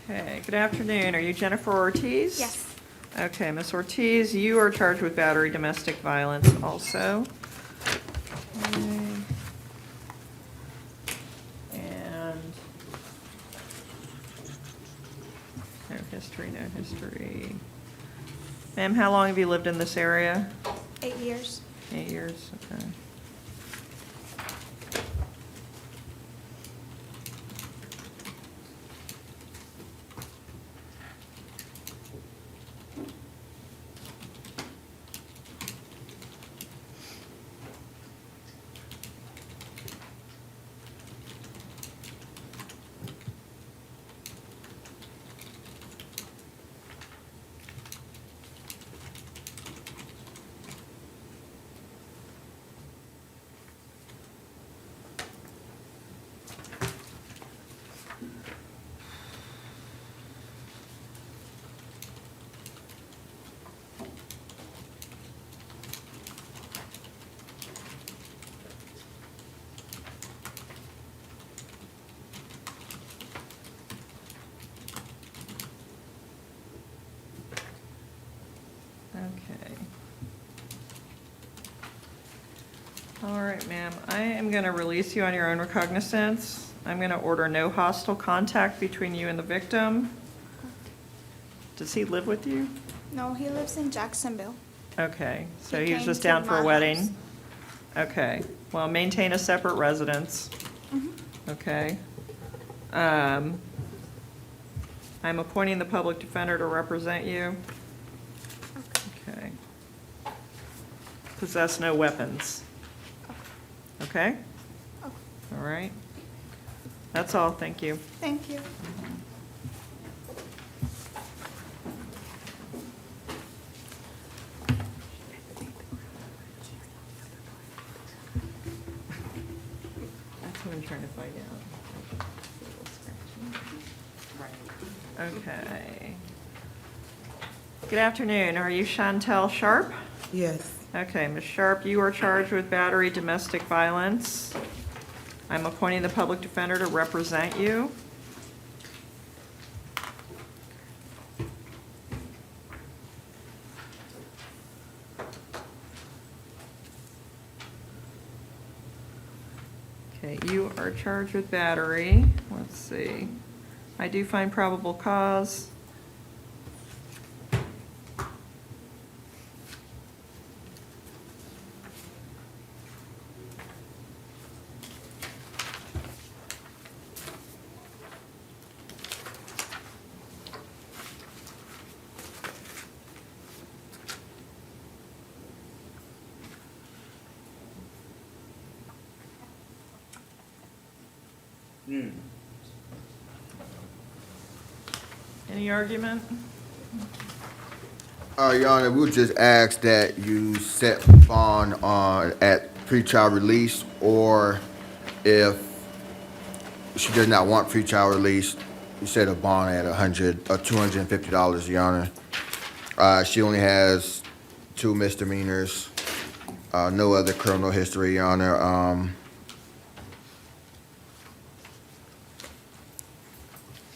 Okay, good afternoon. Are you Jennifer Ortiz? Yes. Okay, Ms. Ortiz, you are charged with battery domestic violence also. Okay. And no history, no history. Ma'am, how long have you lived in this area? 8 years. 8 years, okay. Okay. All right, ma'am, I am going to release you on your own recognizance. I'm going to order no hostile contact between you and the victim. Does he live with you? No, he lives in Jacksonville. Okay, so He he was came just to down for a my wedding? house. Okay, well, maintain a separate residence. Okay. I'm appointing the public defender to represent you. Okay. Possess no weapons. Okay? All right. That's all, thank you. Thank you. That's what I'm trying to find out. Okay. Good afternoon, are you Chantel Sharp? Yes. Okay, Ms. Sharp, you are charged with battery domestic violence. I'm appointing the public defender to represent you. Okay, you are charged with battery. Let's see. I do find probable cause. Any argument? Your Honor, we would just ask that you set bond on at pretrial release, or if she does not want pretrial release, you set a bond at $250, Your Honor. She only has 2 misdemeanors, no other criminal history, Your Honor.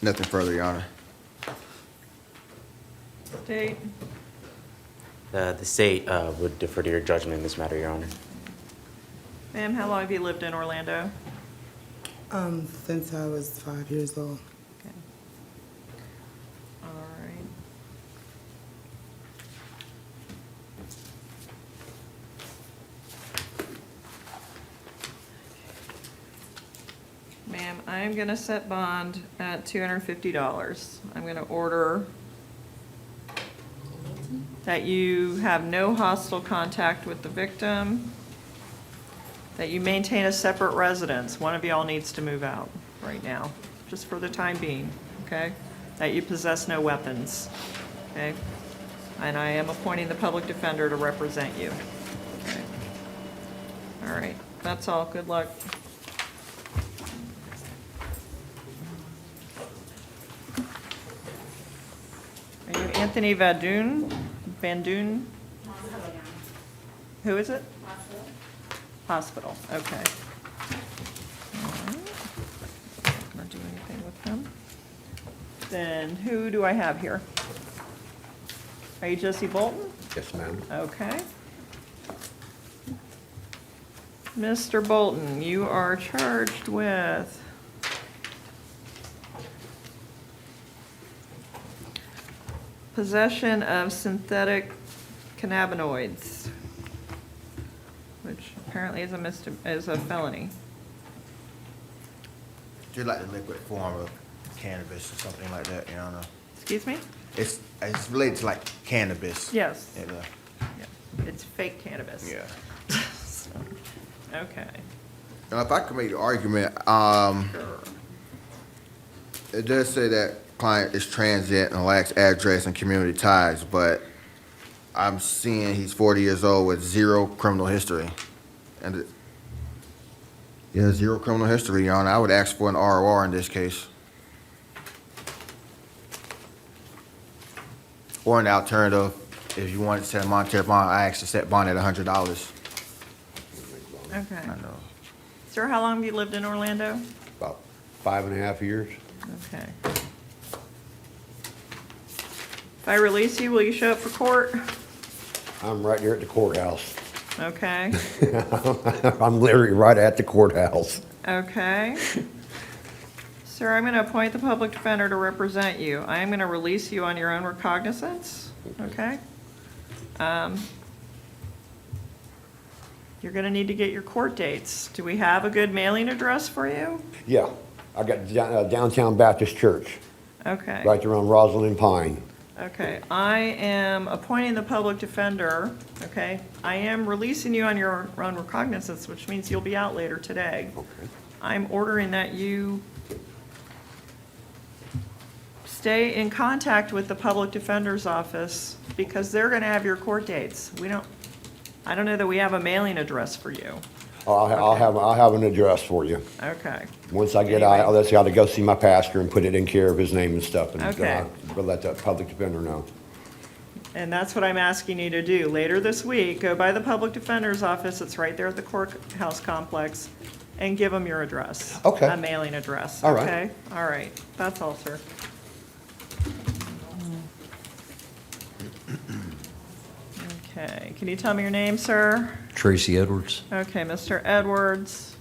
Nothing further, Your Honor. State? The state would defer to your judgment in this matter, Your Honor. Ma'am, how long have you lived in Orlando? Since I was 5 years old. Okay. All right. Ma'am, I am gonna set bond at $250. I'm gonna order that you have no hostile contact with the victim, that you maintain a separate residence. One of y'all needs to move out right now, just for the time being, okay? That you possess no weapons, okay? And I am appointing the public defender to represent you. Okay. All right, that's all. Good luck. Are you Anthony Van Doon? Who is it? Hospital, okay. All right. Not gonna do anything with him. Then who do I have here? Are you Jesse Bolton? Yes, ma'am. Okay. Mr. Bolton, you are charged with possession of synthetic cannabinoids, which apparently is a felony. Just like the liquid form of cannabis or something like that, Your Honor. Excuse me? It's related to like cannabis. Yes. And, Yeah. It's fake cannabis. yeah. Okay. Now, if I could make the argument, it does say that client is transient and lacks address and community ties, but I'm seeing he's 40 years old with 0 criminal history. And yeah, 0 criminal history, Your Honor. I would ask for an ROR in this case. Or an alternative, if you wanted to set a monetary bond, I asked to set bond at $100. Okay. I know. Sir, how long have you lived in Orlando? About 5.5 years. Okay. If I release you, will you show up for court? I'm right here at the courthouse. Okay. I'm literally right at the courthouse. Okay. Sir, I'm going to appoint the public defender to represent you. I am going to release you on your own recognizance, okay? You're going to need to get your court dates. Do we have a good mailing address for you? Yeah, I got Downtown Baptist Church, Okay. right there on Rosalind and Pine. Okay, I am appointing the public defender, okay? I am releasing you on your own recognizance, which means you'll be out later today. Okay. I'm ordering that you stay in contact with the public defender's office because they're gonna have your court dates. I don't know that we have a mailing address for you. I'll have an address for you. Okay, Once I get out, I'll got to go see my pastor and put it in care of his name and stuff, and Okay. uh, we'll let the public defender know. And that's what I'm asking you to do. Later this week, go by the public defender's office, it's right there at the courthouse complex, and give them your address. Okay. A mailing address. All right. Okay? All right. That's all, sir. Okay. Can you tell me your name, sir? Tracy Edwards. Okay, Mr. Edwards.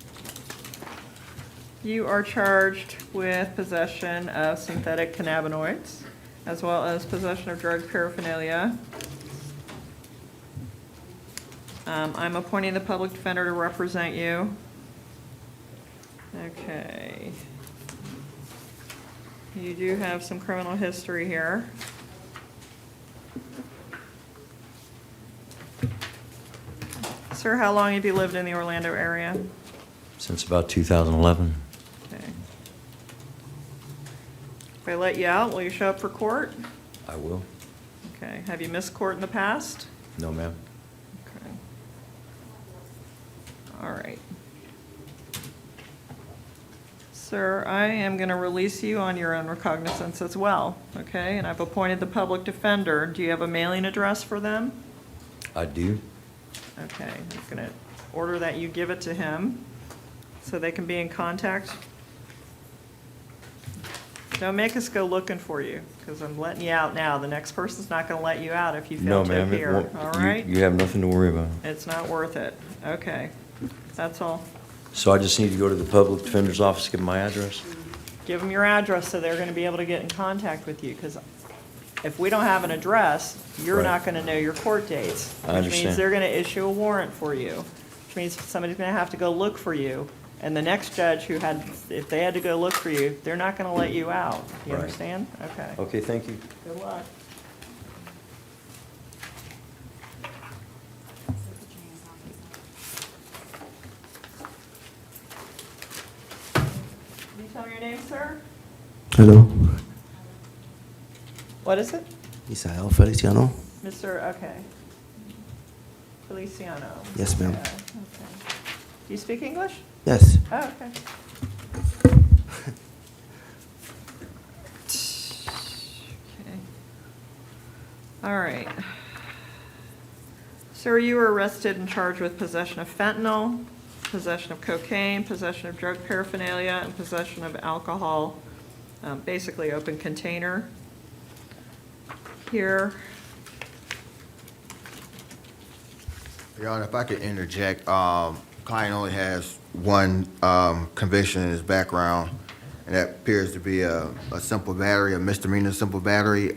You are charged with possession of synthetic cannabinoids, as well as possession of drug paraphernalia. I'm appointing the public defender to represent you. Okay. You do have some criminal history here. Sir, how long have you lived in the Orlando area? Since about 2011. Okay. If I let you out, will you show up for court? I will. Okay. Have you missed court in the past? No, ma'am. Okay. All right. Sir, I am going to release you on your own recognizance as well, okay? And I've appointed the public defender. Do you have a mailing address for them? I do. Okay, I'm going to order that you give it to him so they can be in contact. Don't make us go looking for you, because I'm letting you out now. The next person's not going to let you out if you No, fail to ma'am. It appear, won't- all right? You have nothing to worry about. It's not worth it. Okay, that's all. So I just need to go to the public defender's office, give them my address? Give them your address so they're going to be able to get in contact with you, because if we don't have an address, you're Right. not going to know your court dates. I Which means understand. they're going to issue a warrant for you, which means somebody's going to have to go look for you. And the next judge who had, if they had to go look for you, they're not going to let you out. You Right. understand? Okay. Okay, thank you. Good luck. Can you tell me your name, sir? Hello. What is it? Isael Feliciano. Mr., okay. Feliciano. Yes, ma'am. Yeah, okay. Do you speak English? Yes. Oh, okay. Okay. All right. Sir, you were arrested and charged with possession of fentanyl, possession of cocaine, possession of drug paraphernalia, and possession of alcohol, basically open container. Here, Your Honor, if I could interject, client only has one conviction in his background, and that appears to be a simple battery, a misdemeanor simple battery.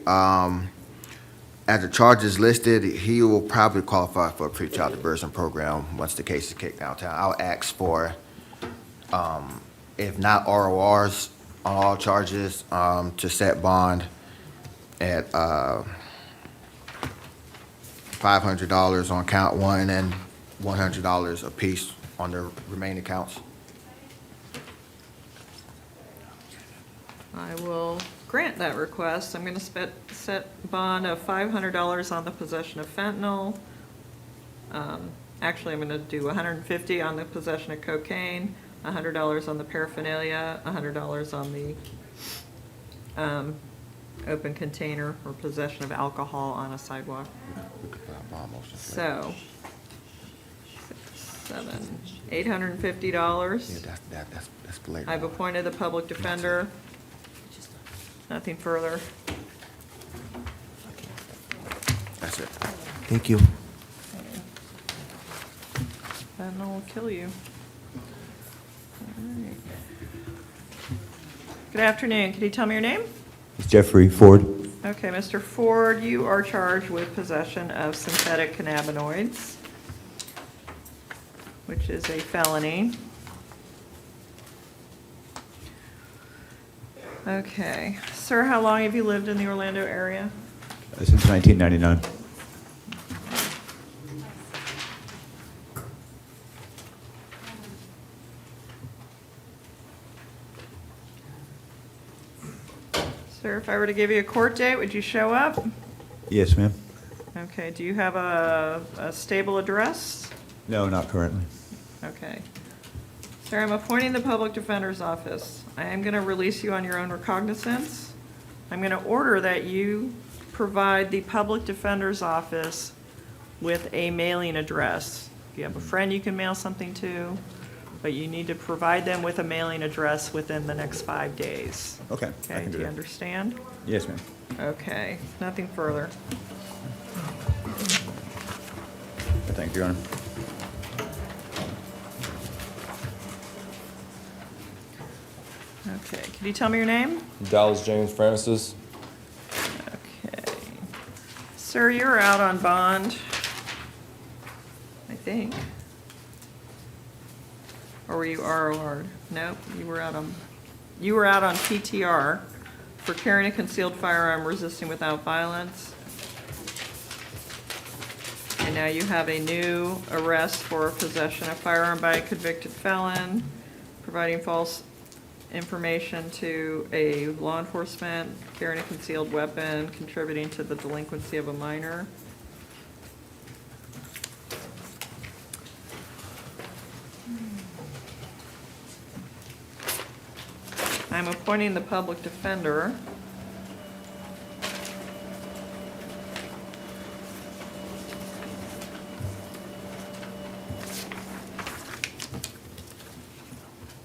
As the charges listed, he will probably qualify for a pretrial diversion program once the case is kicked downtown. I'll ask for, if not RORs on all charges, to set bond at $500 on count one and $100 apiece on the remaining counts. I will grant that request. I'm going to set bond of $500 on the possession of fentanyl. Actually, I'm going to do $150 on the possession of cocaine, $100 on the paraphernalia, $100 on the open container or possession of alcohol on a sidewalk. So, $850. That's blatant. I've appointed the public defender. Nothing further. That's it. Thank you. Fentanyl will kill you. All right. Good afternoon. Can you tell me your name? It's Jeffrey Ford. Okay, Mr. Ford, you are charged with possession of synthetic cannabinoids, which is a felony. Okay. Sir, how long have you lived in the Orlando area? Since 1999. Sir, if I were to give you a court date, would you show up? Yes, ma'am. Okay, do you have a stable address? No, not currently. Okay. Sir, I'm appointing the public defender's office. I am going to release you on your own recognizance. I'm going to order that you provide the public defender's office with a mailing address. If you have a friend you can mail something to, but you need to provide them with a mailing address within the next 5 days. Okay, I Okay, can do do you that. understand? Yes, ma'am. Okay, nothing further. Thank you, Your Honor. Okay, can you tell me your name? Dallas James Francis. Okay. Sir, you're out on bond, I think. Or were you ROR'd? Nope, you were out on PTR for carrying a concealed firearm resisting without violence. And now you have a new arrest for possession of firearm by a convicted felon, providing false information to a law enforcement, carrying a concealed weapon, contributing to the delinquency of a minor. I'm appointing the public defender.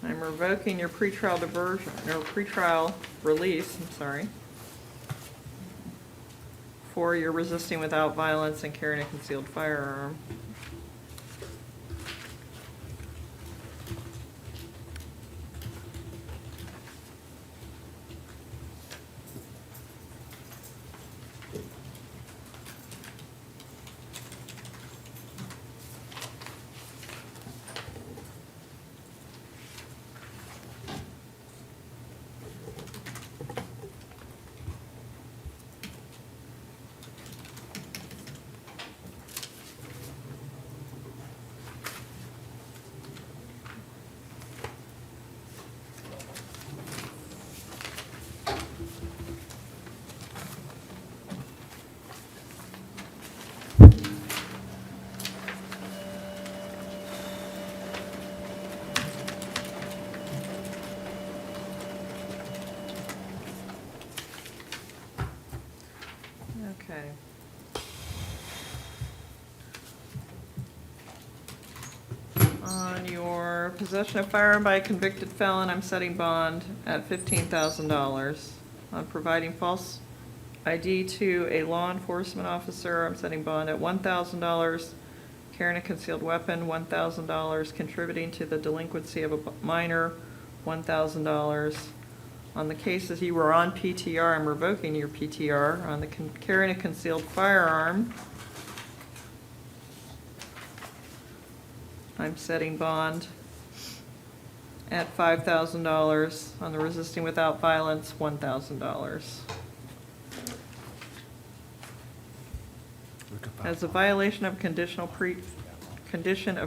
I'm revoking your pretrial diversion, or pretrial release, I'm sorry, for your resisting without violence and carrying a concealed firearm. Okay. On your possession of firearm by a convicted felon, I'm setting bond at $15,000. On providing false ID to a law enforcement officer, I'm setting bond at $1,000. Carrying a concealed weapon, $1,000. Contributing to the delinquency of a minor, $1,000. On the cases you were on PTR, I'm revoking your PTR. On the carrying a concealed firearm, I'm setting bond at $5,000. On the resisting without violence, $1,000. As a violation of condition of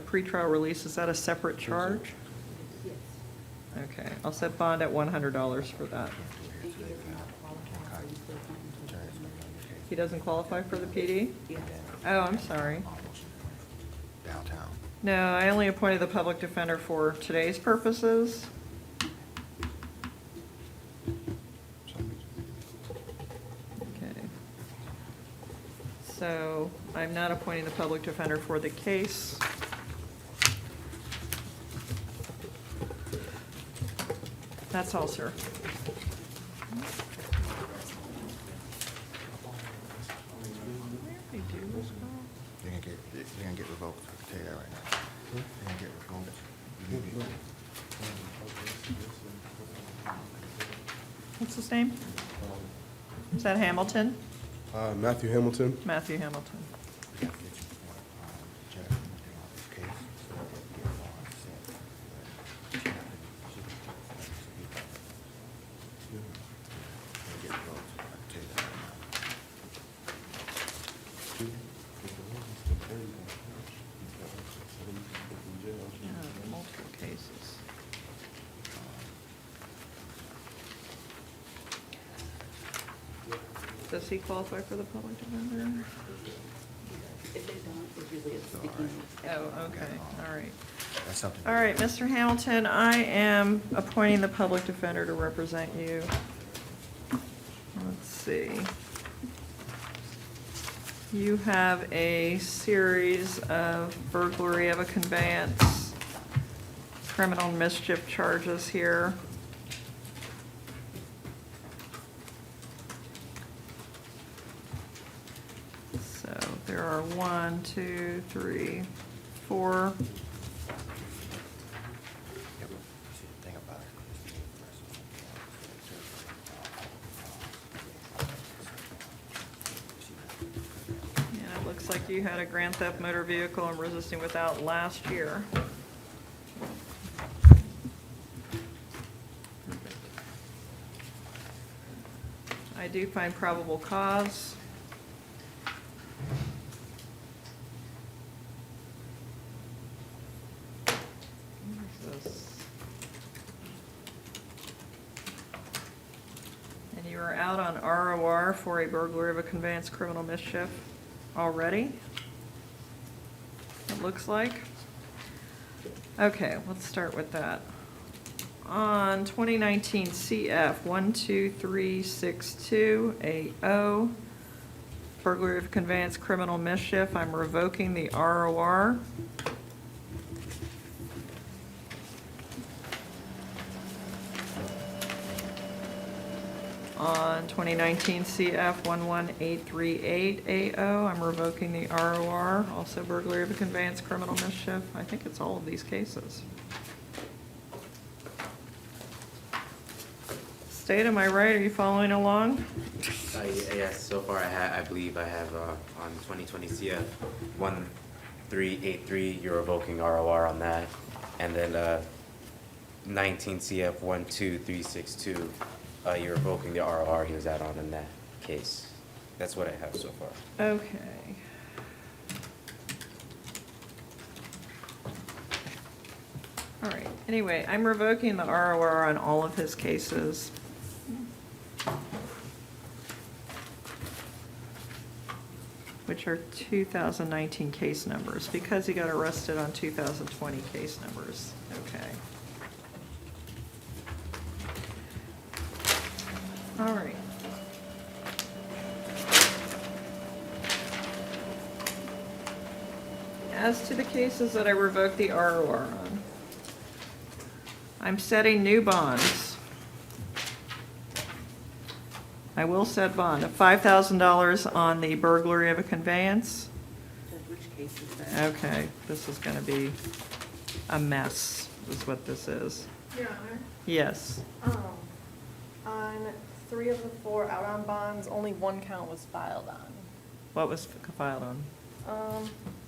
pretrial release, is that a separate charge? Okay, I'll set bond at $100 for that. He doesn't qualify for the PD? Oh, I'm sorry. Downtown. No, I only appointed the public defender for today's purposes. Okay. So I'm not appointing the public defender for the case. That's all, sir. You're gonna get revoked, I can tell you that right now. You're gonna get revoked. What's his name? Is that Hamilton? Matthew Hamilton. Matthew Hamilton. Multiple cases. Does he qualify for the public defender? If they don't, it's usually a sticky. Oh, okay, all right. That's something. All right, Mr. Hamilton, I am appointing the public defender to represent you. Let's see. You have a series of burglary of a conveyance, criminal mischief charges here. So there are 1, 2, 3, 4. And it looks like you had a grand theft motor vehicle and resisting without last year. I do find probable cause. Where's this? And you are out on ROR for a burglary of a conveyance criminal mischief already, it looks like. Okay, let's start with that. On 2019 CF 12362 AO, burglary of conveyance criminal mischief, I'm revoking the ROR. On 2019 CF 11838 AO, I'm revoking the ROR, also burglary of a conveyance criminal mischief. I think it's all of these cases. State, am I right? Are you following along? Yes, so far I believe I have on 2020 CF 1383, you're revoking ROR on that. And then 19 CF 12362, you're revoking the ROR he was out on in that case. That's what I have so far. Okay. All right, anyway, I'm revoking the ROR on all of his cases. Which are 2019 case numbers, because he got arrested on 2020 case numbers. Okay. All right. As to the cases that I revoked the ROR on, I'm setting new bonds. I will set bond of $5,000 on the burglary of a conveyance. Which case is that? Okay, this is gonna be a mess, is what this is. Your Honor, Yes. on 3 of the 4 out on bonds, only 1 count was filed on. What was filed on?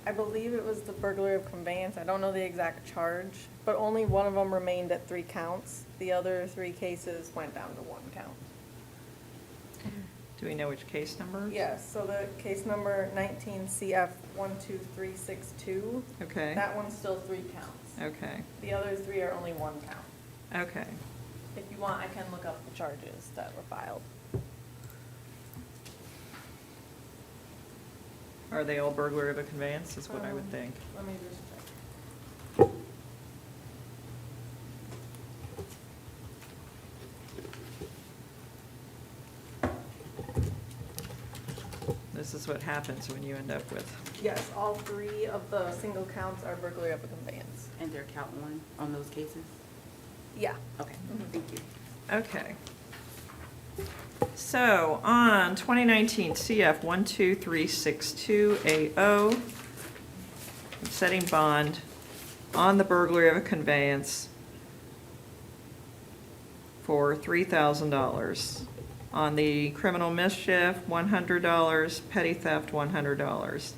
I believe it was the burglary of conveyance. I don't know the exact charge, but only one of them remained at 3 counts. The other 3 cases went down to 1 count. Do we know which case number? Yes, so the case number 19 CF 12362. Okay. That one's still 3 counts. Okay, The other 3 are only 1 count. okay. If you want, I can look up the charges that were filed. Are they all burglary of a conveyance, is what I would think. Let me just check. This is what happens when you end up with. Yes, all 3 of the single counts are burglary of a conveyance. And they're count 1 on those cases? Yeah. Okay, thank you. Okay. So on 2019 CF 12362 AO, I'm setting bond on the burglary of a conveyance for $3,000. On the criminal mischief, $100, petty theft, $100.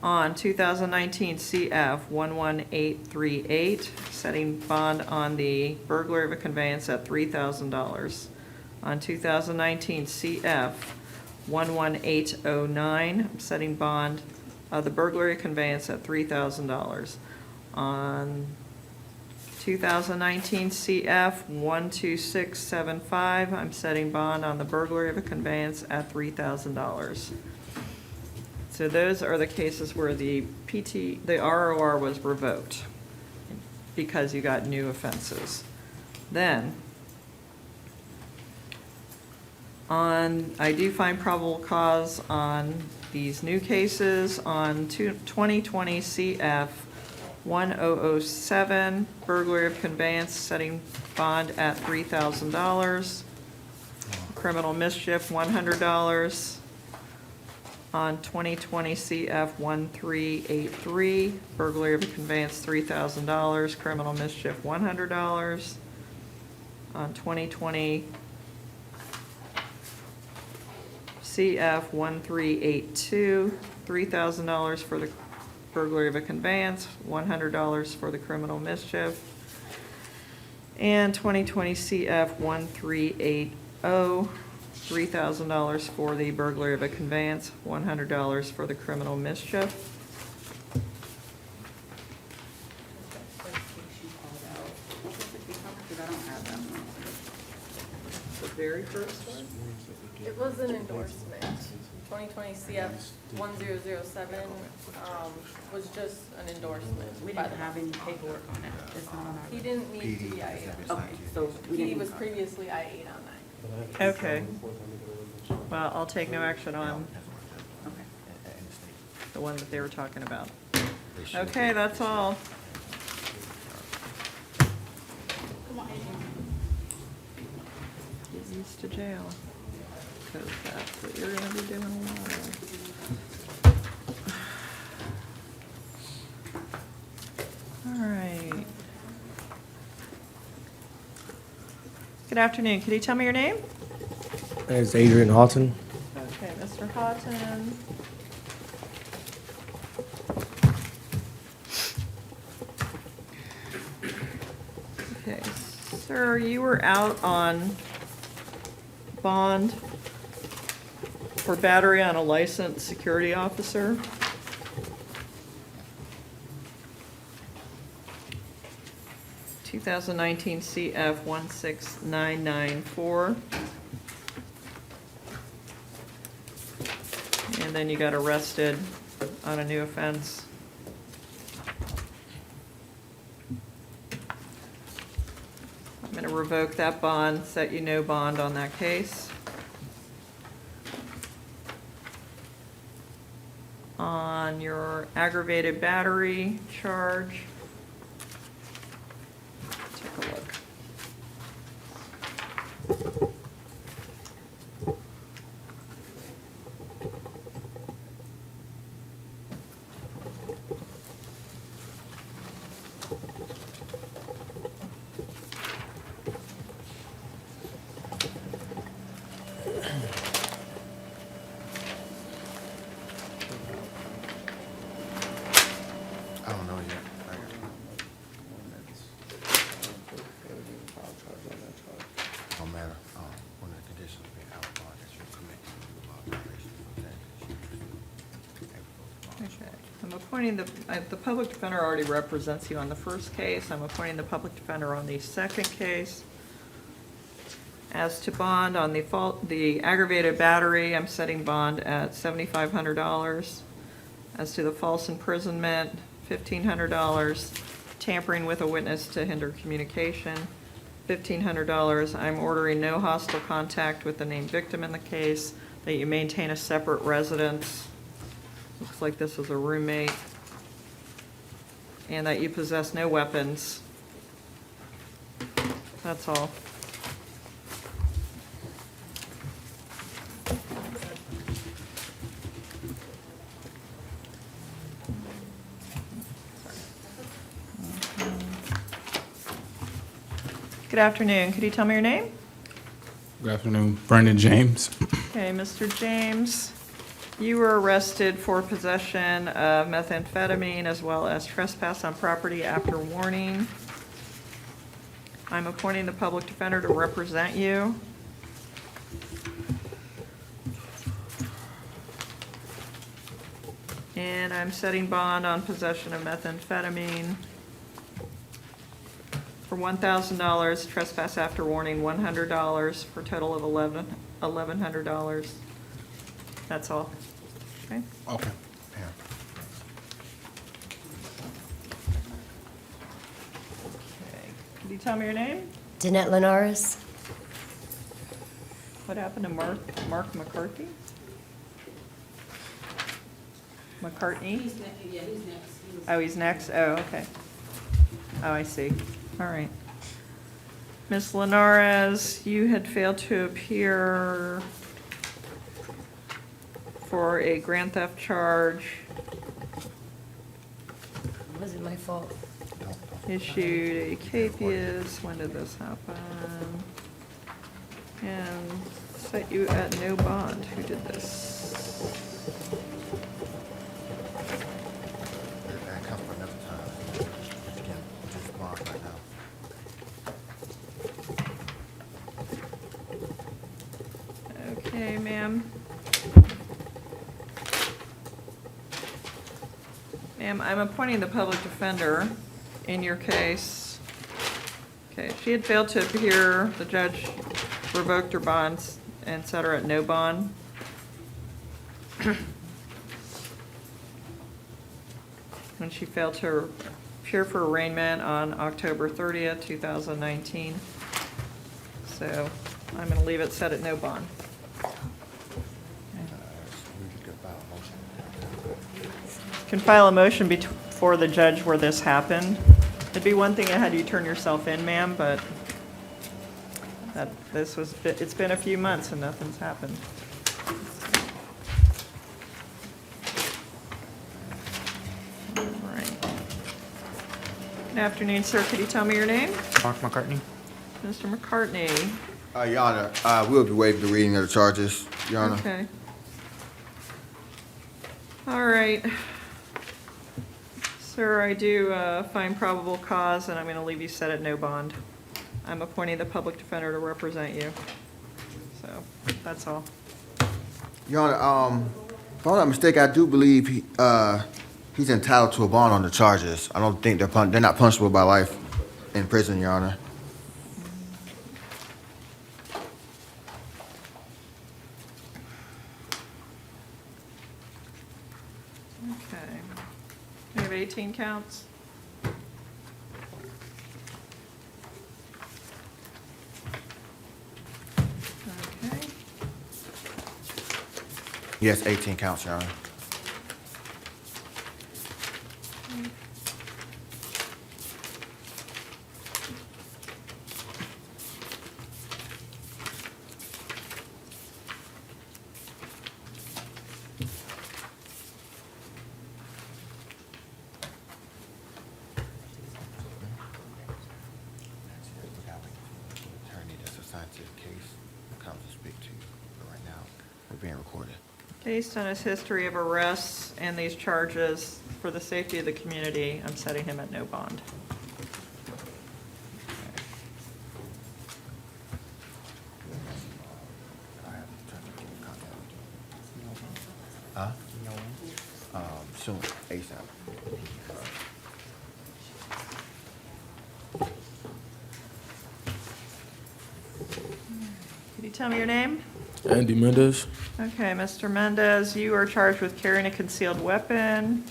On 2019 CF 11838, setting bond on the burglary of a conveyance at $3,000. On 2019 CF 11809, I'm setting bond the burglary of conveyance at $3,000. On 2019 CF 12675, I'm setting bond on the burglary of a conveyance at $3,000. So those are the cases where the ROR was revoked because you got new offenses. Then, I do find probable cause on these new cases on 2020 CF 1007, burglary of conveyance, setting bond at $3,000. Criminal mischief, $100. On 2020 CF 1383, burglary of a conveyance, $3,000. Criminal mischief, $100. On 2020 CF 1382, $3,000 for the burglary of a conveyance, $100 for the criminal mischief. And 2020 CF 1380, $3,000 for the burglary of a conveyance, $100 for the criminal mischief. The very first one? It was an endorsement. 2020 CF 1007 was just an endorsement. We didn't have any paperwork on that. It's not on our. He didn't need to be IA on Okay, so we He didn't. was previously IA on that. Okay. Well, I'll take no action on the one that they were talking about. Okay, that's all. Get used to jail, because that's what you're gonna be doing a lot of. All right. Good afternoon. Could you tell me your name? It's Adrian Houghton. Okay, Mr. Houghton. Okay, sir, you were out on bond for battery on a licensed security officer. (2019) CF 16994. And then you got arrested on a new offense. I'm going to revoke that bond, set you no bond on that case. On your aggravated battery charge, take a look. I don't know yet. No matter, one of the conditions being alcohol that you commit to Okay, I'm appointing the public defender already represents you on the first case. I'm appointing the public defender on the second case. As to bond on the aggravated battery, I'm setting bond at $7,500. As to the false imprisonment, $1,500. Tampering with a witness to hinder communication, $1,500. I'm ordering no hostile contact with the named victim in the case, that you maintain a separate residence. Looks like this is a roommate. And that you possess no weapons. That's all. Good afternoon. Could you tell me your name? Good afternoon, Brandon James. Okay, Mr. James, you were arrested for possession of methamphetamine as well as trespass on property after warning. I'm appointing the public defender to represent you. And I'm setting bond on possession of methamphetamine for $1,000, trespass after warning $100, for a total of $1,100. That's all. Okay? Okay. Could you tell me your name? Danette Linares. What happened to Mark McCarthy? McCartney? He's next. Oh, he's next? Oh, okay. Oh, I see. All right. Ms. Linares, you had failed to appear for a grand theft charge. Was it my fault? Issued a capias. When did this happen? And set you at no bond. Who did this? That comes for another time. Again, just bond right now. Okay, ma'am. Ma'am, I'm appointing the public defender in your case. Okay, she had failed to appear. The judge revoked her bonds and set her at no bond. When she failed to appear for arraignment on October 30th, 2019. So I'm going to leave it set at no bond. Can file a motion before the judge where this happened. It'd be one thing I had you turn yourself in, ma'am, but it's been a few months and nothing's happened. All right. Good afternoon, sir. Could you tell me your name? Mark McCartney. Mr. McCartney. Your Honor, we'll be waiving the reading of the charges, Your Honor. Okay. All right. Sir, I do find probable cause, and I'm going to leave you set at no bond. I'm appointing the public defender to represent you. So, that's all. Your Honor, if I'm not mistaken, I do believe he's entitled to a bond on the charges. I don't think they're not punishable by life in prison, Your Honor. Okay. We have 18 counts. Okay. Yes, 18 counts, Your Honor. Attorney that's assigned to the case comes to speak to you, but right now, we're being recorded. Based on his history of arrests and these charges, for the safety of the community, I'm setting him at no bond. Huh? Soon, ASAP. Could you tell me your name? Andy Mendez. Okay, Mr. Mendez, you are charged with carrying a concealed weapon,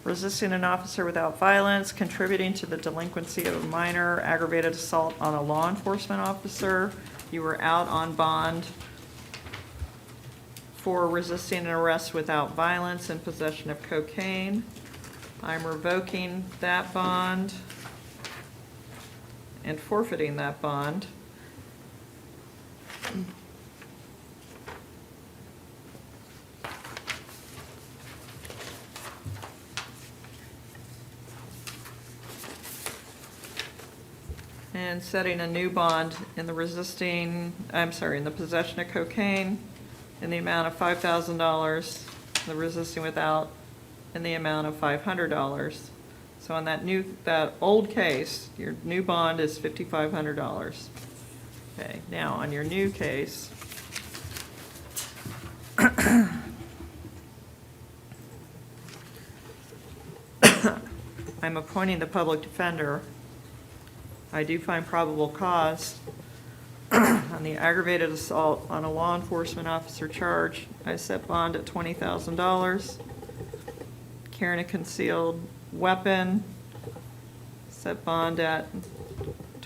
resisting an officer without violence, contributing to the delinquency of a minor, aggravated assault on a law enforcement officer. You were out on bond for resisting an arrest without violence and possession of cocaine. I'm revoking that bond and forfeiting that bond. And setting a new bond in the in the possession of cocaine in the amount of $5,000, the resisting without in the amount of $500. So on that old case, your new bond is $5,500. Okay, now on your new case, I'm appointing the public defender. I do find probable cause on the aggravated assault on a law enforcement officer charge. I set bond at $20,000. Carrying a concealed weapon, set bond at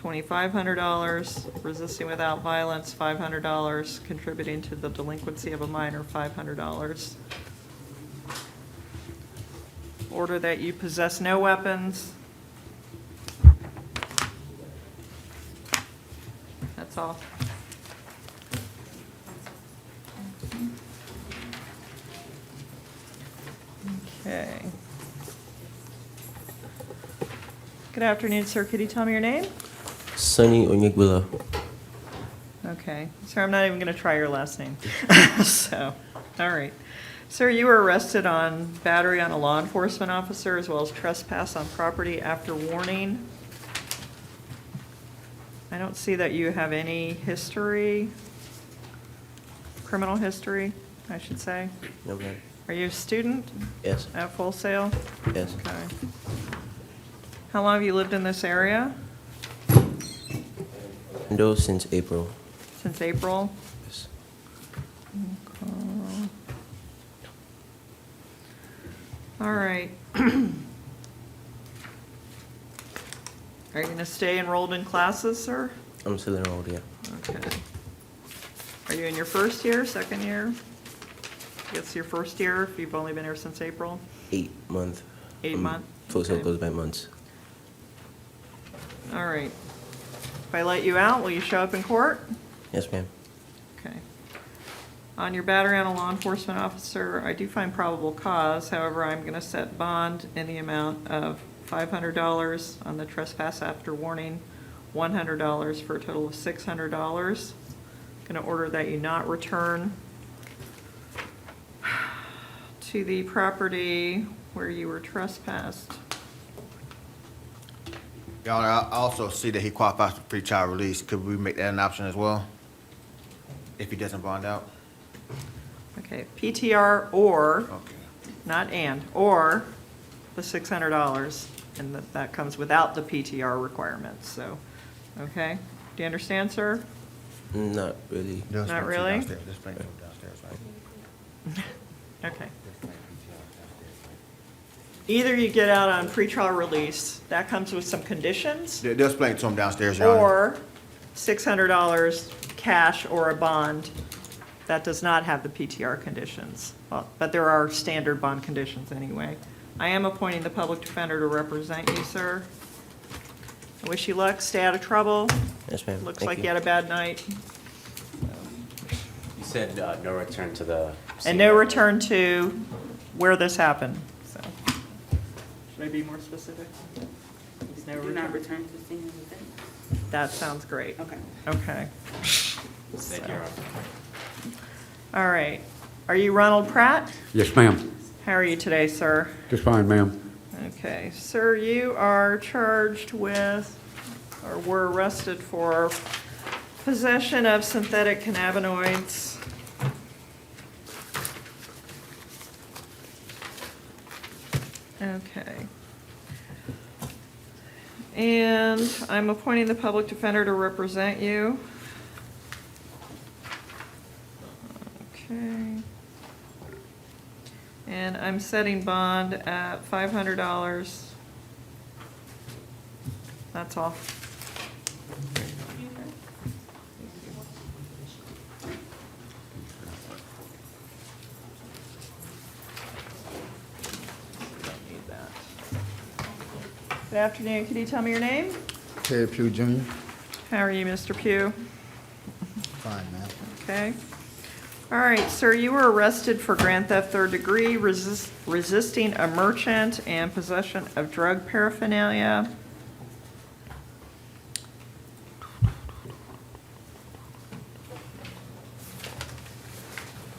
$2,500. Resisting without violence, $500. Contributing to the delinquency of a minor, $500. Order that you possess no weapons. That's all. Okay. Good afternoon, sir. Could you tell me your name? Sunny Onyegwila. Okay. Sir, I'm not even going to try your last name. So, all right. Sir, you were arrested on battery on a law enforcement officer as well as trespass on property after warning. I don't see that you have any history, criminal history, I should say. No, ma'am. Are you a student? Yes. At Full Sail? Yes. Okay. How long have you lived in this area? No, since April. Since April? Yes. Okay. All right. Are you going to stay enrolled in classes, sir? I'm still enrolled, yeah. Okay. Are you in your first year, second year? It's your first year if you've only been here since April? 8 month. 8 month? Full Sail Okay. goes by months. All right. If I let you out, will you show up in court? Yes, ma'am. Okay. On your battery on a law enforcement officer, I do find probable cause. However, I'm going to set bond in the amount of $500 on the trespass after warning, $100 for a total of $600. Going to order that you not return to the property where you were trespassed. Your Honor, I also see that he qualifies for pretrial release. Could we make that an option as well? If he doesn't bond out? Okay, PTR or, Okay. not and, or the $600, and that comes without the PTR requirements, so, okay? Do you understand, sir? Not really. Just Not bring two really? downstairs. Just bring two downstairs, right? Okay. Either you get out on pretrial release, that comes with some conditions, They'll explain it to him downstairs, Your Honor. or $600 cash or a bond that does not have the PTR conditions. But there are standard bond conditions anyway. I am appointing the public defender to represent you, sir. I wish you luck, stay out of trouble. Yes, ma'am. Looks Thank like you. you had a bad night. You said no return to the scene. And no return to where this happened, so. Should I be more specific? No Do not return. return to scene of event. That sounds great. Okay. Okay. Thank you, Your Honor. All right. Are you Ronald Pratt? Yes, ma'am. How are you today, sir? Just fine, ma'am. Okay, sir, you are charged with, or were arrested for possession of synthetic cannabinoids. Okay. And I'm appointing the public defender to represent you. Okay. And I'm setting bond at $500. That's all. Don't need that. Good afternoon. Can you tell me your name? Ted Pugh Jr. How are you, Mr. Pugh? Fine, ma'am. Okay. All right, sir, you were arrested for grand theft third degree, resisting a merchant, and possession of drug paraphernalia.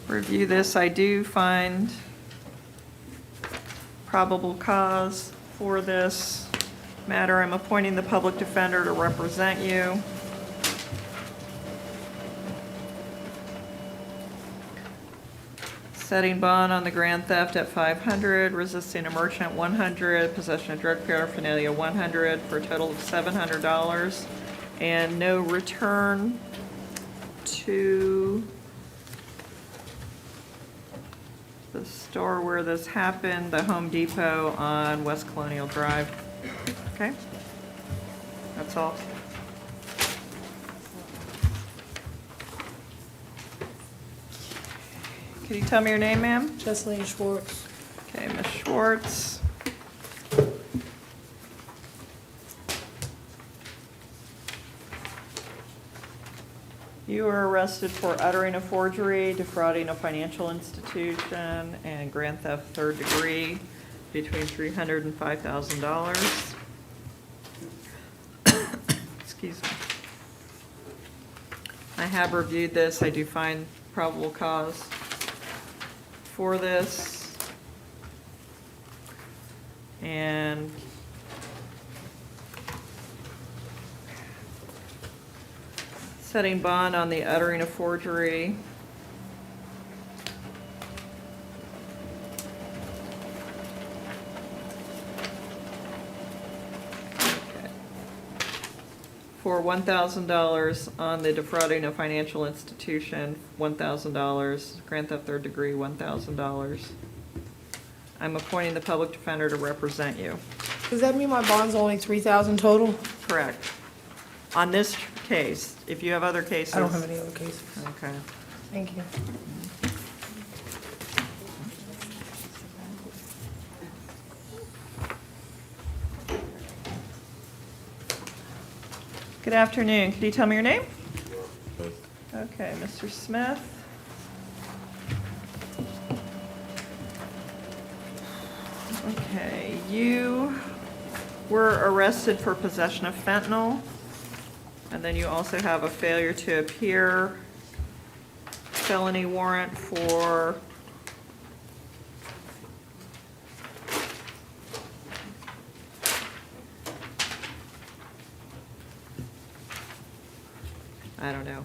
Review this. I do find probable cause for this matter. I'm appointing the public defender to represent you. Setting bond on the grand theft at $500, resisting a merchant $100, possession of drug paraphernalia $100, for a total of $700, and no return to the store where this happened, the Home Depot on West Colonial Drive. Okay? That's all. Can you tell me your name, ma'am? Jesseline Schwartz. Okay, Ms. Schwartz. You were arrested for uttering a forgery, defrauding a financial institution, and grand theft third degree between $300 and $5,000. Excuse me. I have reviewed this. I do find probable cause for this. And setting bond on the uttering a forgery. Okay. For $1,000 on the defrauding a financial institution, $1,000, grand theft third degree, $1,000. I'm appointing the public defender to represent you. Does that mean my bond's only $3,000 total? Correct. On this case, if you have other cases. I don't have any other cases. Okay. Thank you. Good afternoon. Can you tell me your name? Okay, Mr. Smith. Okay, you were arrested for possession of fentanyl, and then you also have a failure to appear felony warrant for I don't know.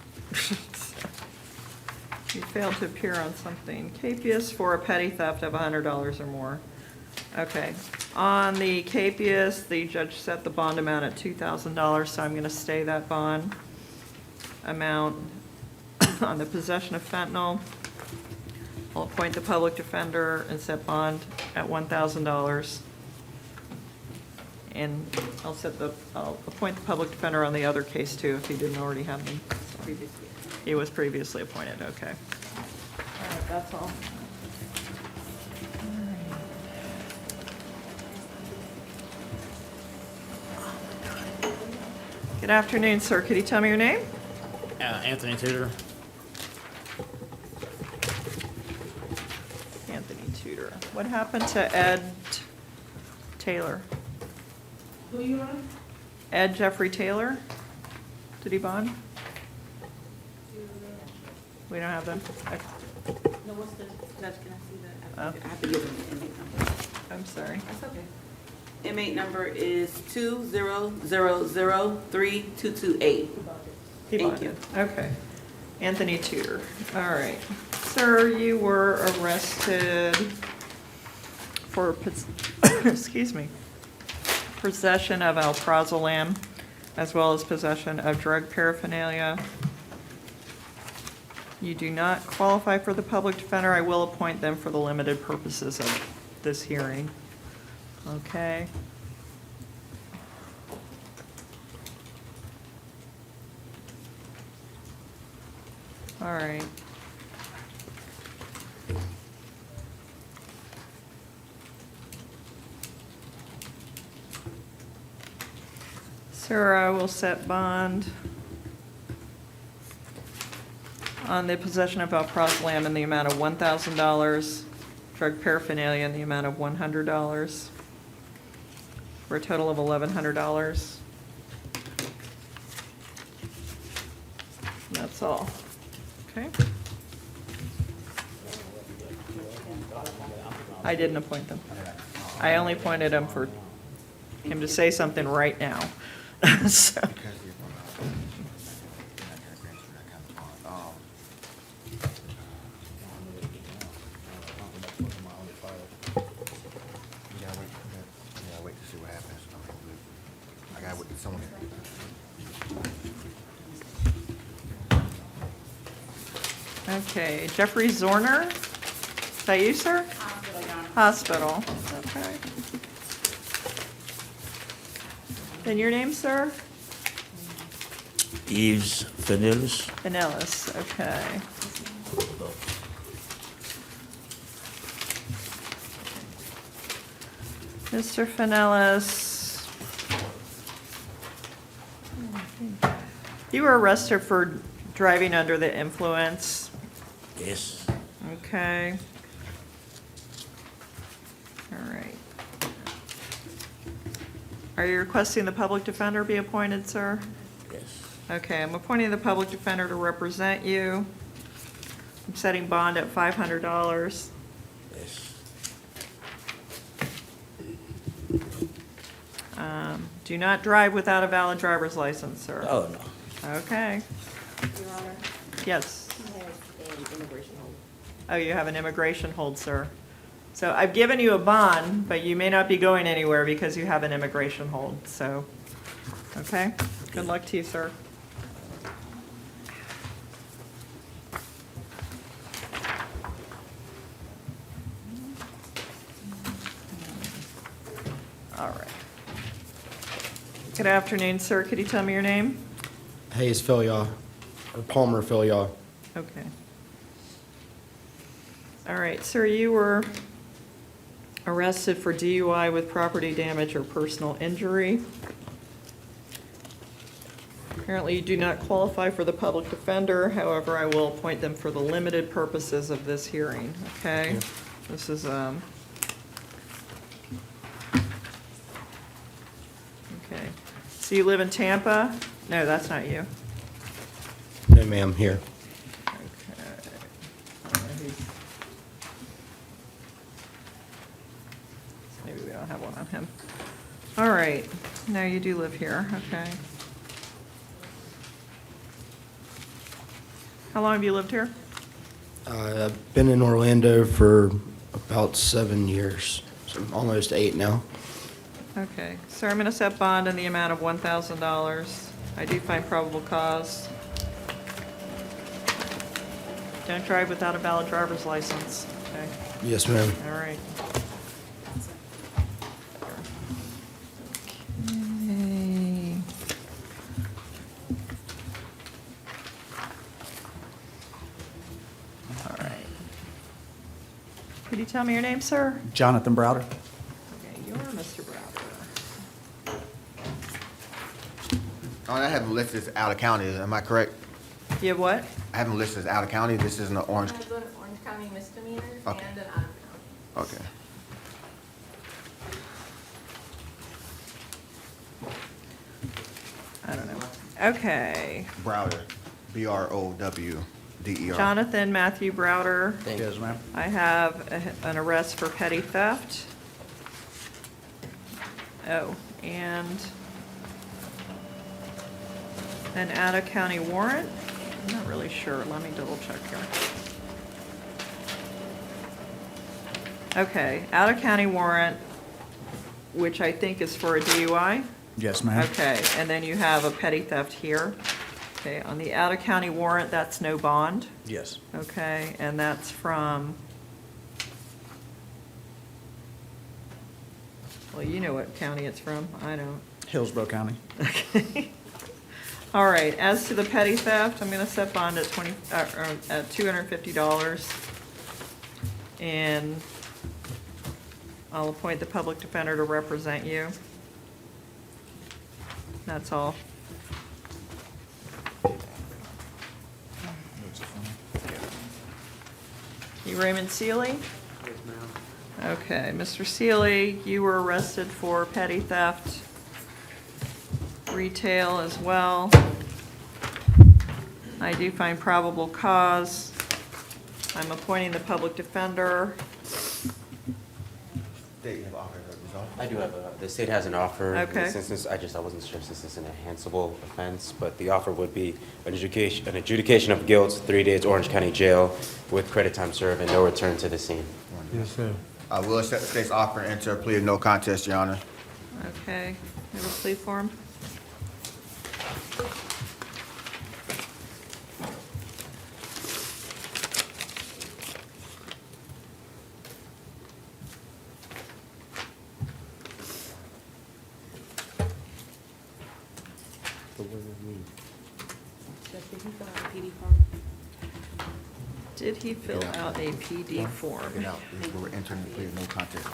You failed to appear on something. Capias for a petty theft of $100 or more. Okay. On the Capias, the judge set the bond amount at $2,000, so I'm going to stay that bond amount. On the possession of fentanyl, I'll appoint the public defender and set bond at $1,000. And I'll appoint the public defender on the other case too, if he didn't already have them. He was previously appointed, okay. All right, that's all. Good afternoon, sir. Could you tell me your name? Anthony Tudor. Anthony Tudor. What happened to Ed Taylor? Who you on? Ed Jeffrey Taylor? Did he bond? We don't have them? Okay. No, what's the, Judge, can I see that? I Oh. have to give him the inmate number. I'm sorry. That's okay. Inmate number is 200032228. He Thank bonded. you. Okay. Anthony Tudor. All right. Sir, you were arrested for, excuse me, possession of alprazolam, as well as possession of drug paraphernalia. You do not qualify for the public defender. I will appoint them for the limited purposes of this hearing. Okay. All right. Sir, I will set bond on the possession of alprazolam in the amount of $1,000, drug paraphernalia in the amount of $100, for a total of $1,100. That's all. Okay? I didn't appoint them. I only appointed him for him to say something right now. So. Wait to see what happens. I gotta wait till someone. Okay, Jeffrey Zorner, is that you, sir? Hospital, okay. And your name, sir? Yves Vanillis. Vanellis, okay. Mr. Finellis, you were arrested for driving under the influence. Yes. Okay. All right. Are you requesting the public defender be appointed, sir? Yes. Okay, I'm appointing the public defender to represent you. I'm setting bond at $500. Yes. Do not drive without a valid driver's license, sir. Oh, no. Okay. Your Honor, Yes. I have an immigration hold. Oh, you have an immigration hold, sir. So I've given you a bond, but you may not be going anywhere because you have an immigration hold, so, okay? Good luck to you, sir. All right. Good afternoon, sir. Could you tell me your name? Hayes Philyaw, or Palmer Philyaw. Okay. All right, sir, you were arrested for DUI with property damage or personal injury. Apparently, you do not qualify for the public defender, however, I will appoint them for the limited purposes of this hearing, okay? This is, okay. So you live in Tampa? No, that's not you. No, ma'am, here. Maybe we don't have one on him. All right, no, you do live here, okay. How long have you lived here? I've been in Orlando for about 7 years, so almost 8 now. Okay, sir, I'm gonna set bond in the amount of $1,000. I do find probable cause. Don't drive without a valid driver's license, okay? Yes, ma'am. All right. Okay. All right. Could you tell me your name, sir? Jonathan Browder. Okay, you're Mr. Browder. Oh, I have him listed as out of county, am I correct? You have what? I have him listed as out of county, this isn't an Orange. I have an Orange County misdemeanor Okay. and an out of county. Okay. I don't know. Okay. Browder, Browder. Jonathan Matthew Browder. Yes, ma'am. I have an arrest for petty theft. Oh, and an out-of-county warrant? I'm not really sure. Let me double check here. Okay, out-of-county warrant, which I think is for a DUI. Yes, ma'am. Okay, and then you have a petty theft here. Okay, on the out-of-county warrant, that's no bond. Yes. Okay, and that's from, well, you know what county it's from. I don't. Hillsborough County. Okay. All right, as to the petty theft, I'm gonna set bond at at $250. And I'll appoint the public defender to represent you. That's all. You Raymond Seeley? Yes, ma'am. Okay, Mr. Seeley, you were arrested for petty theft, retail as well. I do find probable cause. I'm appointing the public defender. I do have the state has an offer. In Okay. this instance, I wasn't sure since it's an enhanceable offense, but the offer would be an adjudication of guilt, 3 days Orange County Jail with credit time served and no return to the scene. Yes, sir. I will accept the state's offer and enter a plea of no contest, Your Honor. Okay, have a plea form? Jeff, did he fill out a PD form? Did he fill out a PD form? Get out, we're entering the plea of no contest.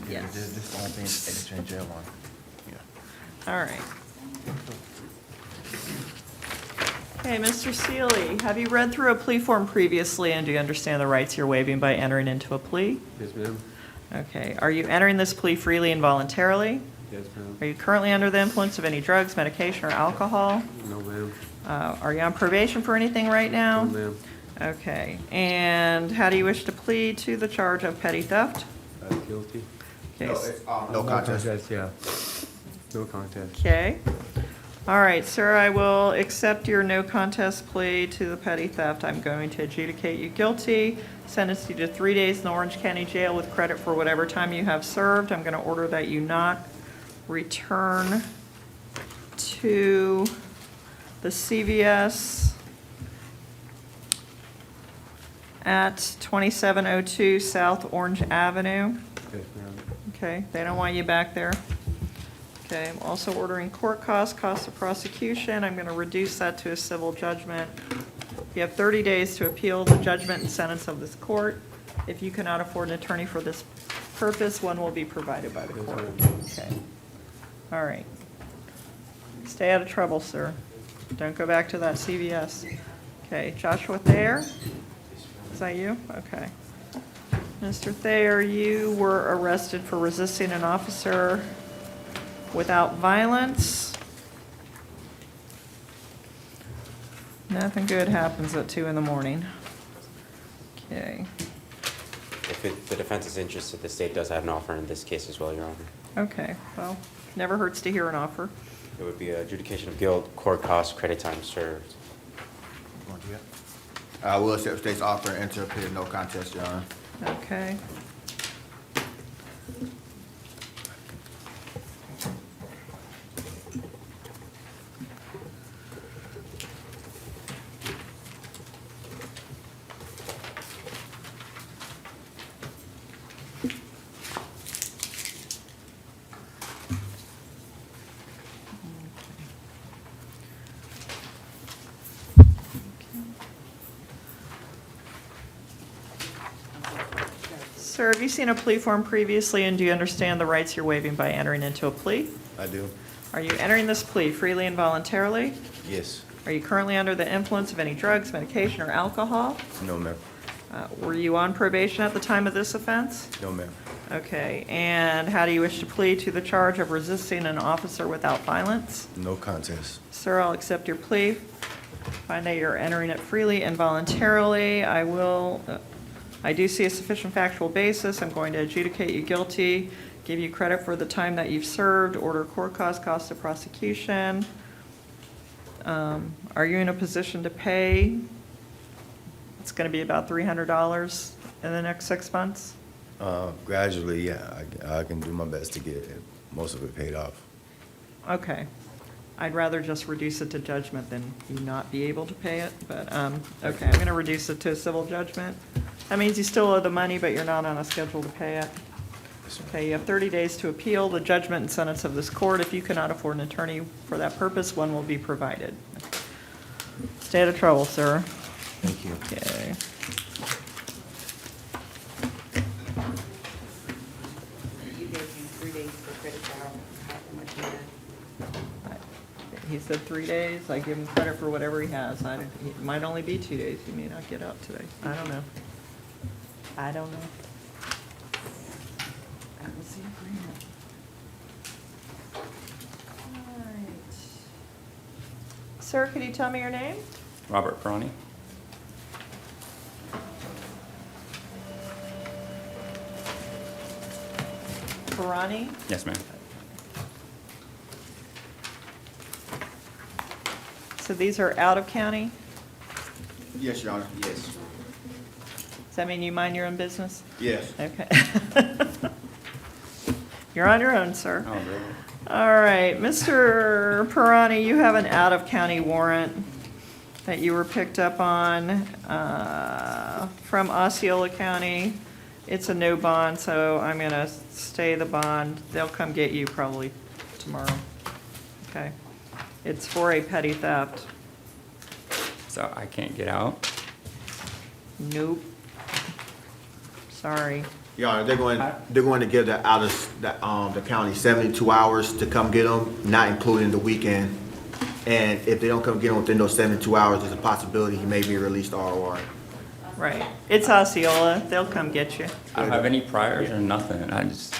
Yes. This is the only thing that they change jail on. All right. Okay, Mr. Seeley, have you read through a plea form previously, and do you understand the rights you're waiving by entering into a plea? Yes, ma'am. Okay, are you entering this plea freely and voluntarily? Yes, ma'am. Are you currently under the influence of any drugs, medication, or alcohol? No, ma'am. Are you on probation for anything right now? No, ma'am. Okay, and how do you wish to plead to the charge of petty theft? Guilty. Okay, No, it's, no contest. Yeah. No contest. Okay. All right, sir, I will accept your no contest plea to the petty theft. I'm going to adjudicate you guilty, sentence you to 3 days in the Orange County Jail with credit for whatever time you have served. I'm going to order that you not return to the CVS at 2702 South Orange Avenue. Yes, ma'am. Okay, they don't want you back there. Okay, I'm also ordering court costs, cost of prosecution. I'm going to reduce that to a civil judgment. You have 30 days to appeal the judgment and sentence of this court. If you cannot afford an attorney for this purpose, one will be provided by the court. Okay. All right. Stay out of trouble, sir. Don't go back to that CVS. Okay, Joshua Thayer? Is that you? Okay. Mr. Thayer, you were arrested for resisting an officer without violence. Nothing good happens at 2 in the morning. Okay. If the defense is interested, the state does have an offer in this case as well, Your Honor. Okay, well, never hurts to hear an offer. It would be adjudication of guilt, court costs, credit time served. I will accept state's offer and enter a plea of no contest, Your Honor. Okay. Sir, have you seen a plea form previously, and do you understand the rights you're waiving by entering into a plea? I do. Are you entering this plea freely and voluntarily? Yes. Are you currently under the influence of any drugs, medication, or alcohol? No, ma'am. Were you on probation at the time of this offense? No, ma'am. Okay, and how do you wish to plead to the charge of resisting an officer without violence? No contest. Sir, I'll accept your plea. Find that you're entering it freely and voluntarily. I do see a sufficient factual basis. I'm going to adjudicate you guilty, give you credit for the time that you've served, order court costs, cost of prosecution. Are you in a position to pay? It's going to be about $300 in the next 6 months? Gradually, yeah. I can do my best to get most of it paid off. Okay. I'd rather just reduce it to judgment than you not be able to pay it, but, okay, I'm going to reduce it to a civil judgment. That means you still owe the money, but you're not on a schedule to pay it. Okay, you have 30 days to appeal the judgment and sentence of this court. If you cannot afford an attorney for that purpose, one will be provided. Stay out of trouble, sir. Thank you. Okay. You gave him 3 days for credit for how much he had. He said 3 days. I give him credit for whatever he has. It might only be 2 days. He may not get out today. I don't know. I don't know. That was the agreement. All right. Sir, could you tell me your name? Robert Bronny. Karani? Yes, ma'am. So these are out of county? Yes, Your Honor. Yes. Does that mean you mind your own business? Yes. Okay. You're on your own, sir. Oh, really? All right, Mr. Pirani, you have an out-of-county warrant that you were picked up on from Osceola County. It's a no bond, so I'm going to stay the bond. They'll come get you probably tomorrow. Okay. It's for a petty theft. So I can't get out? Nope. Sorry. Your Honor, they're going to give the county 72 hours to come get them, not including the weekend. And if they don't come get him within those 72 hours, there's a possibility he may be released ROR. Right. It's Osceola. They'll come get you. I don't have any priors or nothing. I just.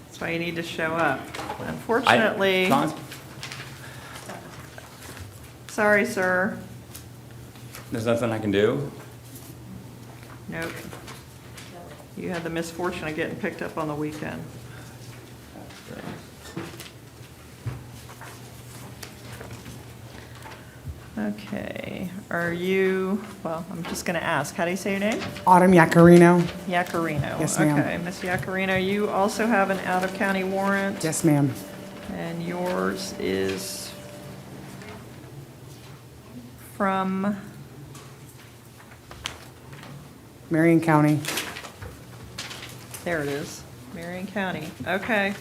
That's why you need to show up. Unfortunately, sorry, sir. There's nothing I can do. Nope. You had the misfortune of getting picked up on the weekend. Okay, are you, well, I'm just gonna ask, how do you say your name? Autumn Yacarino. Yacarino. Yes, ma'am. Okay, Miss Yacarino, you also have an out-of-county warrant? Yes, ma'am. And yours is from? Marion County. There it is, Marion County. Okay.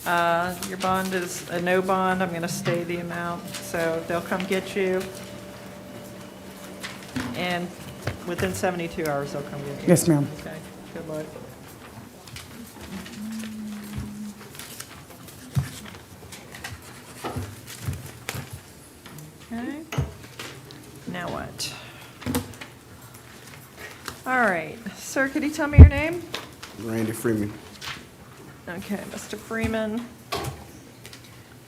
Your bond is a no bond. I'm going to stay the amount, so they'll come get you. And within 72 hours, they'll come get you. Yes, ma'am. Okay, good luck. Okay. Now what? All right. Sir, could you tell me your name? Randy Freeman. Okay, Mr. Freeman.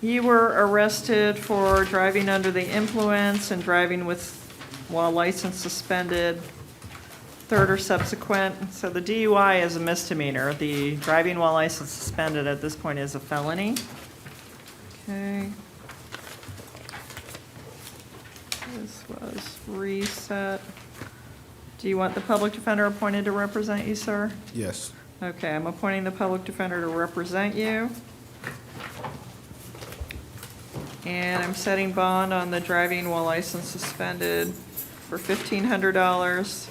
You were arrested for driving under the influence and driving while license suspended, third or subsequent. So the DUI is a misdemeanor. The driving while license suspended at this point is a felony. Okay. This was reset. Do you want the public defender appointed to represent you, sir? Yes. Okay, I'm appointing the public defender to represent you. And I'm setting bond on the driving while license suspended for $1,500.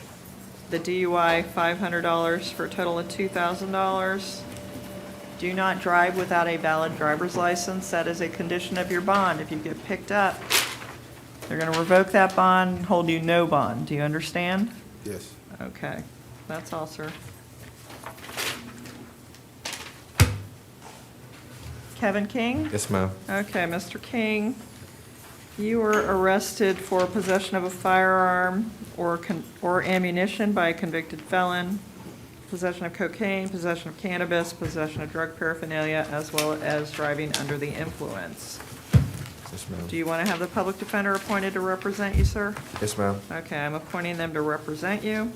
The DUI, $500 for a total of $2,000. Do not drive without a valid driver's license. That is a condition of your bond. If you get picked up, they're going to revoke that bond and hold you no bond. Do you understand? Yes. Okay, that's all, sir. Kevin King? Yes, ma'am. Okay, Mr. King, you were arrested for possession of a firearm or ammunition by a convicted felon, possession of cocaine, possession of cannabis, possession of drug paraphernalia, as well as driving under the influence. Yes, ma'am. Do you want to have the public defender appointed to represent you, sir? Yes, ma'am. Okay, I'm appointing them to represent you.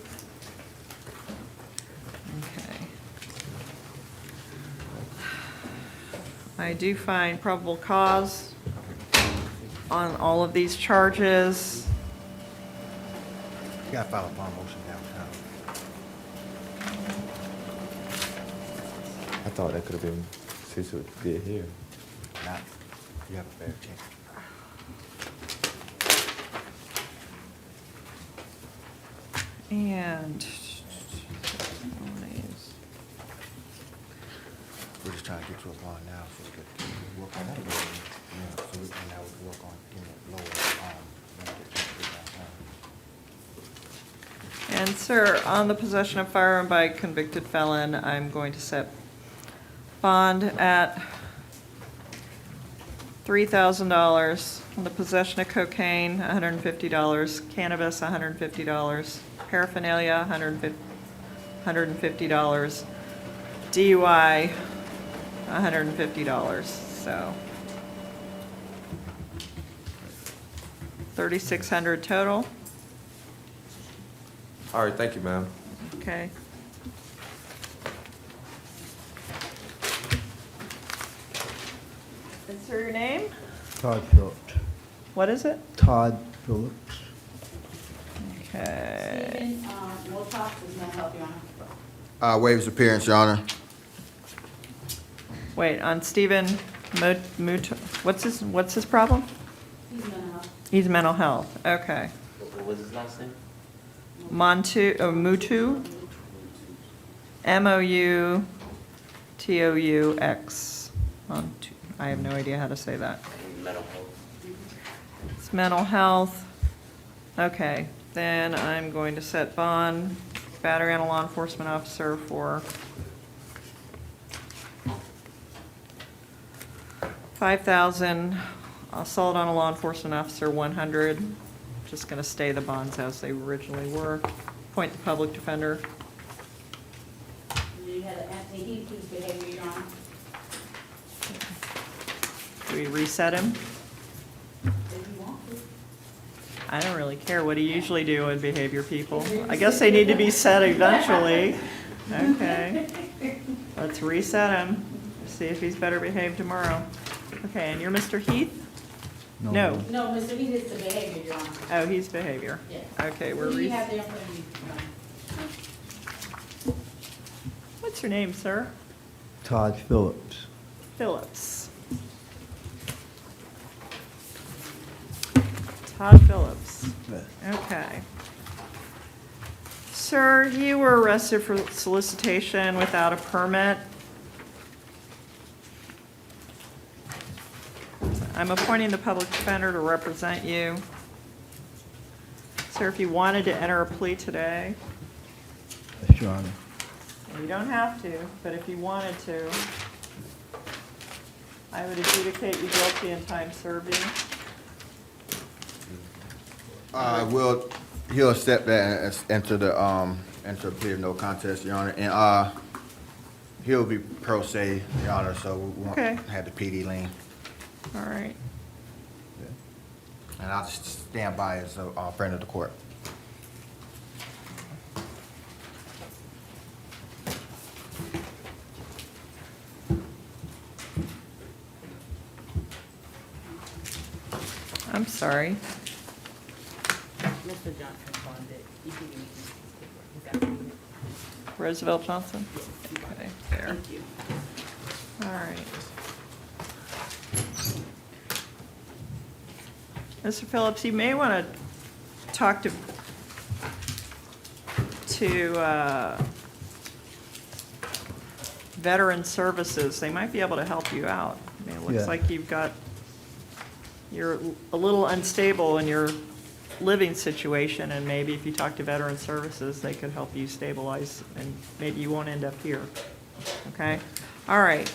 Okay. I do find probable cause on all of these charges. You gotta file a bond motion downtown. I thought that could have been Cecil did here. Not, you have a fair chance. And We're just trying to get to a bond now, so we can work on that. Yeah, so we can now work on getting it lower, when it gets to downtown. And sir, on the possession of firearm by convicted felon, I'm going to set bond at $3,000. On the possession of cocaine, $150. Cannabis, $150. Paraphernalia, $150. DUI, $150. So $3,600 total. All right, thank you, ma'am. Okay. And sir, your name? Todd Phillips. What is it? Todd Phillips. Okay. Stephen, Wilcox is gonna help you on. Waives appearance, Your Honor. Wait, on Stephen what's his problem? He's gonna help. He's mental health. Okay. What was his last name? Mutu? MOUTOUX. I have no idea how to say that. Mental health. It's mental health. Okay. Then I'm going to set bond, battery on a law enforcement officer for $5,000, assault on a law enforcement officer, $100. Just gonna stay the bonds as they originally were. Appoint the public defender. You had Anthony Heath, whose behavior you're on. Do we reset him? If you want to. I don't really care. What do you usually do with behavior people? I guess they need to be set eventually. Okay. Let's reset him, see if he's better behaved tomorrow. Okay, and you're Mr. Heath? No. No, Mr. Heath is the behavior you're on. Oh, he's behavior. Yes. Okay, we're Who do you have there in front of you? What's your name, sir? Todd Phillips. Phillips. Todd Phillips. Okay. Sir, you were arrested for solicitation without a permit. I'm appointing the public defender to represent you. Sir, if you wanted to enter a plea today, Yes, Your Honor. you don't have to, but if you wanted to, I would adjudicate you guilty in time serving. He'll accept that and enter the plea of no contest, Your Honor, and, he'll be pro se, Your Honor, so we won't Okay. have the PD lien. All right. And I'll just stand by as a friend of the court. I'm sorry. Mr. Johnson bonded. You can give me his paperwork. He's got it. Roosevelt Johnson? Okay, there. Thank you. All right. Mr. Phillips, you may want to talk to Veteran Services. They might be able to help you out. I mean, it looks Yeah. like you're a little unstable in your living situation, and maybe if you talk to Veteran Services, they could help you stabilize, and maybe you won't end up here. Okay? All right.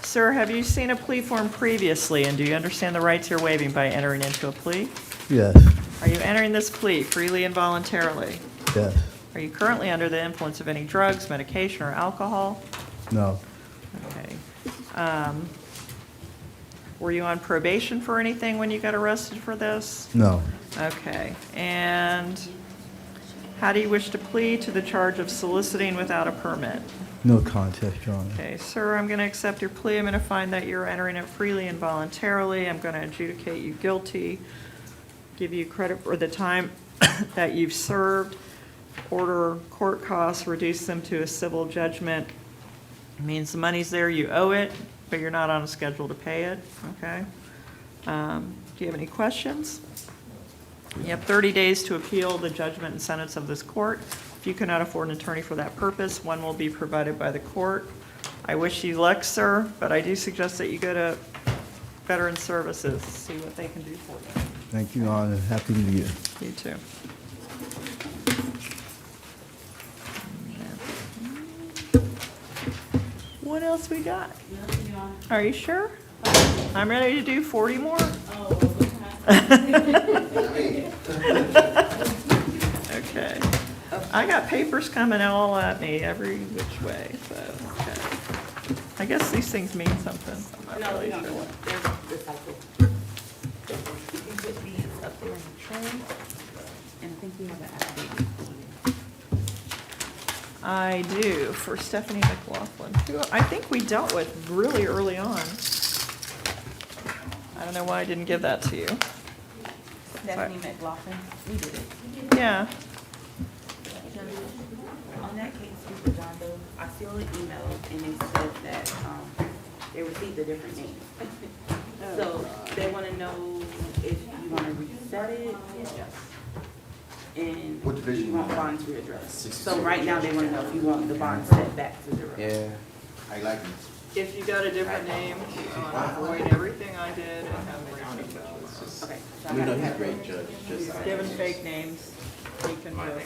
Sir, have you seen a plea form previously, and do you understand the rights you're waiving by entering into a plea? Yes, Are you entering this plea freely and voluntarily? yes, Are you currently under the influence of any drugs, medication, or alcohol? no, Okay. Were you on probation for anything when you got arrested for this? no, Okay. And how do you wish to plead to the charge of soliciting without a permit? no contest, Your Honor. Okay, sir, I'm going to accept your plea. I'm going to find that you're entering it freely and voluntarily. I'm going to adjudicate you guilty, give you credit for the time that you've served, order court costs, reduce them to a civil judgment. It means the money's there, you owe it, but you're not on a schedule to pay it, okay? Do you have any questions? You have 30 days to appeal the judgment and sentence of this court. If you cannot afford an attorney for that purpose, one will be provided by the court. I wish you luck, sir, but I do suggest that you go to Veteran Services, see what they can do for you. Thank you, Your Honor. Happy New Year. You too. What else we got? Are you sure? I'm ready to do 40 more. Okay. I got papers coming all at me every which way, so, okay. I guess these things mean something. I'm not really sure what. There's the cycle. You put these up there in the tray, and I think we have an affidavit. I do, for Stephanie McLaughlin, who I think we dealt with really early on. I don't know why I didn't give that to you. Stephanie McLaughlin, we did it. Yeah. On that case with John Doe, I saw an email and they said that, they received a different name. So they wanna know if you wanna reset it. And What division you you want in? bonds readdressed. So right now they wanna know if you want the bond set back to zero. I like it. If you got a different name, avoid everything I did and have them reach each other. Okay. We know he's a great judge, just. Given fake names, he can just